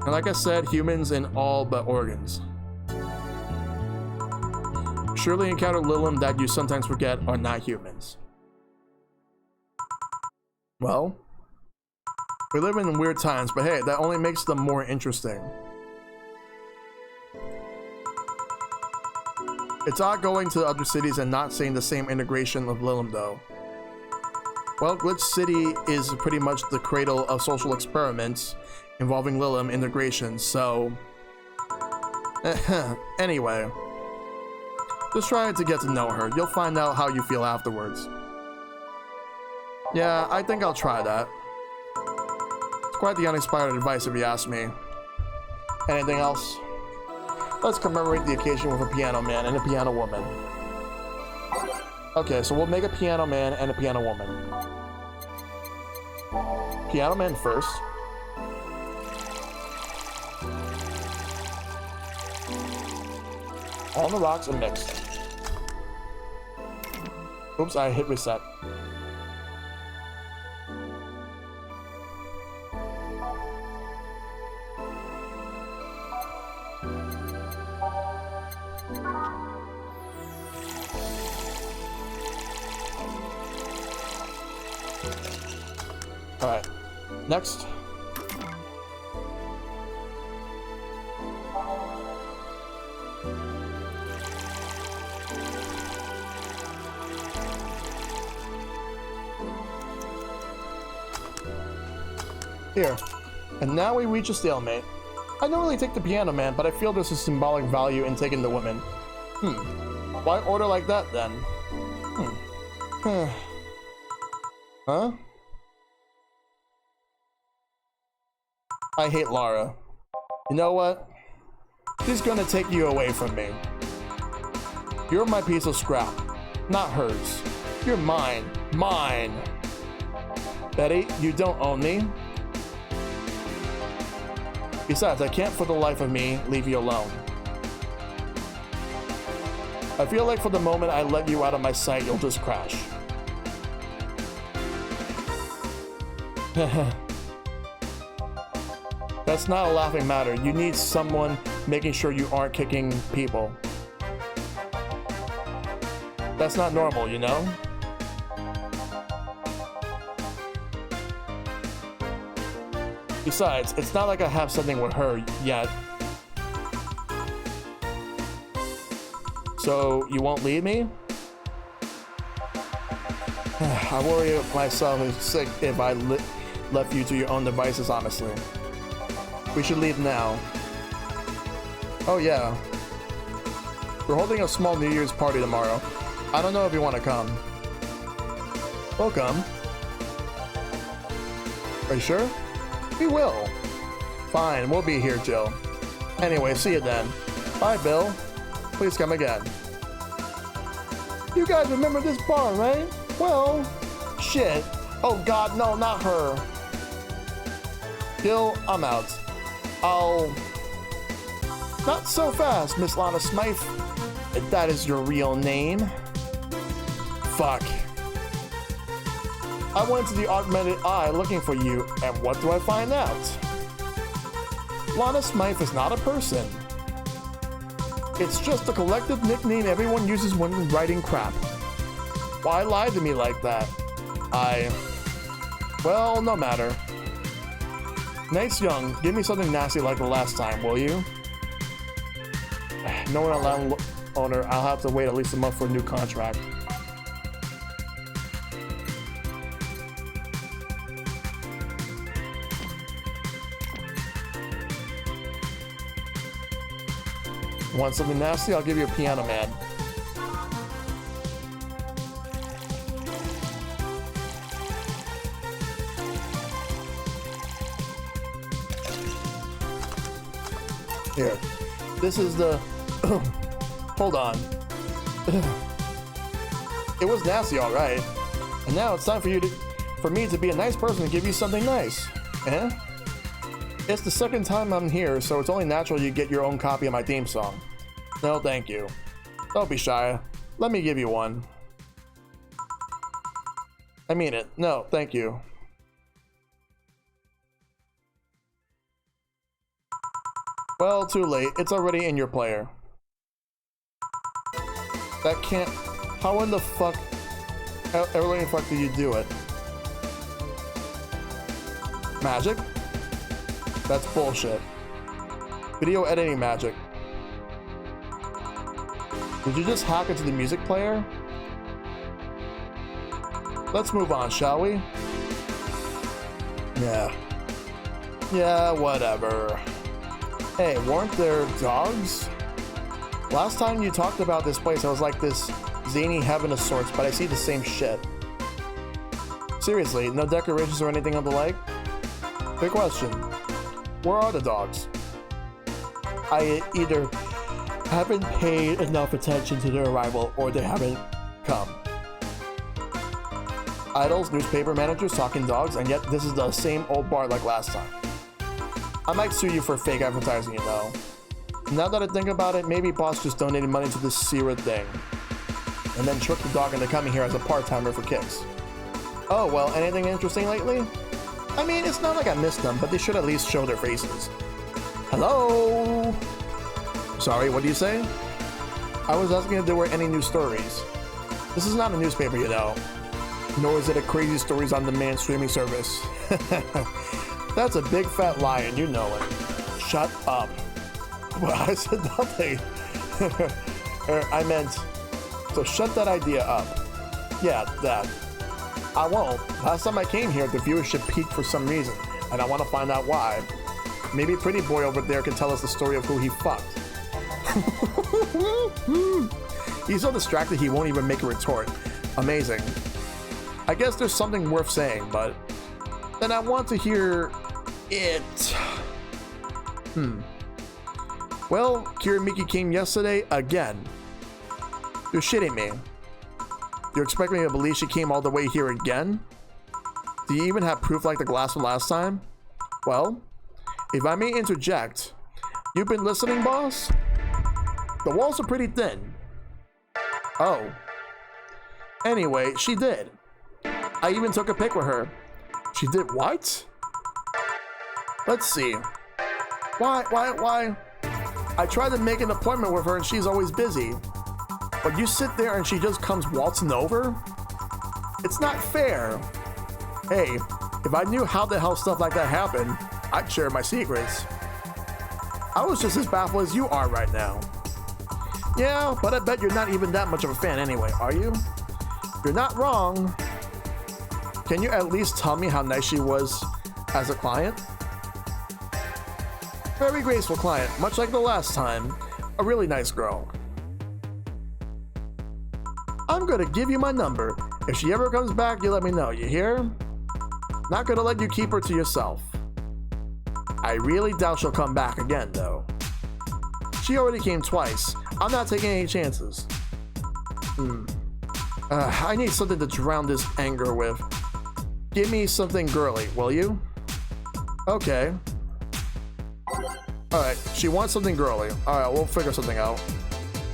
And like I said, humans in all but organs. Surely encounter Lilim that you sometimes forget are not humans. Well, we live in weird times, but hey, that only makes them more interesting. It's odd going to other cities and not seeing the same integration of Lilim though. Well, Glitch City is pretty much the cradle of social experiments involving Lilim integration, so... Anyway. Just try to get to know her. You'll find out how you feel afterwards. Yeah, I think I'll try that. It's quite the uninspired advice if you ask me. Anything else? Let's commemorate the occasion with a piano man and a piano woman. Okay, so we'll make a piano man and a piano woman. Piano man first. On the rocks and mixed. Oops, I hit reset. Alright, next. Here, and now we reach a stalemate. I normally take the piano man, but I feel there's a symbolic value in taking the women. Why order like that then? Huh? I hate Lara. You know what? She's gonna take you away from me. You're my piece of scrap, not hers. You're mine. Mine. Betty, you don't own me. Besides, I can't for the life of me leave you alone. I feel like for the moment I let you out of my sight, you'll just crash. That's not a laughing matter. You need someone making sure you aren't kicking people. That's not normal, you know? Besides, it's not like I have something with her yet. So, you won't leave me? I worry myself is sick if I left you to your own devices, honestly. We should leave now. Oh yeah. We're holding a small New Year's party tomorrow. I don't know if you want to come. We'll come. Are you sure? We will. Fine, we'll be here, Jill. Anyway, see you then. Bye, Bill. Please come again. You guys remember this bar, right? Well, shit. Oh god, no, not her. Jill, I'm out. Not so fast, Miss Lana Smythe. If that is your real name. Fuck. I went to the augmented eye looking for you, and what do I find out? Lana Smythe is not a person. It's just a collective nickname everyone uses when writing crap. Why lie to me like that? Well, no matter. Night's young. Give me something nasty like the last time, will you? Knowing a landowner, I'll have to wait at least a month for a new contract. Want something nasty? I'll give you a piano man. Here. This is the... Hold on. It was nasty, alright. And now it's time for for me to be a nice person and give you something nice. Eh? It's the second time I'm here, so it's only natural you get your own copy of my theme song. No, thank you. Don't be shy. Let me give you one. I mean it. No, thank you. Well, too late. It's already in your player. That can't... How in the fuck... How in the fuck did you do it? Magic? That's bullshit. Video editing magic. Did you just hack into the music player? Let's move on, shall we? Yeah. Yeah, whatever. Hey, weren't there dogs? Last time you talked about this place, I was like this zany heaven of sorts, but I see the same shit. Seriously, no decorations or anything of the like? Good question. Where are the dogs? I either haven't paid enough attention to their arrival or they haven't come. Idols, newspaper managers, talking dogs, and yet this is the same old bar like last time. I might sue you for fake advertising, you know. Now that I think about it, maybe boss just donated money to this Sierra thing and then tricked the dog into coming here as a part-timer for kicks. Oh, well, anything interesting lately? I mean, it's not like I missed them, but they should at least show their faces. Hello? Sorry, what do you say? I was asking if there were any new stories. This is not a newspaper, you know. Nor is it a crazy stories on demand streaming service. That's a big fat lie and you know it. Shut up. Well, I said nothing. I meant, so shut that idea up. Yeah, that. I won't. Last time I came here, the viewership peaked for some reason, and I want to find out why. Maybe Pretty Boy over there can tell us the story of who he fucked. He's so distracted he won't even make a retort. Amazing. I guess there's something worth saying, but then I want to hear it. Well, Kirimiki came yesterday again. You're shitting me. You're expecting me to believe she came all the way here again? Do you even have proof like the glass from last time? Well, if I may interject, you've been listening, boss? The walls are pretty thin. Oh. Anyway, she did. I even took a pic with her. She did what? Let's see. Why? I tried to make an appointment with her and she's always busy. But you sit there and she just comes waltzing over? It's not fair. Hey, if I knew how the hell stuff like that happened, I'd share my secrets. I was just as baffled as you are right now. Yeah, but I bet you're not even that much of a fan anyway, are you? You're not wrong. Can you at least tell me how nice she was as a client? Very graceful client, much like the last time. A really nice girl. I'm gonna give you my number. If she ever comes back, you let me know, you hear? Not gonna let you keep her to yourself. I really doubt she'll come back again, though. She already came twice. I'm not taking any chances. I need something to drown this anger with. Give me something girly, will you? Okay. Alright, she wants something girly. Alright, we'll figure something out.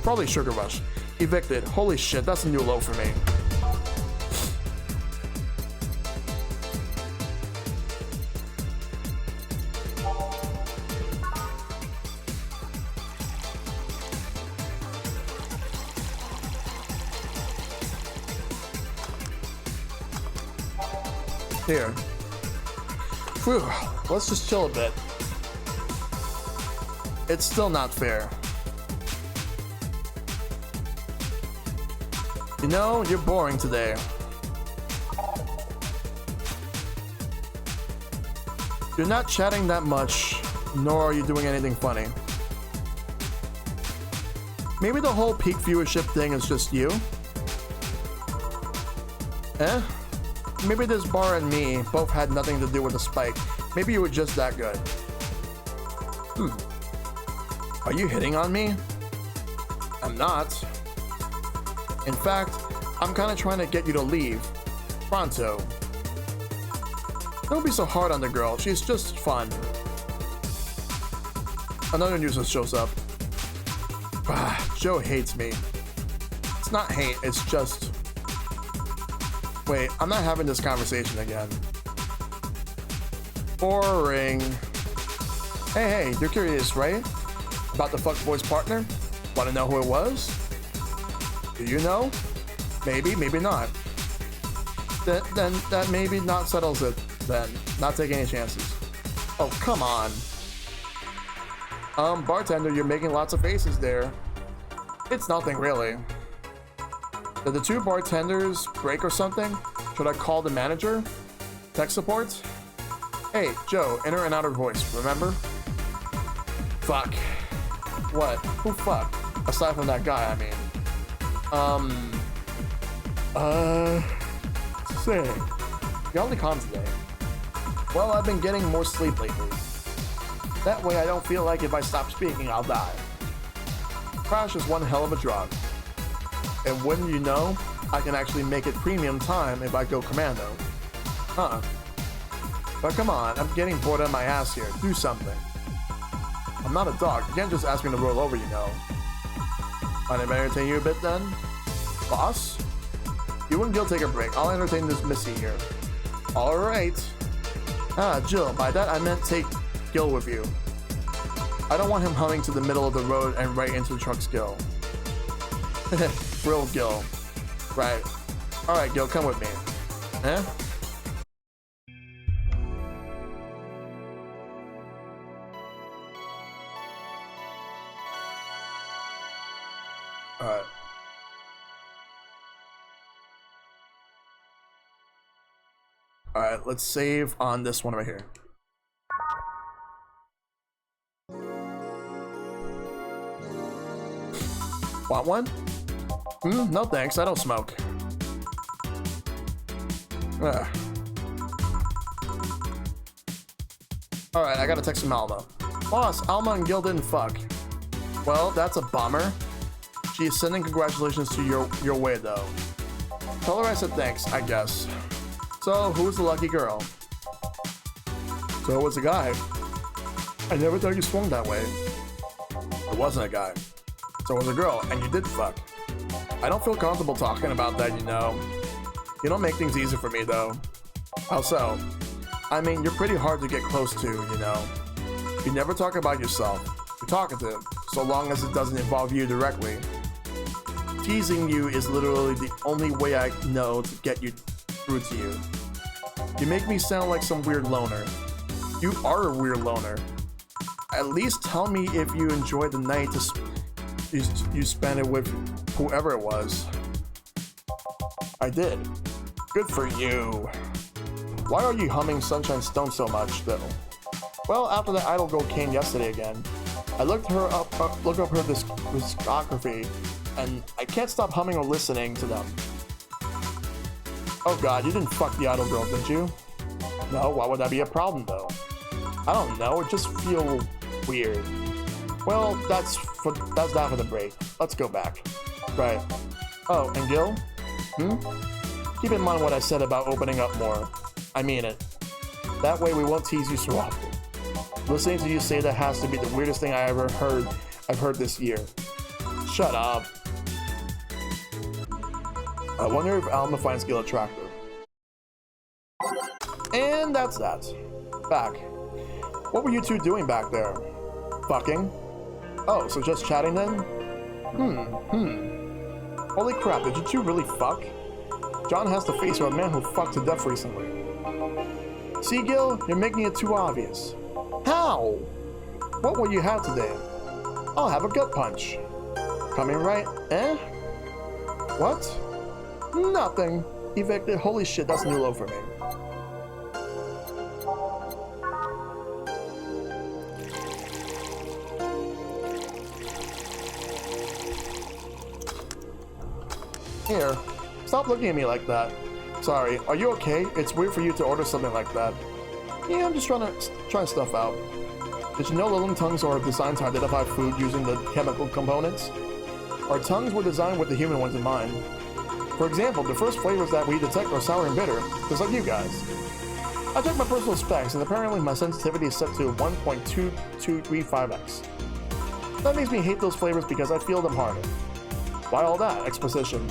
Probably Sugar Rush. Evicted. Holy shit, that's a new low for me. Here. Phew, let's just chill a bit. It's still not fair. You know, you're boring today. You're not chatting that much, nor are you doing anything funny. Maybe the whole peak viewership thing is just you? Eh? Maybe this bar and me both had nothing to do with the spike. Maybe you were just that good. Are you hitting on me? I'm not. In fact, I'm kind of trying to get you to leave. Pronto. Don't be so hard on the girl. She's just fun. Another nuisance shows up. Joe hates me. It's not hate, it's just... Wait, I'm not having this conversation again. Boring. Hey, you're curious, right? About the fuckboy's partner? Want to know who it was? Do you know? Maybe, maybe not. Then that maybe not settles it then. Not taking any chances. Oh, come on. Bartender, you're making lots of faces there. It's nothing really. Did the two bartenders break or something? Should I call the manager? Tech support? Hey, Joe, inner and outer voice, remember? Fuck. What? Who fuck? Aside from that guy, I mean. Say, you only calm today. Well, I've been getting more sleep lately. That way I don't feel like if I stop speaking, I'll die. Crash is one hell of a drug. And wouldn't you know, I can actually make it premium time if I go commando. Huh. But come on, I'm getting bored on my ass here. Do something. I'm not a dog. You can't just ask me to roll over, you know. Mind if I entertain you a bit then? Boss? You and Gil take a break. I'll entertain this missy here. Alright. Jill, by that I meant take Gil with you. I don't want him humming to the middle of the road and right into the truck's Gil. Real Gil. Right. Alright, Gil, come with me. Eh? Alright. Alright, let's save on this one right here. Want one? No thanks, I don't smoke. Alright, I gotta text from Alma. Boss, Alma and Gil didn't fuck. Well, that's a bummer. She is sending congratulations to your way though. Tell her I said thanks, I guess. So, who's the lucky girl? So it was a guy. I never thought you swung that way. It wasn't a guy. So it was a girl, and you did fuck. I don't feel comfortable talking about that, you know. You don't make things easy for me, though. How so? I mean, you're pretty hard to get close to, you know. You never talk about yourself. You're talkative, so long as it doesn't involve you directly. Teasing you is literally the only way I know to get you through to you. You make me sound like some weird loner. You are a weird loner. At least tell me if you enjoyed the night you spent it with whoever it was. I did. Good for you. Why are you humming Sunshine Stone so much, though? Well, after the Idol Girl came yesterday again, I looked up her discography, and I can't stop humming or listening to them. Oh god, you didn't fuck the Idol Girl, did you? No, why would that be a problem, though? I don't know, it just feels weird. Well, that's that for the break. Let's go back. Right. Oh, and Gil? Keep in mind what I said about opening up more. I mean it. That way we won't tease you so often. Listening to you say that has to be the weirdest thing I've heard this year. Shut up. I wonder if Alma finds Gil attractive. And that's that. Back. What were you two doing back there? Fucking? Oh, so just chatting then? Holy crap, did you two really fuck? John has the face of a man who fucked to death recently. See, Gil? You're making it too obvious. How? What will you have today? I'll have a gut punch. Coming right, eh? What? Nothing. Evicted. Holy shit, that's new low for me. Here, stop looking at me like that. Sorry, are you okay? It's weird for you to order something like that. Yeah, I'm just trying stuff out. Did you know Lilling tongues are designed to identify food using the chemical components? Our tongues were designed with the human ones in mind. For example, the first flavors that we detect are sour and bitter, just like you guys. I checked my personal specs, and apparently my sensitivity is set to 1.2235x. That makes me hate those flavors because I feel them harder. Why all that exposition?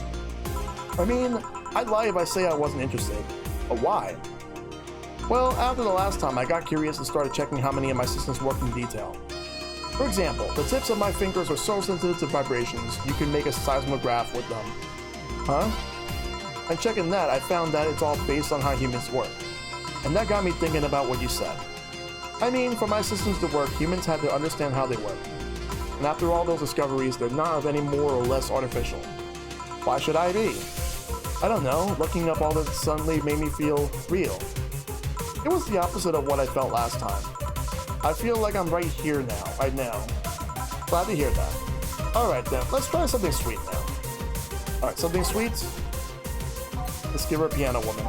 I mean, I'd lie if I say I wasn't interested. But why? Well, after the last time, I got curious and started checking how many of my systems work in detail. For example, the tips of my fingers are so sensitive to vibrations, you can make a seismograph with them. Huh? And checking that, I found that it's all based on how humans work. And that got me thinking about what you said. I mean, for my systems to work, humans had to understand how they work. And after all those discoveries, they're not any more or less artificial. Why should I be? I don't know, looking up all this suddenly made me feel real. It was the opposite of what I felt last time. I feel like I'm right here now, right now. Glad to hear that. Alright then, let's try something sweet now. Alright, something sweet? Let's give her a piano woman.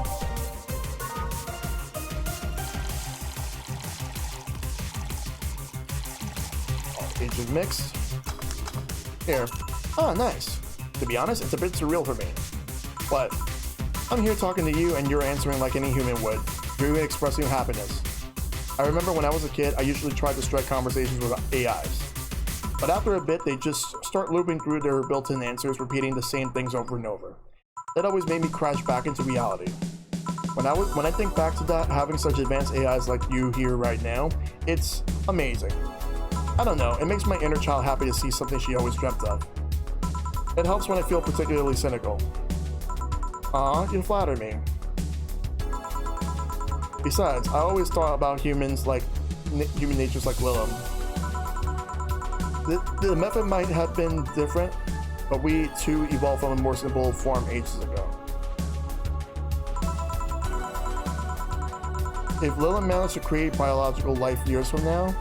Agent mixed. Here. Ah, nice. To be honest, it's a bit surreal for me. But I'm here talking to you and you're answering like any human would. You're expressing happiness. I remember when I was a kid, I usually tried to strike conversations with AIs. But after a bit, they just start looping through their built-in answers, repeating the same things over and over. That always made me crash back into reality. When I think back to that, having such advanced AIs like you here right now, it's amazing. I don't know, it makes my inner child happy to see something she always dreamt of. It helps when I feel particularly cynical. Aw, you flatter me. Besides, I always thought about humans like human natures like Willem. The method might have been different, but we too evolved from a more simple form ages ago. If Lilith managed to create biological life years from now,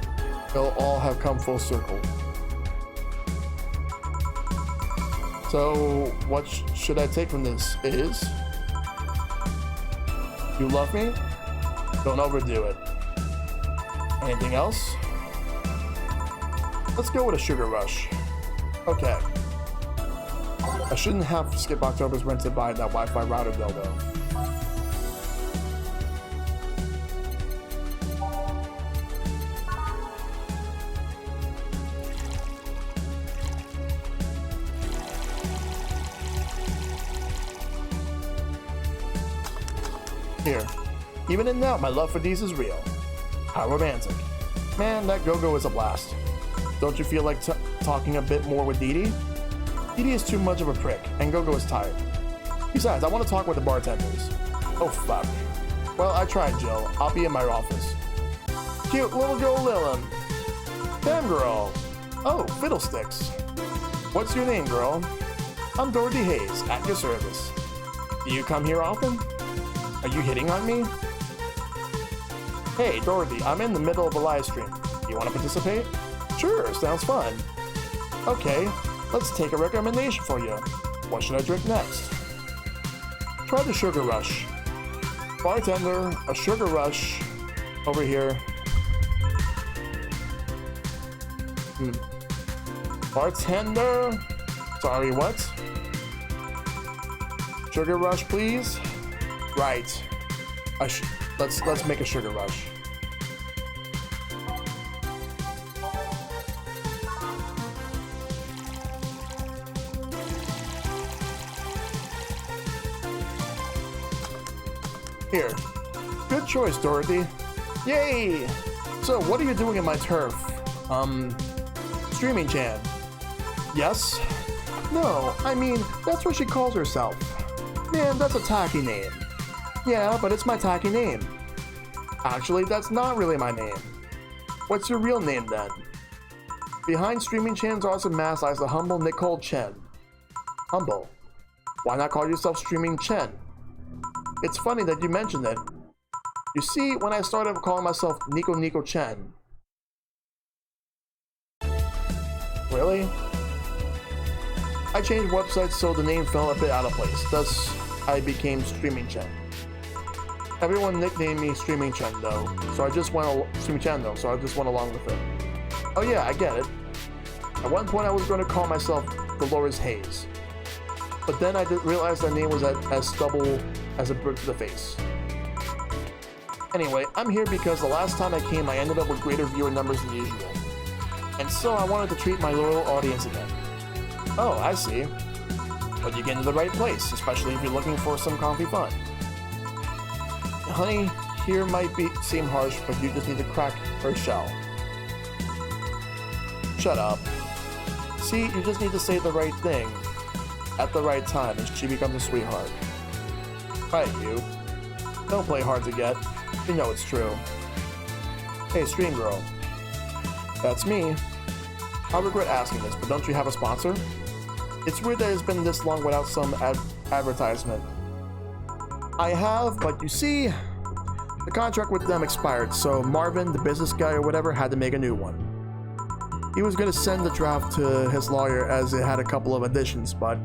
they'll all have come full circle. So, what should I take from this? Is you love me? Don't overdo it. Anything else? Let's go with a sugar rush. Okay. I shouldn't have skipped October's rent to buy that Wi-Fi router though. Here. Even in doubt, my love for these is real. How romantic. Man, that go-go is a blast. Don't you feel like talking a bit more with Dee Dee? Dee Dee is too much of a prick, and Go-Go is tired. Besides, I want to talk with the bartenders. Oh, fuck. Well, I tried, Jill. I'll be in my office. Cute little girl Lilum. Damn, girl. Oh, fiddlesticks. What's your name, girl? I'm Dorothy Hayes, at your service. Do you come here often? Are you hitting on me? Hey, Dorothy, I'm in the middle of a live stream. You want to participate? Sure, sounds fun. Okay, let's take a recommendation for you. What should I drink next? Try the Sugar Rush. Bartender, a Sugar Rush. Over here. Bartender? Sorry, what? Sugar Rush, please? Right. Let's make a Sugar Rush. Here. Good choice, Dorothy. Yay! So, what are you doing in my turf? Streaming Chan. Yes? No, I mean, that's what she calls herself. Man, that's a tacky name. Yeah, but it's my tacky name. Actually, that's not really my name. What's your real name then? Behind Streaming Chan's awesome mask lies the humble Nicole Chen. Humble? Why not call yourself Streaming Chen? It's funny that you mentioned it. You see, when I started calling myself Nico Chen. Really? I changed websites so the name fell a bit out of place, thus I became Streaming Chen. Everyone nicknamed me Streaming Chen though, so I just went along with it. Oh yeah, I get it. At one point I was going to call myself Dolores Hayes. But then I realized that name was as stubble as a brick to the face. Anyway, I'm here because the last time I came I ended up with greater viewer numbers than usual. And so I wanted to treat my loyal audience again. Oh, I see. But you get into the right place, especially if you're looking for some comfy fun. Honey, here might seem harsh, but you just need to crack her shell. Shut up. See, you just need to say the right thing at the right time and she becomes a sweetheart. Right, you. Don't play hard to get. You know it's true. Hey, Stream Girl. That's me. I regret asking this, but don't you have a sponsor? It's weird that it's been this long without some advertisement. I have, but you see, the contract with them expired, so Marvin, the business guy or whatever, had to make a new one. He was going to send the draft to his lawyer as it had a couple of additions, but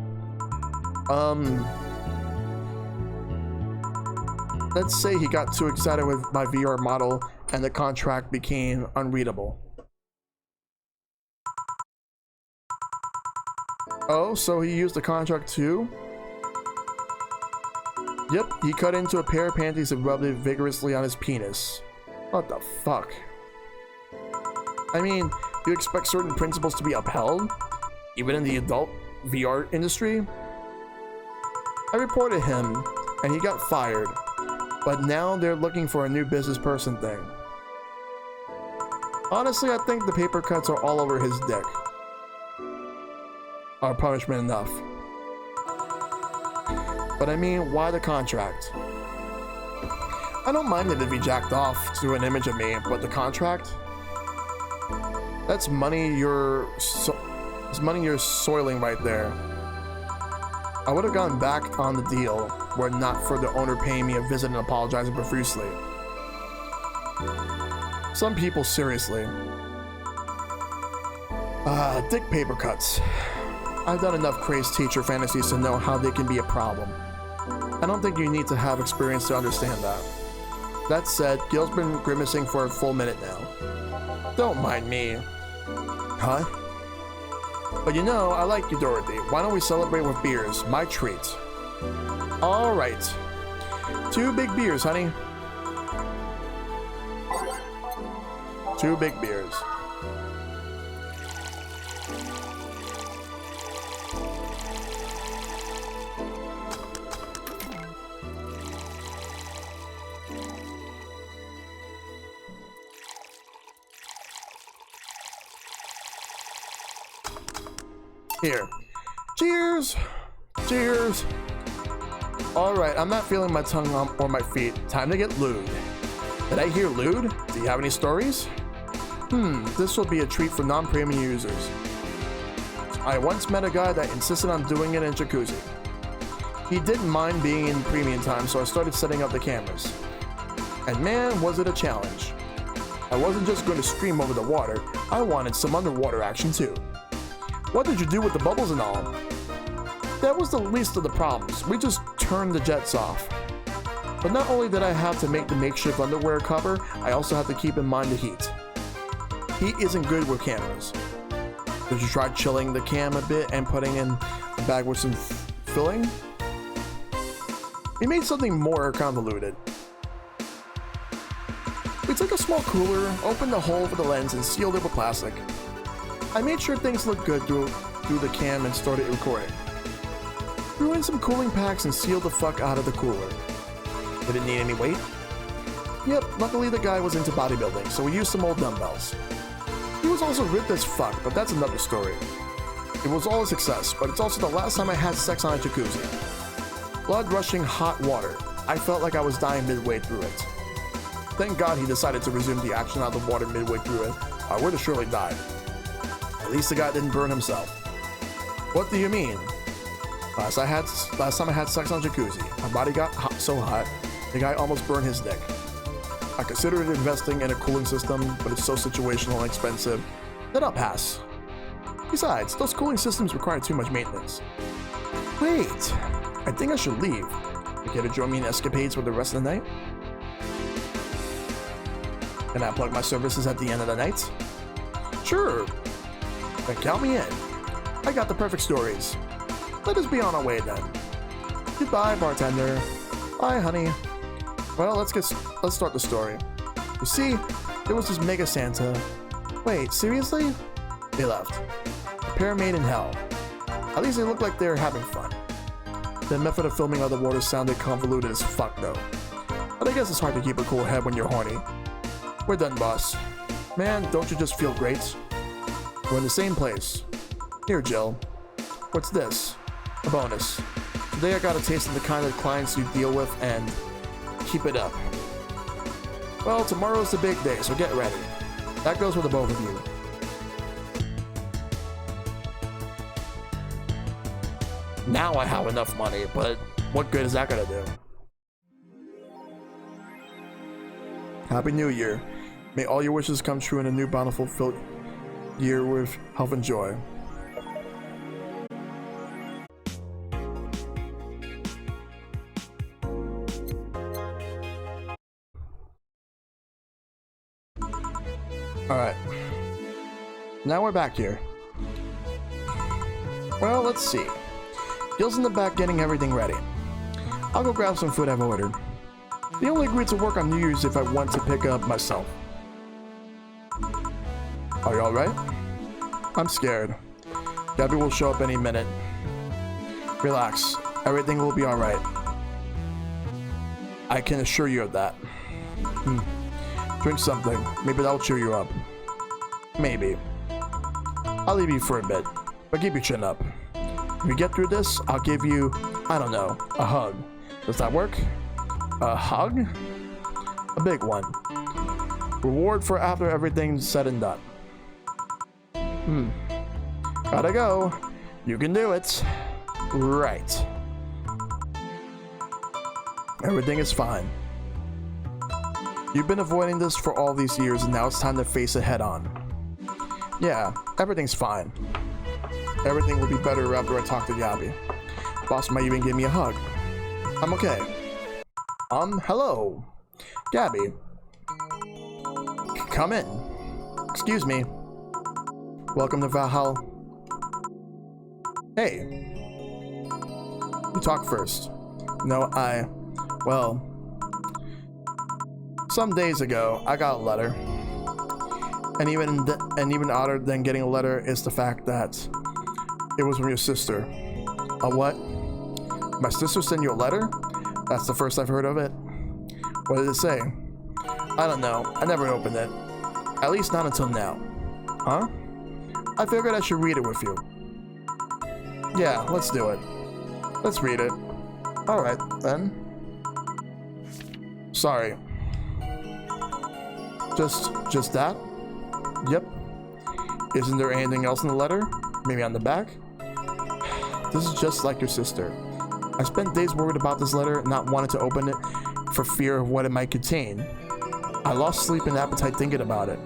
let's say he got too excited with my VR model and the contract became unreadable. Oh, so he used the contract too? Yep, he cut into a pair of panties and rubbed it vigorously on his penis. What the fuck? I mean, you expect certain principles to be upheld? Even in the adult VR industry? I reported him, and he got fired. But now they're looking for a new business person thing. Honestly, I think the paper cuts are all over his dick. Are punishment enough? But I mean, why the contract? I don't mind it if he jacked off to an image of me, but the contract? That's money you're soiling right there. I would have gone back on the deal were it not for the owner paying me a visit and apologizing profusely. Some people, seriously. Dick paper cuts. I've done enough crazed teacher fantasies to know how they can be a problem. I don't think you need to have experience to understand that. That said, Gil's been grimacing for a full minute now. Don't mind me. Huh? But you know, I like you, Dorothy. Why don't we celebrate with beers? My treat. Alright. 2 big beers, honey. 2 big beers. Here. Cheers! Cheers! Alright, I'm not feeling my tongue or my feet. Time to get lewd. Did I hear lewd? Do you have any stories? This will be a treat for non-premium users. I once met a guy that insisted on doing it in jacuzzi. He didn't mind being in premium time, so I started setting up the cameras. And man, was it a challenge. I wasn't just going to scream over the water, I wanted some underwater action too. What did you do with the bubbles and all? That was the least of the problems. We just turned the jets off. But not only did I have to make the makeshift underwear cover, I also had to keep in mind the heat. Heat isn't good with cameras. Did you try chilling the cam a bit and putting in a bag with some filling? We made something more convoluted. We took a small cooler, opened the hole for the lens, and sealed it with plastic. I made sure things looked good through the cam and started recording. Threw in some cooling packs and sealed the fuck out of the cooler. Did it need any weight? Yep, luckily the guy was into bodybuilding, so we used some old dumbbells. He was also ripped as fuck, but that's another story. It was all a success, but it's also the last time I had sex on a jacuzzi. Blood rushing hot water. I felt like I was dying midway through it. Thank God he decided to resume the action out of the water midway through it. I would have surely died. At least the guy didn't burn himself. What do you mean? Last time I had sex on jacuzzi, my body got so hot, the guy almost burned his dick. I considered investing in a cooling system, but it's so situational and expensive that I'll pass. Besides, those cooling systems require too much maintenance. Wait, I think I should leave. You care to join me in escapades for the rest of the night? Can I plug my services at the end of the night? Sure. Then count me in. I got the perfect stories. Let us be on our way then. Goodbye, bartender. Bye, honey. Well, let's start the story. You see, there was this Mega Santa. Wait, seriously? They left. A pair made in hell. At least they looked like they were having fun. The method of filming underwater sounded convoluted as fuck though. But I guess it's hard to keep a cool head when you're horny. We're done, boss. Man, don't you just feel great? We're in the same place. Here, Jill. What's this? A bonus. Today I got a taste of the kind of clients you deal with, and keep it up. Well, tomorrow's the big day, so get ready. That goes for the both of you. Now I have enough money, but what good is that gonna do? Happy New Year. May all your wishes come true in a new bountiful filled year with health and joy. Alright. Now we're back here. Well, let's see. Gil's in the back getting everything ready. I'll go grab some food I've ordered. They only agreed to work on New Year's if I want to pick up myself. Are you alright? I'm scared. Gabby will show up any minute. Relax. Everything will be alright. I can assure you of that. Drink something. Maybe that'll cheer you up. Maybe. I'll leave you for a bit, but keep your chin up. If we get through this, I'll give you, I don't know, a hug. Does that work? A hug? A big one. Reward for after everything's said and done. Gotta go. You can do it. Right. Everything is fine. You've been avoiding this for all these years, and now it's time to face it head on. Yeah, everything's fine. Everything will be better after I talk to Gabby. Boss might even give me a hug. I'm okay. Hello. Gabby. Come in. Excuse me. Welcome to Valhalla. Hey. You talk first. No, well, some days ago, I got a letter. And even odder than getting a letter is the fact that it was from your sister. A what? My sister sent you a letter? That's the first I've heard of it. What did it say? I don't know. I never opened it. At least not until now. Huh? I figured I should read it with you. Yeah, let's do it. Let's read it. Alright, then. Sorry. Just that? Yep. Isn't there anything else in the letter? Maybe on the back? This is just like your sister. I spent days worried about this letter, not wanting to open it for fear of what it might contain. I lost sleep and appetite thinking about it.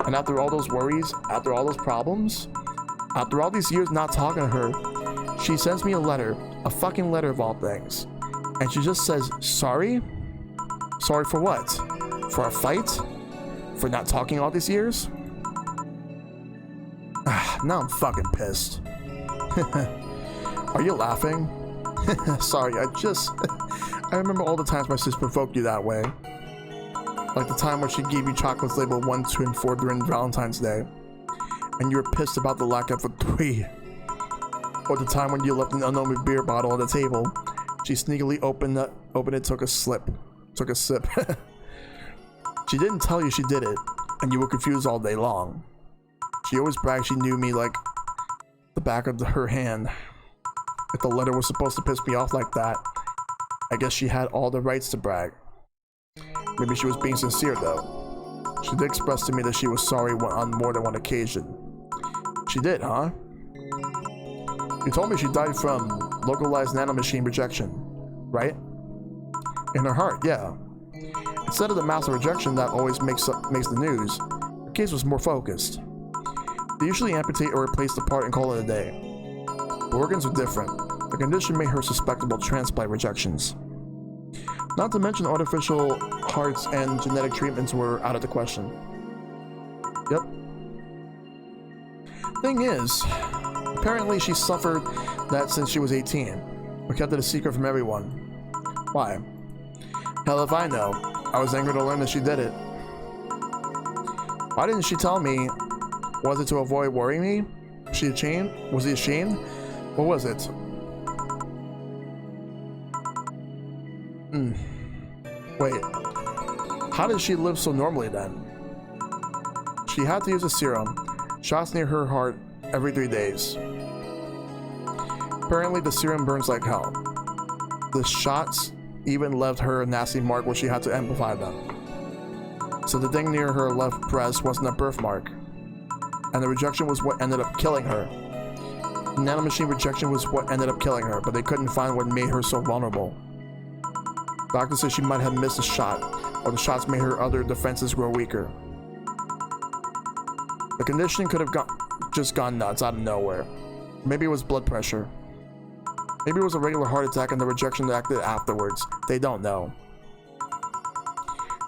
And after all those worries, after all those problems, after all these years not talking to her, she sends me a letter, a fucking letter of all things. And she just says, sorry? Sorry for what? For a fight? For not talking all these years? Now I'm fucking pissed. Are you laughing? Sorry, I remember all the times my sister provoked you that way. Like the time when she gave you chocolates labeled 1, 2, and 4 during Valentine's Day. And you were pissed about the lack of a 3. Or the time when you left an unknown beer bottle on the table. She sneakily opened it, took a sip. She didn't tell you she did it, and you were confused all day long. She always bragged she knew me like the back of her hand. If the letter was supposed to piss me off like that, I guess she had all the rights to brag. Maybe she was being sincere though. She did express to me that she was sorry on more than one occasion. She did, huh? You told me she died from localized nanomachine rejection, right? In her heart, yeah. Instead of the massive rejection that always makes the news, her case was more focused. They usually amputate or replace the part and call it a day. The organs are different. The condition made her susceptible to transplant rejections. Not to mention artificial hearts and genetic treatments were out of the question. Yep. Thing is, apparently she suffered that since she was 18, but kept it a secret from everyone. Why? Hell if I know. I was angry to learn that she did it. Why didn't she tell me? Was it to avoid worrying me? Was she ashamed? Was he ashamed? What was it? Wait. How did she live so normally then? She had to use a serum. Shots near her heart every 3 days. Apparently the serum burns like hell. The shots even left her a nasty mark where she had to amplify them. So the thing near her left breast wasn't a birthmark. And the rejection was what ended up killing her. Nanomachine rejection was what ended up killing her, but they couldn't find what made her so vulnerable. Doctors said she might have missed a shot, or the shots made her other defenses grow weaker. The condition could have just gone nuts out of nowhere. Maybe it was blood pressure. Maybe it was a regular heart attack and the rejection acted afterwards. They don't know.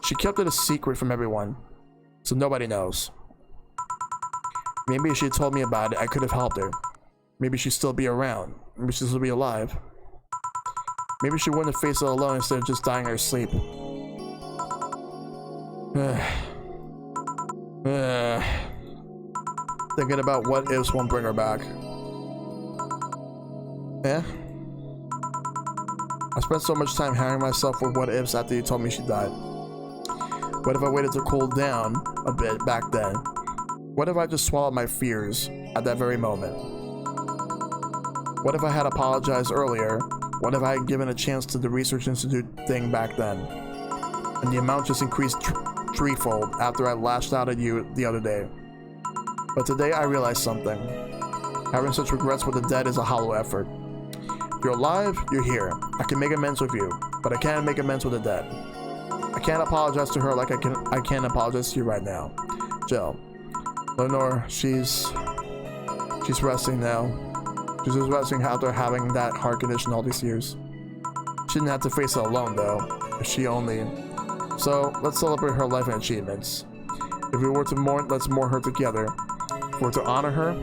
She kept it a secret from everyone, so nobody knows. Maybe if she had told me about it, I could have helped her. Maybe she'd still be around. Maybe she'd still be alive. Maybe she wouldn't have faced it alone instead of just dying in her sleep. Thinking about what ifs won't bring her back. I spent so much time hammering myself with what ifs after you told me she died. What if I waited to cool down a bit back then? What if I just swallowed my fears at that very moment? What if I had apologized earlier? What if I had given a chance to the Research Institute thing back then? And the amount just increased threefold after I lashed out at you the other day. But today I realized something. Having such regrets with the dead is a hollow effort. If you're alive, you're here. I can make amends with you, but I can't make amends with the dead. I can't apologize to her like I can't apologize to you right now. Jill. Lenore, she's resting now. She's just resting after having that heart condition all these years. She didn't have to face it alone though. If she only. So let's celebrate her life and achievements. If we were to mourn, let's mourn her together. If we're to honor her,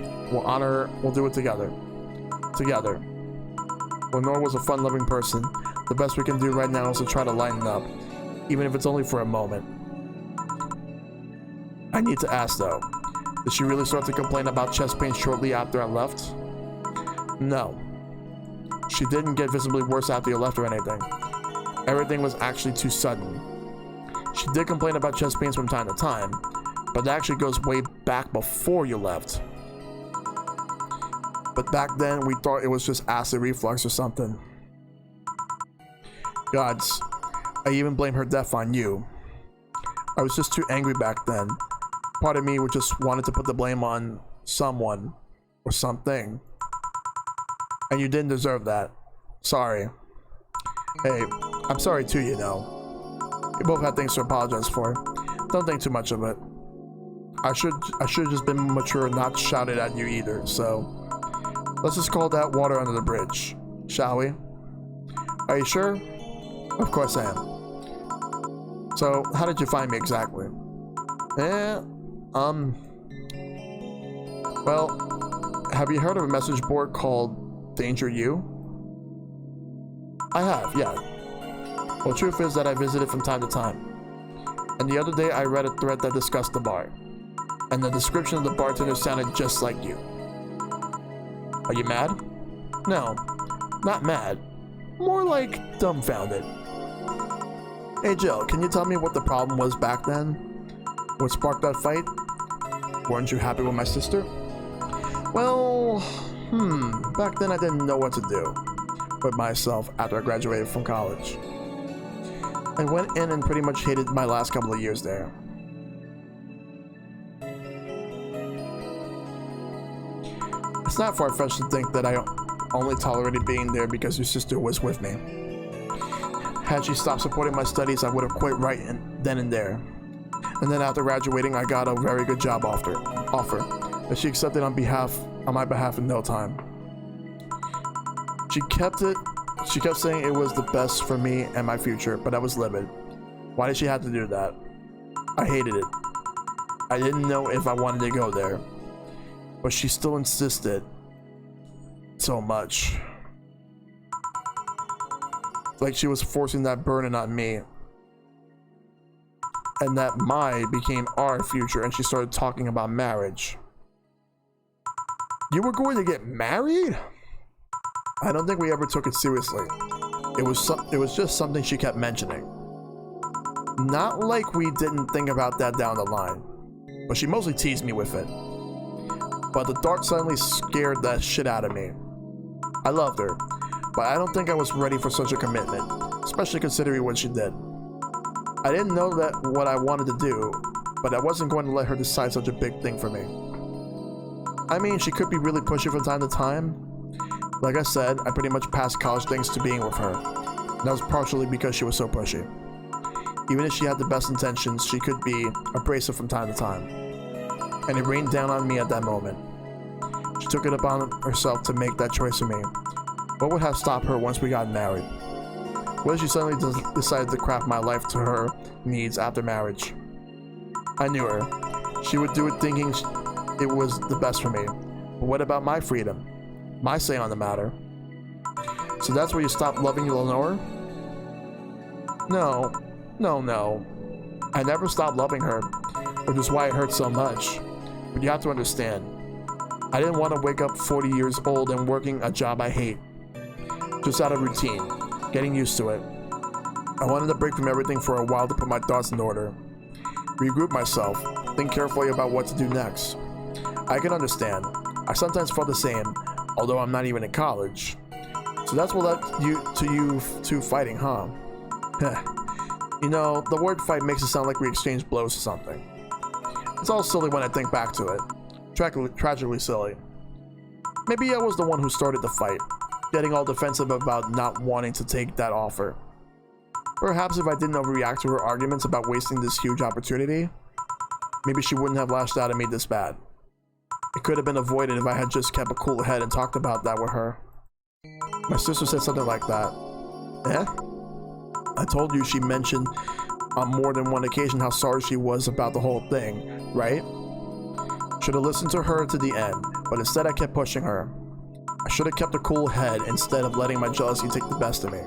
we'll do it together. Together. Lenore was a fun-loving person. The best we can do right now is to try to lighten up, even if it's only for a moment. I need to ask though, did she really start to complain about chest pain shortly after I left? No. She didn't get visibly worse after you left or anything. Everything was actually too sudden. She did complain about chest pains from time to time, but that actually goes way back before you left. But back then, we thought it was just acid reflux or something. Gods, I even blame her death on you. I was just too angry back then. Part of me just wanted to put the blame on someone or something. And you didn't deserve that. Sorry. Hey, I'm sorry too, you know. We both had things to apologize for. Don't think too much of it. I should have just been mature and not shouted at you either, so let's just call that water under the bridge, shall we? Are you sure? Of course I am. So, how did you find me exactly? Well, have you heard of a message board called Danger U? I have, yeah. Well, truth is that I visit it from time to time. And the other day I read a thread that discussed the bar. And the description of the bartender sounded just like you. Are you mad? No, not mad. More like dumbfounded. Hey Jill, can you tell me what the problem was back then? What sparked that fight? Weren't you happy with my sister? Well, back then I didn't know what to do with myself after I graduated from college. I went in and pretty much hated my last couple of years there. It's not far-fetched to think that I only tolerated being there because your sister was with me. Had she stopped supporting my studies, I would have quit right then and there. And then after graduating, I got a very good job offer that she accepted on my behalf in no time. She kept saying it was the best for me and my future, but I was livid. Why did she have to do that? I hated it. I didn't know if I wanted to go there. But she still insisted so much. Like she was forcing that burden on me. and that my became our future, and she started talking about marriage. You were going to get married? I don't think we ever took it seriously. It was just something she kept mentioning. Not like we didn't think about that down the line, but she mostly teased me with it. But the thought suddenly scared the shit out of me. I loved her, but I don't think I was ready for such a commitment, especially considering what she did. I didn't know that what I wanted to do, but I wasn't going to let her decide such a big thing for me. I mean, she could be really pushy from time to time. Like I said, I pretty much passed college thanks to being with her. And that was partially because she was so pushy. Even if she had the best intentions, she could be abrasive from time to time. And it rained down on me at that moment. She took it upon herself to make that choice for me. What would have stopped her once we got married? What if she suddenly decided to craft my life to her needs after marriage? I knew her. She would do it thinking it was the best for me. But what about my freedom? My say on the matter? So that's where you stopped loving Lenore? No. I never stopped loving her, which is why it hurt so much. But you have to understand, I didn't want to wake up 40 years old and working a job I hate. Just out of routine, getting used to it. I wanted to break from everything for a while to put my thoughts in order. Regroup myself, think carefully about what to do next. I can understand. I sometimes felt the same, although I'm not even in college. So that's what led you two fighting, huh? You know, the word fight makes it sound like we exchanged blows or something. It's all silly when I think back to it. Tragically silly. Maybe I was the one who started the fight, getting all defensive about not wanting to take that offer. Perhaps if I didn't overreact to her arguments about wasting this huge opportunity, maybe she wouldn't have lashed out at me this bad. It could have been avoided if I had just kept a cool head and talked about that with her. My sister said something like that. Eh? I told you she mentioned on more than one occasion how sorry she was about the whole thing, right? Should have listened to her to the end, but instead I kept pushing her. I should have kept a cool head instead of letting my jealousy take the best of me.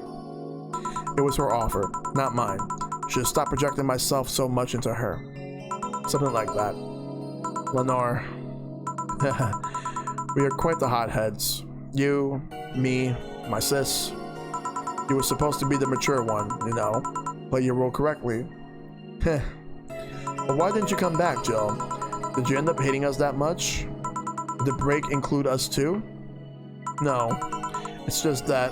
It was her offer, not mine. Should have stopped projecting myself so much into her. Something like that. Lenore. We are quite the hotheads. You, me, my sis. You were supposed to be the mature one, you know. Play your role correctly. But why didn't you come back, Jill? Did you end up hating us that much? Did the break include us too? No. It's just that...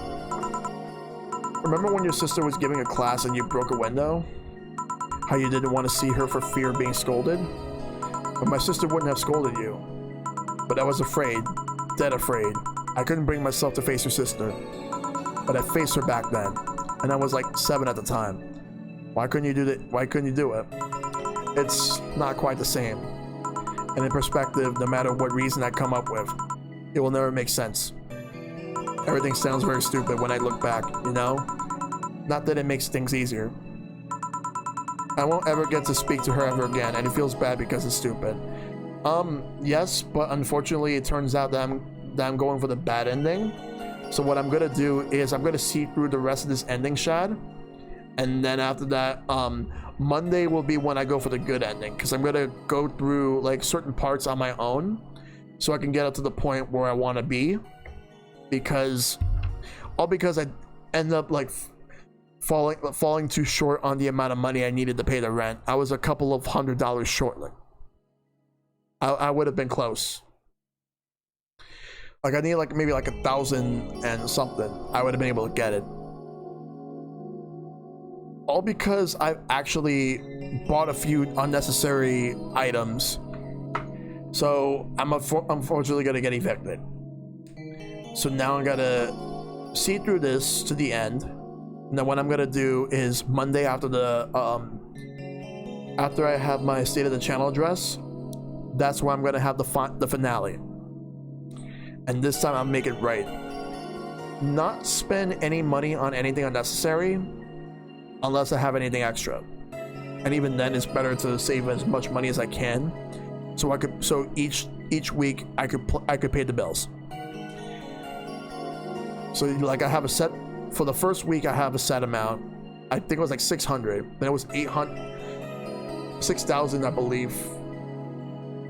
Remember when your sister was giving a class and you broke a window? How you didn't want to see her for fear of being scolded? But my sister wouldn't have scolded you. But I was afraid. Dead afraid. I couldn't bring myself to face your sister. But I faced her back then. And I was like 7 at the time. Why couldn't you do that? Why couldn't you do it? It's not quite the same. And in perspective, no matter what reason I come up with, it will never make sense. Everything sounds very stupid when I look back, you know? Not that it makes things easier. I won't ever get to speak to her ever again, and it feels bad because it's stupid. Yes, but unfortunately it turns out that I'm going for the bad ending. So what I'm gonna do is I'm gonna see through the rest of this ending, Shad. And then after that, Monday will be when I go for the good ending, because I'm gonna go through like certain parts on my own so I can get up to the point where I want to be, because I end up like falling too short on the amount of money I needed to pay the rent. I was a couple of $100 short. Like I would have been close. Like I need like maybe like 1,000 and something. I would have been able to get it. All because I actually bought a few unnecessary items. So I'm unfortunately gonna get evicted. So now I'm gonna see through this to the end. And then what I'm gonna do is Monday after after I have my State of the Channel address, that's where I'm gonna have the finale. And this time I'll make it right. Not spend any money on anything unnecessary unless I have anything extra. And even then it's better to save as much money as I can. So each week I could pay the bills. So like I have a set for the first week, I have a set amount. I think it was like 600, then it was 800. 6,000, I believe.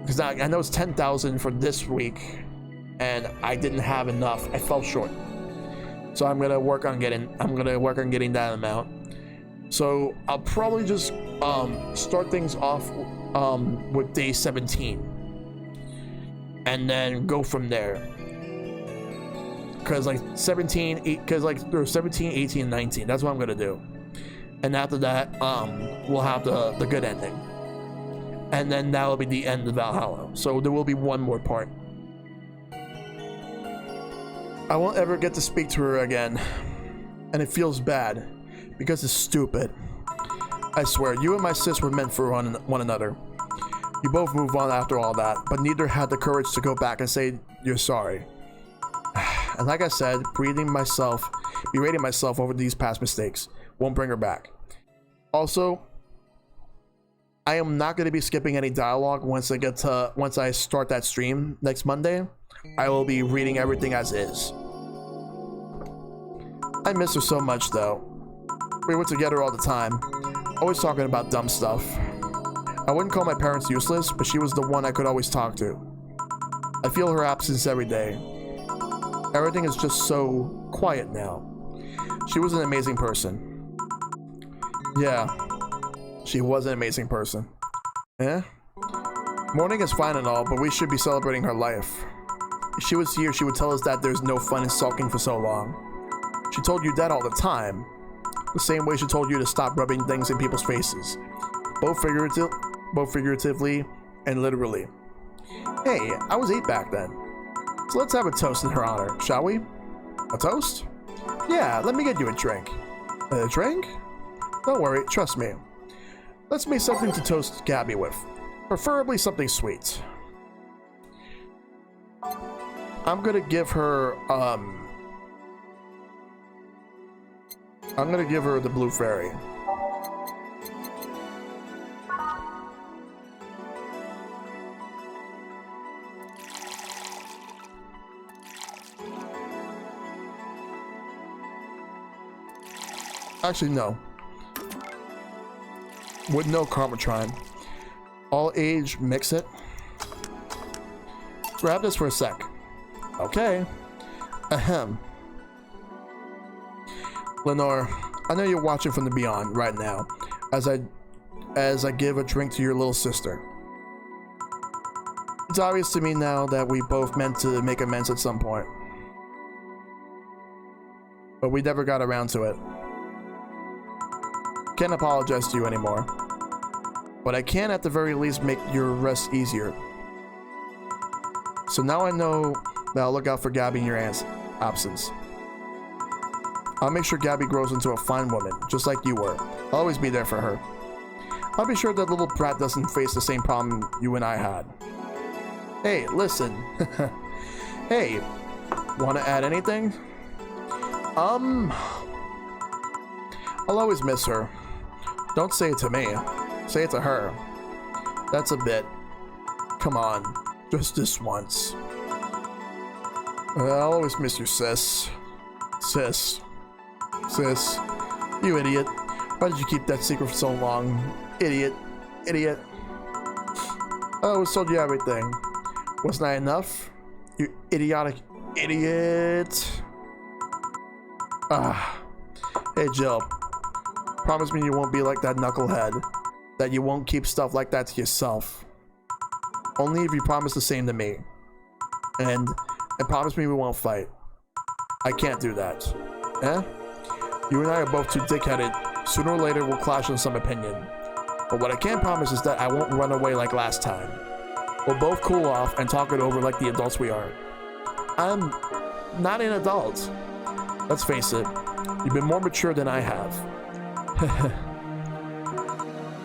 Because I know it's 10,000 for this week, and I didn't have enough. I fell short. So I'm gonna work on getting that amount. So I'll probably just start things off with day 17, and then go from there. Because like 17, because like there's 17, 18, 19. That's what I'm gonna do. And after that, we'll have the good ending. And then that'll be the end of Valhalla. So there will be one more part. I won't ever get to speak to her again. And it feels bad. Because it's stupid. I swear, you and my sis were meant for one another. You both moved on after all that, but neither had the courage to go back and say you're sorry. And like I said, berating myself over these past mistakes won't bring her back. Also, I am not going to be skipping any dialogue once I start that stream next Monday. I will be reading everything as is. I miss her so much though. We were together all the time, always talking about dumb stuff. I wouldn't call my parents useless, but she was the one I could always talk to. I feel her absence every day. Everything is just so quiet now. She was an amazing person. Yeah. She was an amazing person. Yeah? Mourning is fine and all, but we should be celebrating her life. If she was here, she would tell us that there's no fun in sulking for so long. She told you that all the time. The same way she told you to stop rubbing things in people's faces. Both figuratively and literally. Hey, I was 8 back then. So let's have a toast in her honor, shall we? A toast? Yeah, let me get you a drink. A drink? Don't worry, trust me. Let's make something to toast Gabby with. Preferably something sweet. I'm gonna give her, the Blue Fairy. Actually, no. With no Karmatron. All age, mix it. Grab this for a sec. Okay. Ahem. Lenore, I know you're watching from the beyond right now, as I give a drink to your little sister. It's obvious to me now that we both meant to make amends at some point. But we never got around to it. Can't apologize to you anymore. But I can at the very least make your rest easier. So now I know that I'll look out for Gabby in your aunt's absence. I'll make sure Gabby grows into a fine woman, just like you were. I'll always be there for her. I'll be sure that little brat doesn't face the same problem you and I had. Hey, listen. Hey, wanna add anything? I'll always miss her. Don't say it to me. Say it to her. That's a bit. Come on. Just this once. I'll always miss you, sis. Sis. Sis. You idiot. Why did you keep that secret for so long? Idiot. Idiot. I always told you everything. Wasn't I enough? You idiotic idiot. Ah. Hey, Jill. Promise me you won't be like that knucklehead. That you won't keep stuff like that to yourself. Only if you promise the same to me. And promise me we won't fight. I can't do that. Eh? You and I are both too dick-headed. Sooner or later we'll clash on some opinion. But what I can promise is that I won't run away like last time. We'll both cool off and talk it over like the adults we are. I'm not an adult. Let's face it. You've been more mature than I have.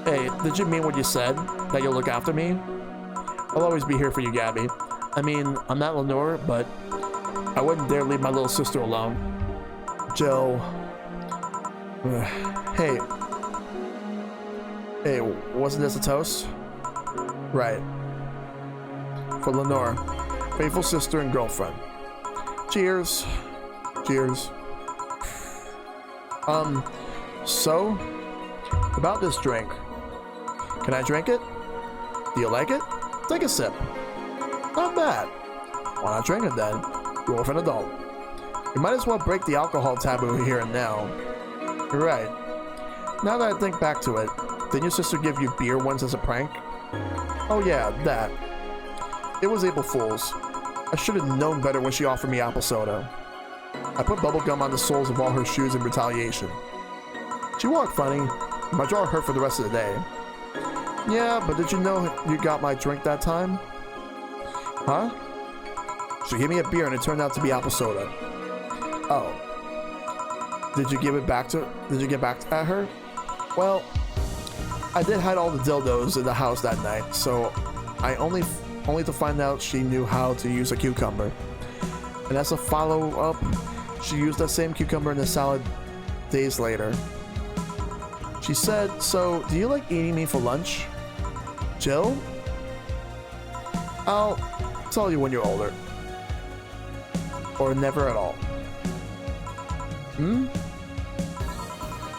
Hey, did you mean what you said? That you'll look after me? I'll always be here for you, Gabby. I mean, I'm not Lenore, but I wouldn't dare leave my little sister alone. Jill. Hey. Hey, wasn't this a toast? Right. For Lenore, faithful sister and girlfriend. Cheers. Cheers. So, about this drink. Can I drink it? Do you like it? Take a sip. Not bad. Why not drink it then? You're an adult. You might as well break the alcohol taboo here and now. You're right. Now that I think back to it, didn't your sister give you beer once as a prank? Oh yeah, that. It was April Fool's. I should have known better when she offered me apple soda. I put bubblegum on the soles of all her shoes in retaliation. She walked funny. My jaw hurt for the rest of the day. Yeah, but did you know you got my drink that time? Huh? She gave me a beer and it turned out to be apple soda. Oh. Did you get back at her? Well, I did hide all the dildos in the house that night, so I only to find out she knew how to use a cucumber. And as a follow-up, she used that same cucumber in the salad days later. She said, "So, do you like eating me for lunch?" Jill? I'll tell you when you're older. Or never at all.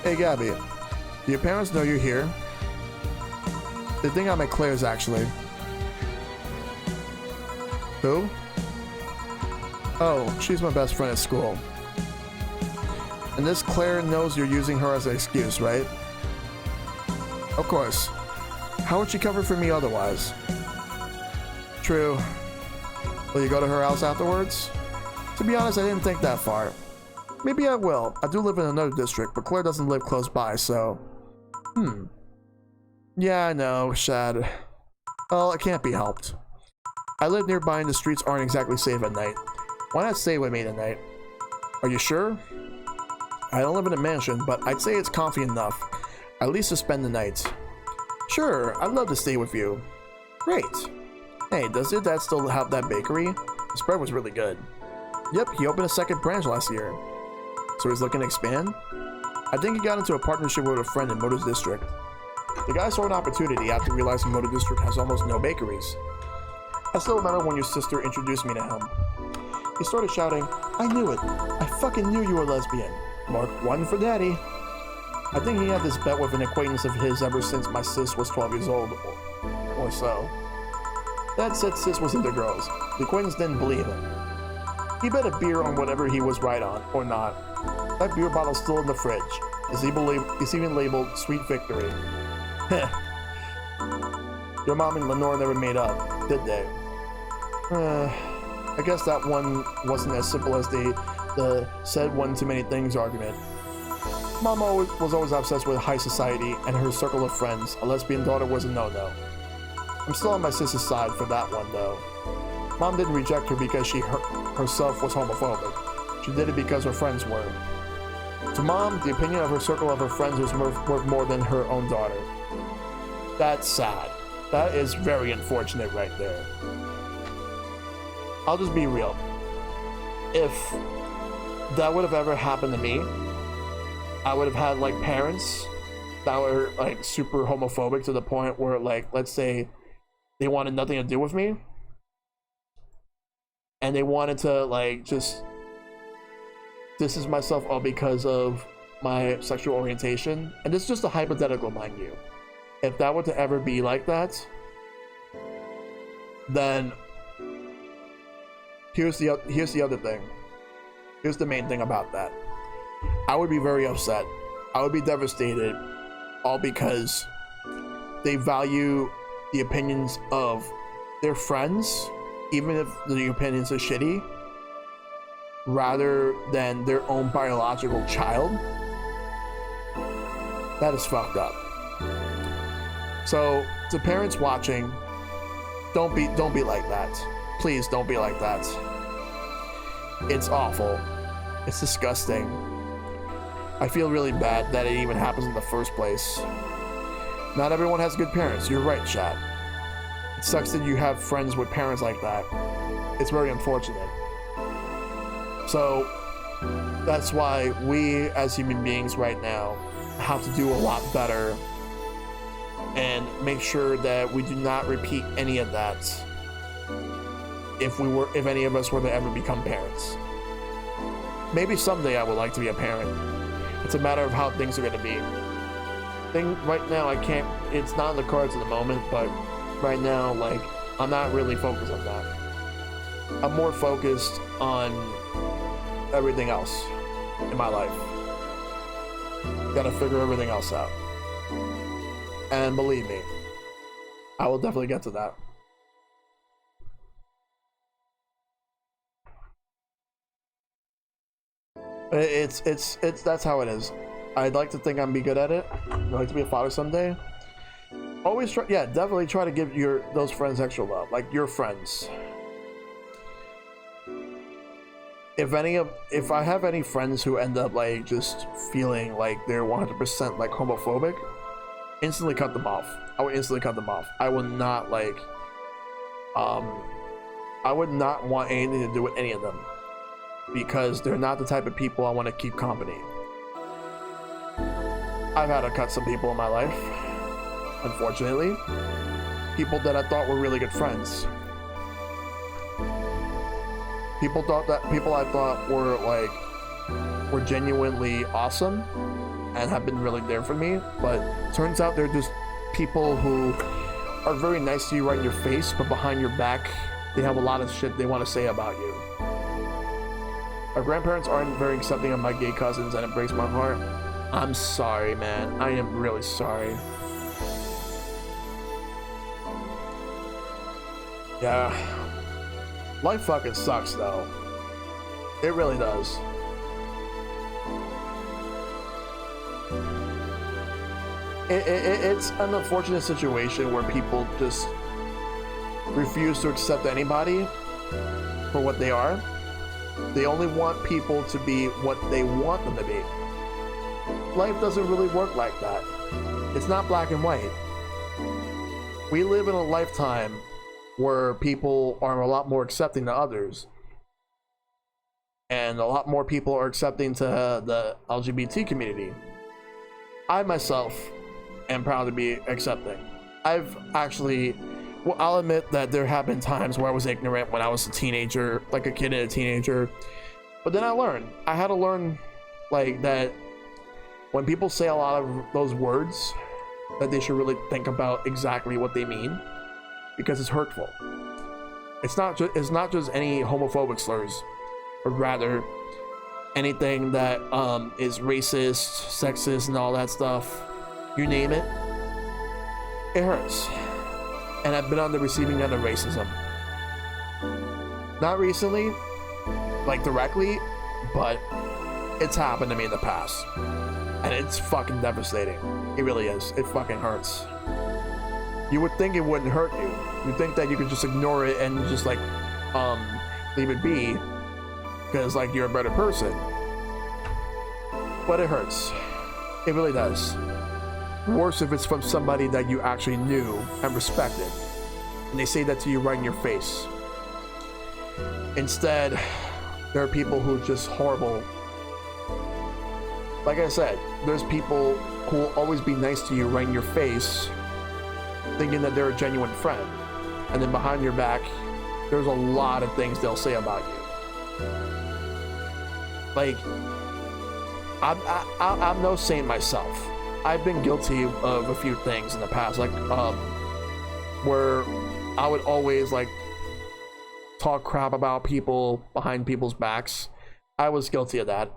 Hey Gabby, do your parents know you're here? They think I'm at Claire's actually. Who? Oh, she's my best friend at school. And this Claire knows you're using her as an excuse, right? Of course. How would she cover for me otherwise? True. Will you go to her house afterwards? To be honest, I didn't think that far. Maybe I will. I do live in another district, but Claire doesn't live close by, so... Yeah, I know, Shad. Well, it can't be helped. I live nearby and the streets aren't exactly safe at night. Why not stay with me tonight? Are you sure? I don't live in a mansion, but I'd say it's comfy enough. At least to spend the night. Sure, I'd love to stay with you. Great. Hey, does your dad still have that bakery? The spread was really good. Yep, he opened a second branch last year. So he's looking to expand? I think he got into a partnership with a friend in Motor District. The guy saw an opportunity after realizing Motor District has almost no bakeries. I still remember when your sister introduced me to him. He started shouting, "I knew it! I fucking knew you were lesbian! Mark 1 for daddy!" I think he had this bet with an acquaintance of his ever since my sis was 12 years old, or so. Dad said sis was into girls. The acquaintance didn't believe him. He bet a beer on whatever he was right on, or not. That beer bottle's still in the fridge. It's even labeled Sweet Victory. Heh. Your mom and Lenore never made up, did they? I guess that one wasn't as simple as the said one too many things argument. Mom was always obsessed with high society and her circle of friends. A lesbian daughter was a no-no. I'm still on my sister's side for that one, though. Mom didn't reject her because she herself was homophobic. She did it because her friends were. To Mom, the opinion of her circle of her friends was worth more than her own daughter. That's sad. That is very unfortunate right there. I'll just be real. If that would have ever happened to me, I would have had like parents that were like super homophobic to the point where, like, let's say they wanted nothing to do with me and they wanted to like just distance myself all because of my sexual orientation. And this is just a hypothetical, mind you. If that were to ever be like that, then here's the other thing. Here's the main thing about that. I would be very upset. I would be devastated, all because they value the opinions of their friends, even if the opinions are shitty, rather than their own biological child. That is fucked up. So, to parents watching, don't be like that. Please don't be like that. It's awful. It's disgusting. I feel really bad that it even happens in the first place. Not everyone has good parents. You're right, chat. It sucks that you have friends with parents like that. It's very unfortunate. So, that's why we as human beings right now have to do a lot better and make sure that we do not repeat any of that if any of us were to ever become parents. Maybe someday I would like to be a parent. It's a matter of how things are going to be. thing right now, I can't. It's not in the cards at the moment, but right now, like, I'm not really focused on that. I'm more focused on everything else in my life. Gotta figure everything else out. And believe me, I will definitely get to that. It's that's how it is. I'd like to think I'm be good at it. I'd like to be a father someday. Always try, yeah, definitely try to give those friends extra love, like your friends. If I have any friends who end up like just feeling like they're 100% like homophobic, instantly cut them off. I would instantly cut them off. I would not like, I would not want anything to do with any of them because they're not the type of people I want to keep company. I've had to cut some people in my life, unfortunately. People that I thought were really good friends. People I thought were genuinely awesome and have been really there for me, but turns out they're just people who are very nice to you right in your face, but behind your back, they have a lot of shit they want to say about you. My grandparents aren't very accepting of my gay cousins, and it breaks my heart. I'm sorry, man. I am really sorry. Yeah. Life fucking sucks, though. It really does. It's an unfortunate situation where people just refuse to accept anybody for what they are. They only want people to be what they want them to be. Life doesn't really work like that. It's not black and white. We live in a lifetime where people are a lot more accepting to others. And a lot more people are accepting to the LGBT community. I myself am proud to be accepting. I've actually, well, I'll admit that there have been times where I was ignorant when I was a teenager, like a kid and a teenager. But then I learned. I had to learn, like, that when people say a lot of those words, that they should really think about exactly what they mean, because it's hurtful. It's not just any homophobic slurs, but rather anything that is racist, sexist, and all that stuff. You name it, it hurts. And I've been on the receiving end of racism. Not recently, like directly, but it's happened to me in the past. And it's fucking devastating. It really is. It fucking hurts. You would think it wouldn't hurt you. You'd think that you could just ignore it and just like, leave it be, because like you're a better person. But it hurts. It really does. Worse if it's from somebody that you actually knew and respected, and they say that to you right in your face. Instead, there are people who are just horrible. Like I said, there's people who will always be nice to you right in your face, thinking that they're a genuine friend, and then behind your back, there's a lot of things they'll say about you. Like, I'm no saint myself. I've been guilty of a few things in the past, like where I would always like talk crap about people behind people's backs. I was guilty of that,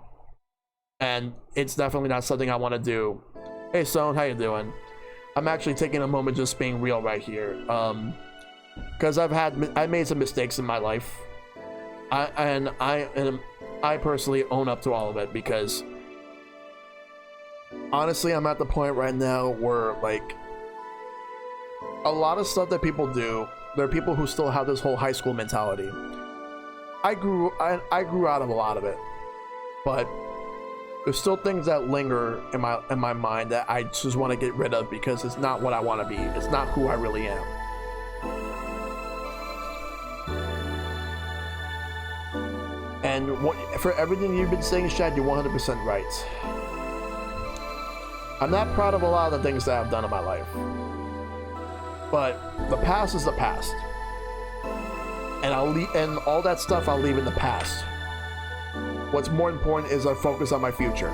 and it's definitely not something I want to do. Hey Stone, how you doing? I'm actually taking a moment just being real right here, because I made some mistakes in my life, I personally own up to all of it, because honestly, I'm at the point right now where, like, a lot of stuff that people do, there are people who still have this whole high school mentality. I grew out of a lot of it, but there's still things that linger in my mind that I just want to get rid of, because it's not what I want to be. It's not who I really am. And for everything you've been saying, Shad, you're 100% right. I'm not proud of a lot of the things that I've done in my life, but the past is the past, and and all that stuff I'll leave in the past. What's more important is I focus on my future,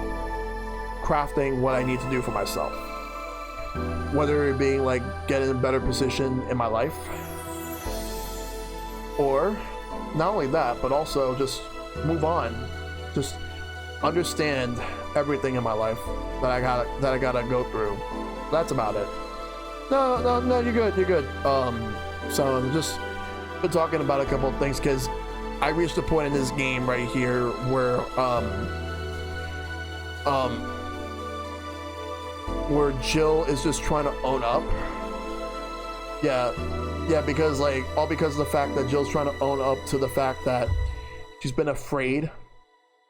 crafting what I need to do for myself. whether it being like get in a better position in my life, or not only that, but also just move on, just understand everything in my life that I gotta go through. That's about it. No, you're good. So I'm just been talking about a couple of things because I reached a point in this game right here where Jill is just trying to own up. Yeah, because like all because of the fact that Jill's trying to own up to the fact that she's been afraid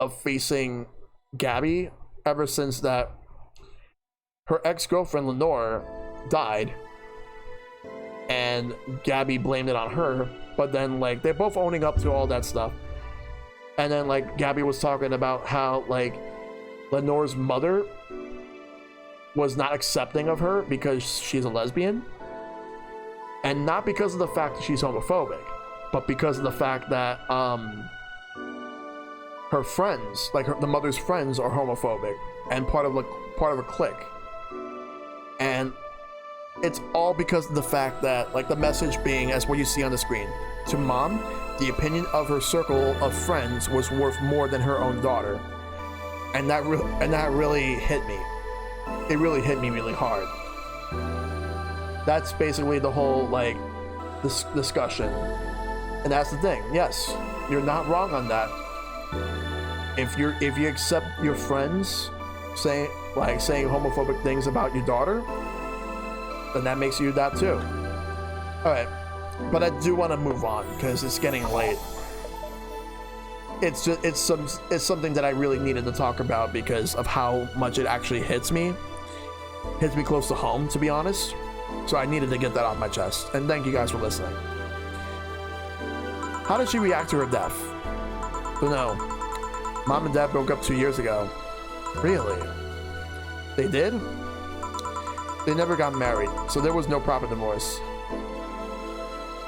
of facing Gabby ever since that her ex-girlfriend Lenore died and Gabby blamed it on her, but then like they're both owning up to all that stuff. And then like Gabby was talking about how like Lenore's mother was not accepting of her because she's a lesbian, and not because of the fact that she's homophobic, but because of the fact that her friends, like the mother's friends, are homophobic and part of a clique. And it's all because of the fact that, like, the message being, as what you see on the screen, to mom, the opinion of her circle of friends was worth more than her own daughter. And that really hit me. It really hit me really hard. That's basically the whole, like, this discussion. And that's the thing. Yes, you're not wrong on that. If you accept your friends saying homophobic things about your daughter, then that makes you that too. All right, but I do want to move on because it's getting late. It's something that I really needed to talk about because of how much it actually hits me close to home, to be honest. So I needed to get that off my chest. And thank you guys for listening. How did she react to her death? Don't know. Mom and Dad broke up 2 years ago. Really? They did? They never got married, so there was no proper divorce.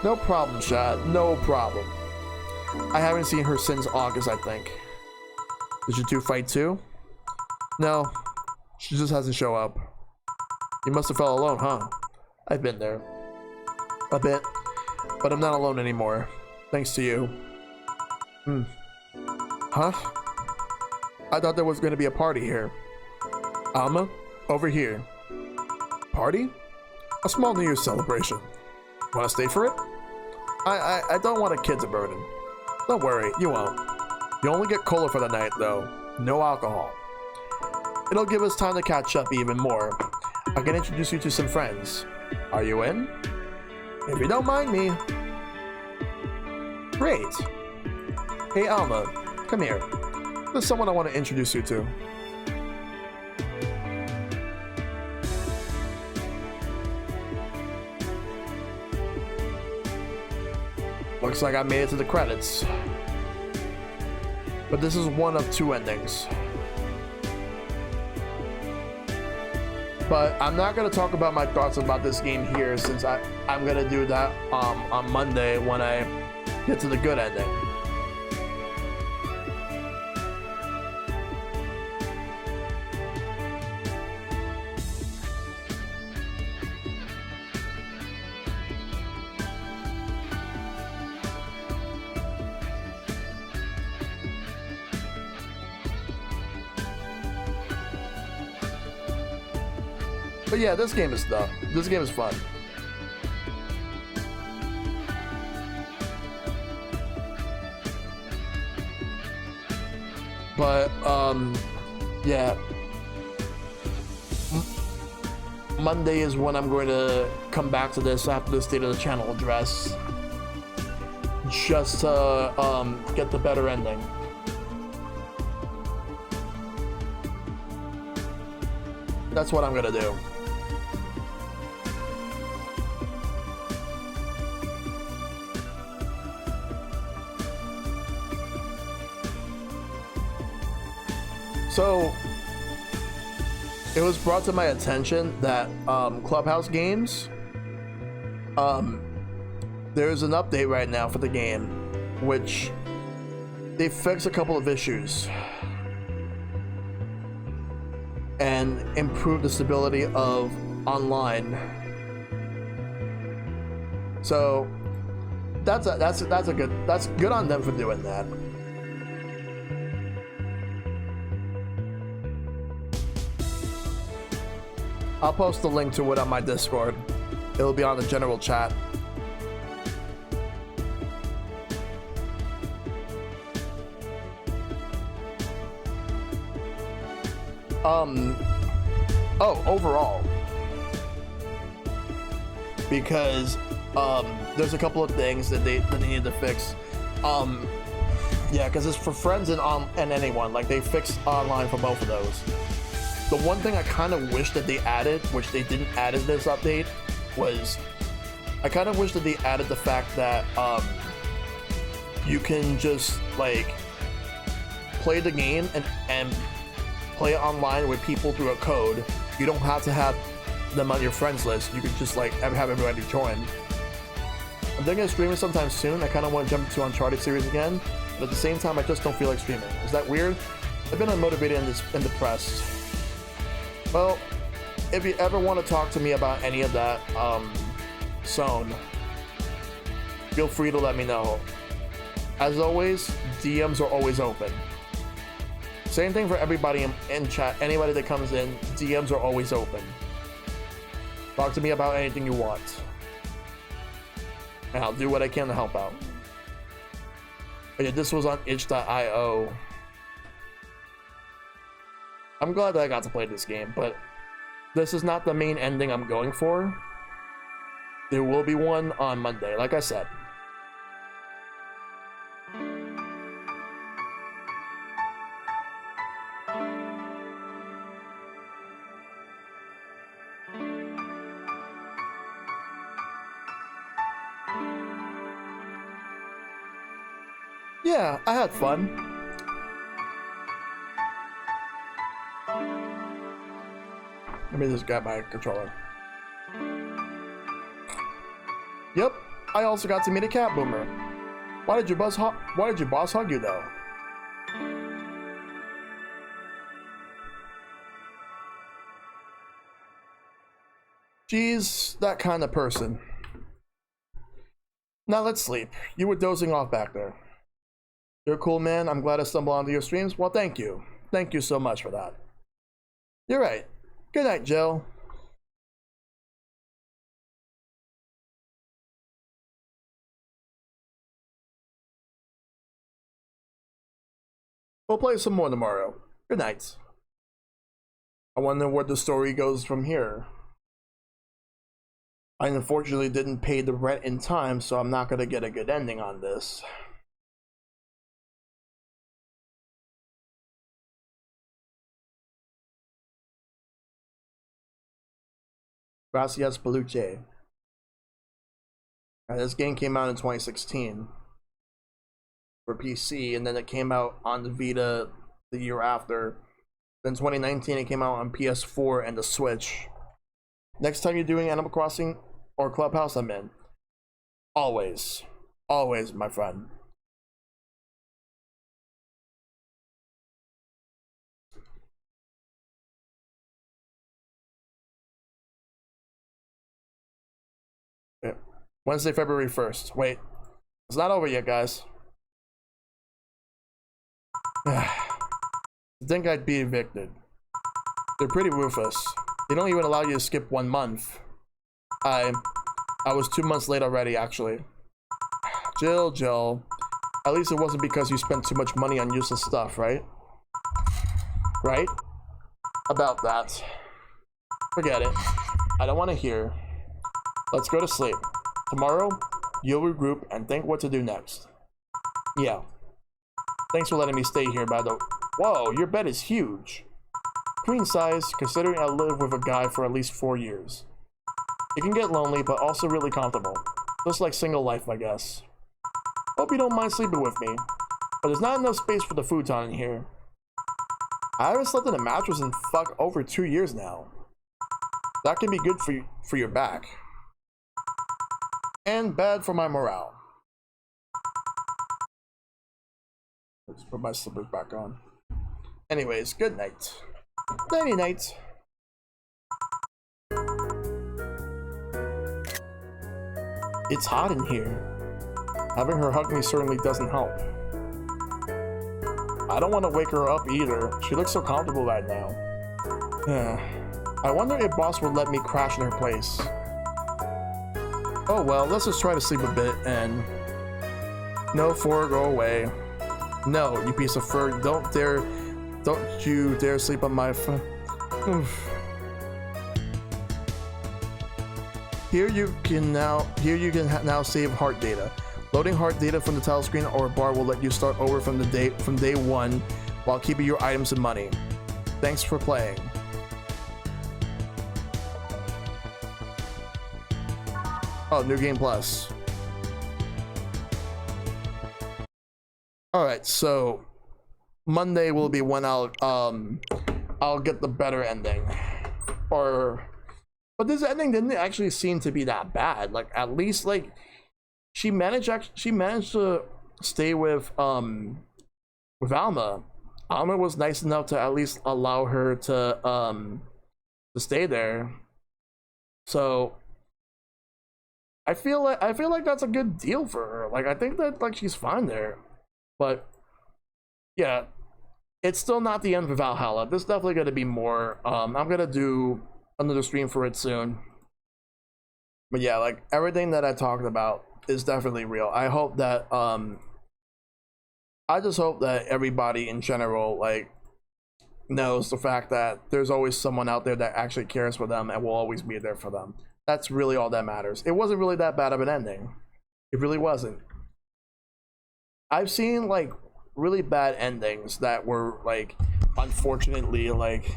No problem, Shad. No problem. I haven't seen her since August, I think. Did you two fight too? No. She just hasn't shown up. You must have felt alone, huh? I've been there. A bit. But I'm not alone anymore. Thanks to you. Huh? I thought there was going to be a party here. Alma, over here. Party? A small New Year's celebration. Want to stay for it? I don't want a kid's burden. Don't worry, you won't. You only get cola for the night, though. No alcohol. It'll give us time to catch up even more. I can introduce you to some friends. Are you in? If you don't mind me. Great. Hey, Alma, come here. There's someone I want to introduce you to. Looks like I made it to the credits. But this is one of two endings. But I'm not going to talk about my thoughts about this game here, since I'm going to do that on Monday when I get to the good ending. But yeah, this game is stuff. This game is fun. But yeah. Monday is when I'm going to come back to this after the State of the Channel address, just to get the better ending. That's what I'm gonna do. So it was brought to my attention that Clubhouse games, there's an update right now for the game, which they fixed a couple of issues and improved the stability of online. So that's good on them for doing that. I'll post the link to it on my Discord. It'll be on the general chat. Overall, because there's a couple of things that they need to fix. Yeah, because it's for friends and anyone. Like, they fixed online for both of those. The one thing I kind of wish that they added, which they didn't add in this update, was I kind of wish that they added the fact that you can just like play the game and play it online with people through a code. You don't have to have them on your friends list. You can just like have everybody join. I'm thinking of streaming sometime soon. I kind of want to jump into Uncharted series again, but at the same time, I just don't feel like streaming. Is that weird? I've been unmotivated and depressed. Well, if you ever want to talk to me about any of that, Sown, feel free to let me know. As always, DMs are always open. Same thing for everybody in chat. Anybody that comes in, DMs are always open. Talk to me about anything you want, and I'll do what I can to help out. But yeah, this was on itch.io. I'm glad that I got to play this game, but this is not the main ending I'm going for. There will be one on Monday, like I said. Yeah, I had fun. Let me just grab my controller. Yep, I also got to meet a cat boomer. Why did your boss hug you though? She's that kind of person. Now let's sleep. You were dozing off back there. You're a cool man. I'm glad I stumbled onto your streams. Well, thank you. Thank you so much for that. You're right. Good night, Jill. We'll play some more tomorrow. Good night. I wonder where the story goes from here. I unfortunately didn't pay the rent in time, so I'm not going to get a good ending on this. Gracias Peluche. This game came out in 2016 for PC, and then it came out on the Vita the year after. Then 2019 it came out on PS4 and the Switch. Next time you're doing Animal Crossing or Clubhouse, I'm in. Always. Always, my friend. Okay. Wednesday, February 1st. Wait. It's not over yet, guys. I think I'd be evicted. They're pretty ruthless. They don't even allow you to skip 1 month. I was 2 months late already, actually. Jill. At least it wasn't because you spent too much money on useless stuff, right? Right? About that. Forget it. I don't want to hear. Let's go to sleep. Tomorrow, you'll regroup and think what to do next. Yeah. Thanks for letting me stay here, by the way. Whoa, your bed is huge. Queen size, considering I lived with a guy for at least 4 years. It can get lonely, but also really comfortable. Just like single life, I guess. Hope you don't mind sleeping with me, but there's not enough space for the futon in here. I haven't slept in a mattress in over 2 years now. That can be good for your back. And bad for my morale. Let's put my slippers back on. Anyways, good night. Nighty night. It's hot in here. Having her hug me certainly doesn't help. I don't want to wake her up either. She looks so comfortable right now. Yeah. I wonder if boss would let me crash in her place. Oh well, let's just try to sleep a bit and... No, Four, go away. No, you piece of fur, don't you dare sleep on my Here you can now save heart data. Loading heart data from the telescreen or bar will let you start over from day one while keeping your items and money. Thanks for playing. Oh, new game plus. All right, so Monday will be when I'll get the better ending, but this ending didn't actually seem to be that bad. Like at least like she managed to stay with Alma. Alma was nice enough to at least allow her to stay there. So I feel like that's a good deal for her. Like I think that like she's fine there. But yeah, it's still not the end for Valhalla. There's definitely going to be more. I'm going to do another stream for it soon. But yeah, like everything that I talked about is definitely real. I hope that I just hope that everybody in general like knows the fact that there's always someone out there that actually cares for them and will always be there for them. That's really all that matters. It wasn't really that bad of an ending. It really wasn't. I've seen like really bad endings that were like unfortunately like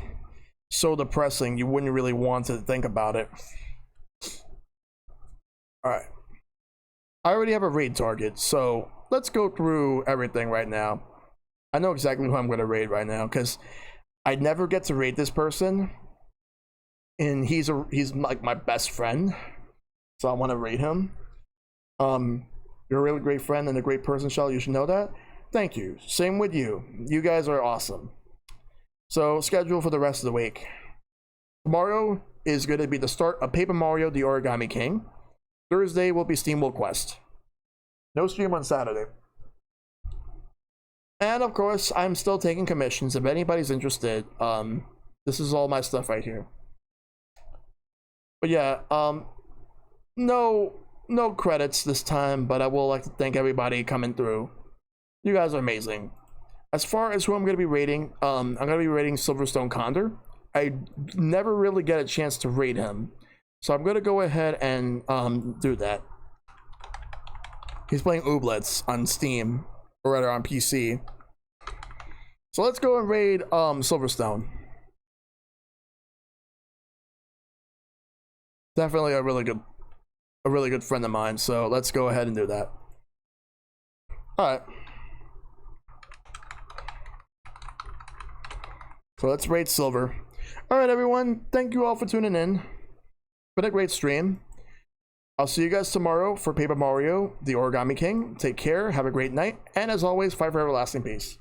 so depressing you wouldn't really want to think about it. All right, I already have a raid target, so let's go through everything right now. I know exactly who I'm going to raid right now because I never get to raid this person, and he's like my best friend, so I want to raid him. You're a really great friend and a great person, Shell. You should know that. Thank you. Same with you. You guys are awesome. So, schedule for the rest of the week. Tomorrow is going to be the start of Paper Mario: The Origami King. Thursday will be SteamWorld Quest. No stream on Saturday. And of course, I'm still taking commissions. If anybody's interested, this is all my stuff right here. But yeah, no credits this time, but I will like to thank everybody coming through. You guys are amazing. As far as who I'm going to be rating, I'm going to be rating Silverstone Condor. I never really get a chance to rate him, so I'm going to go ahead and do that. He's playing Ooblets on Steam, or rather on PC. So let's go and raid Silverstone. Definitely a really good friend of mine, so let's go ahead and do that. Alright. So let's raid Silver. Alright everyone, thank you all for tuning in. Been a great stream. I'll see you guys tomorrow for Paper Mario: The Origami King. Take care, have a great night, and as always, fight for everlasting peace.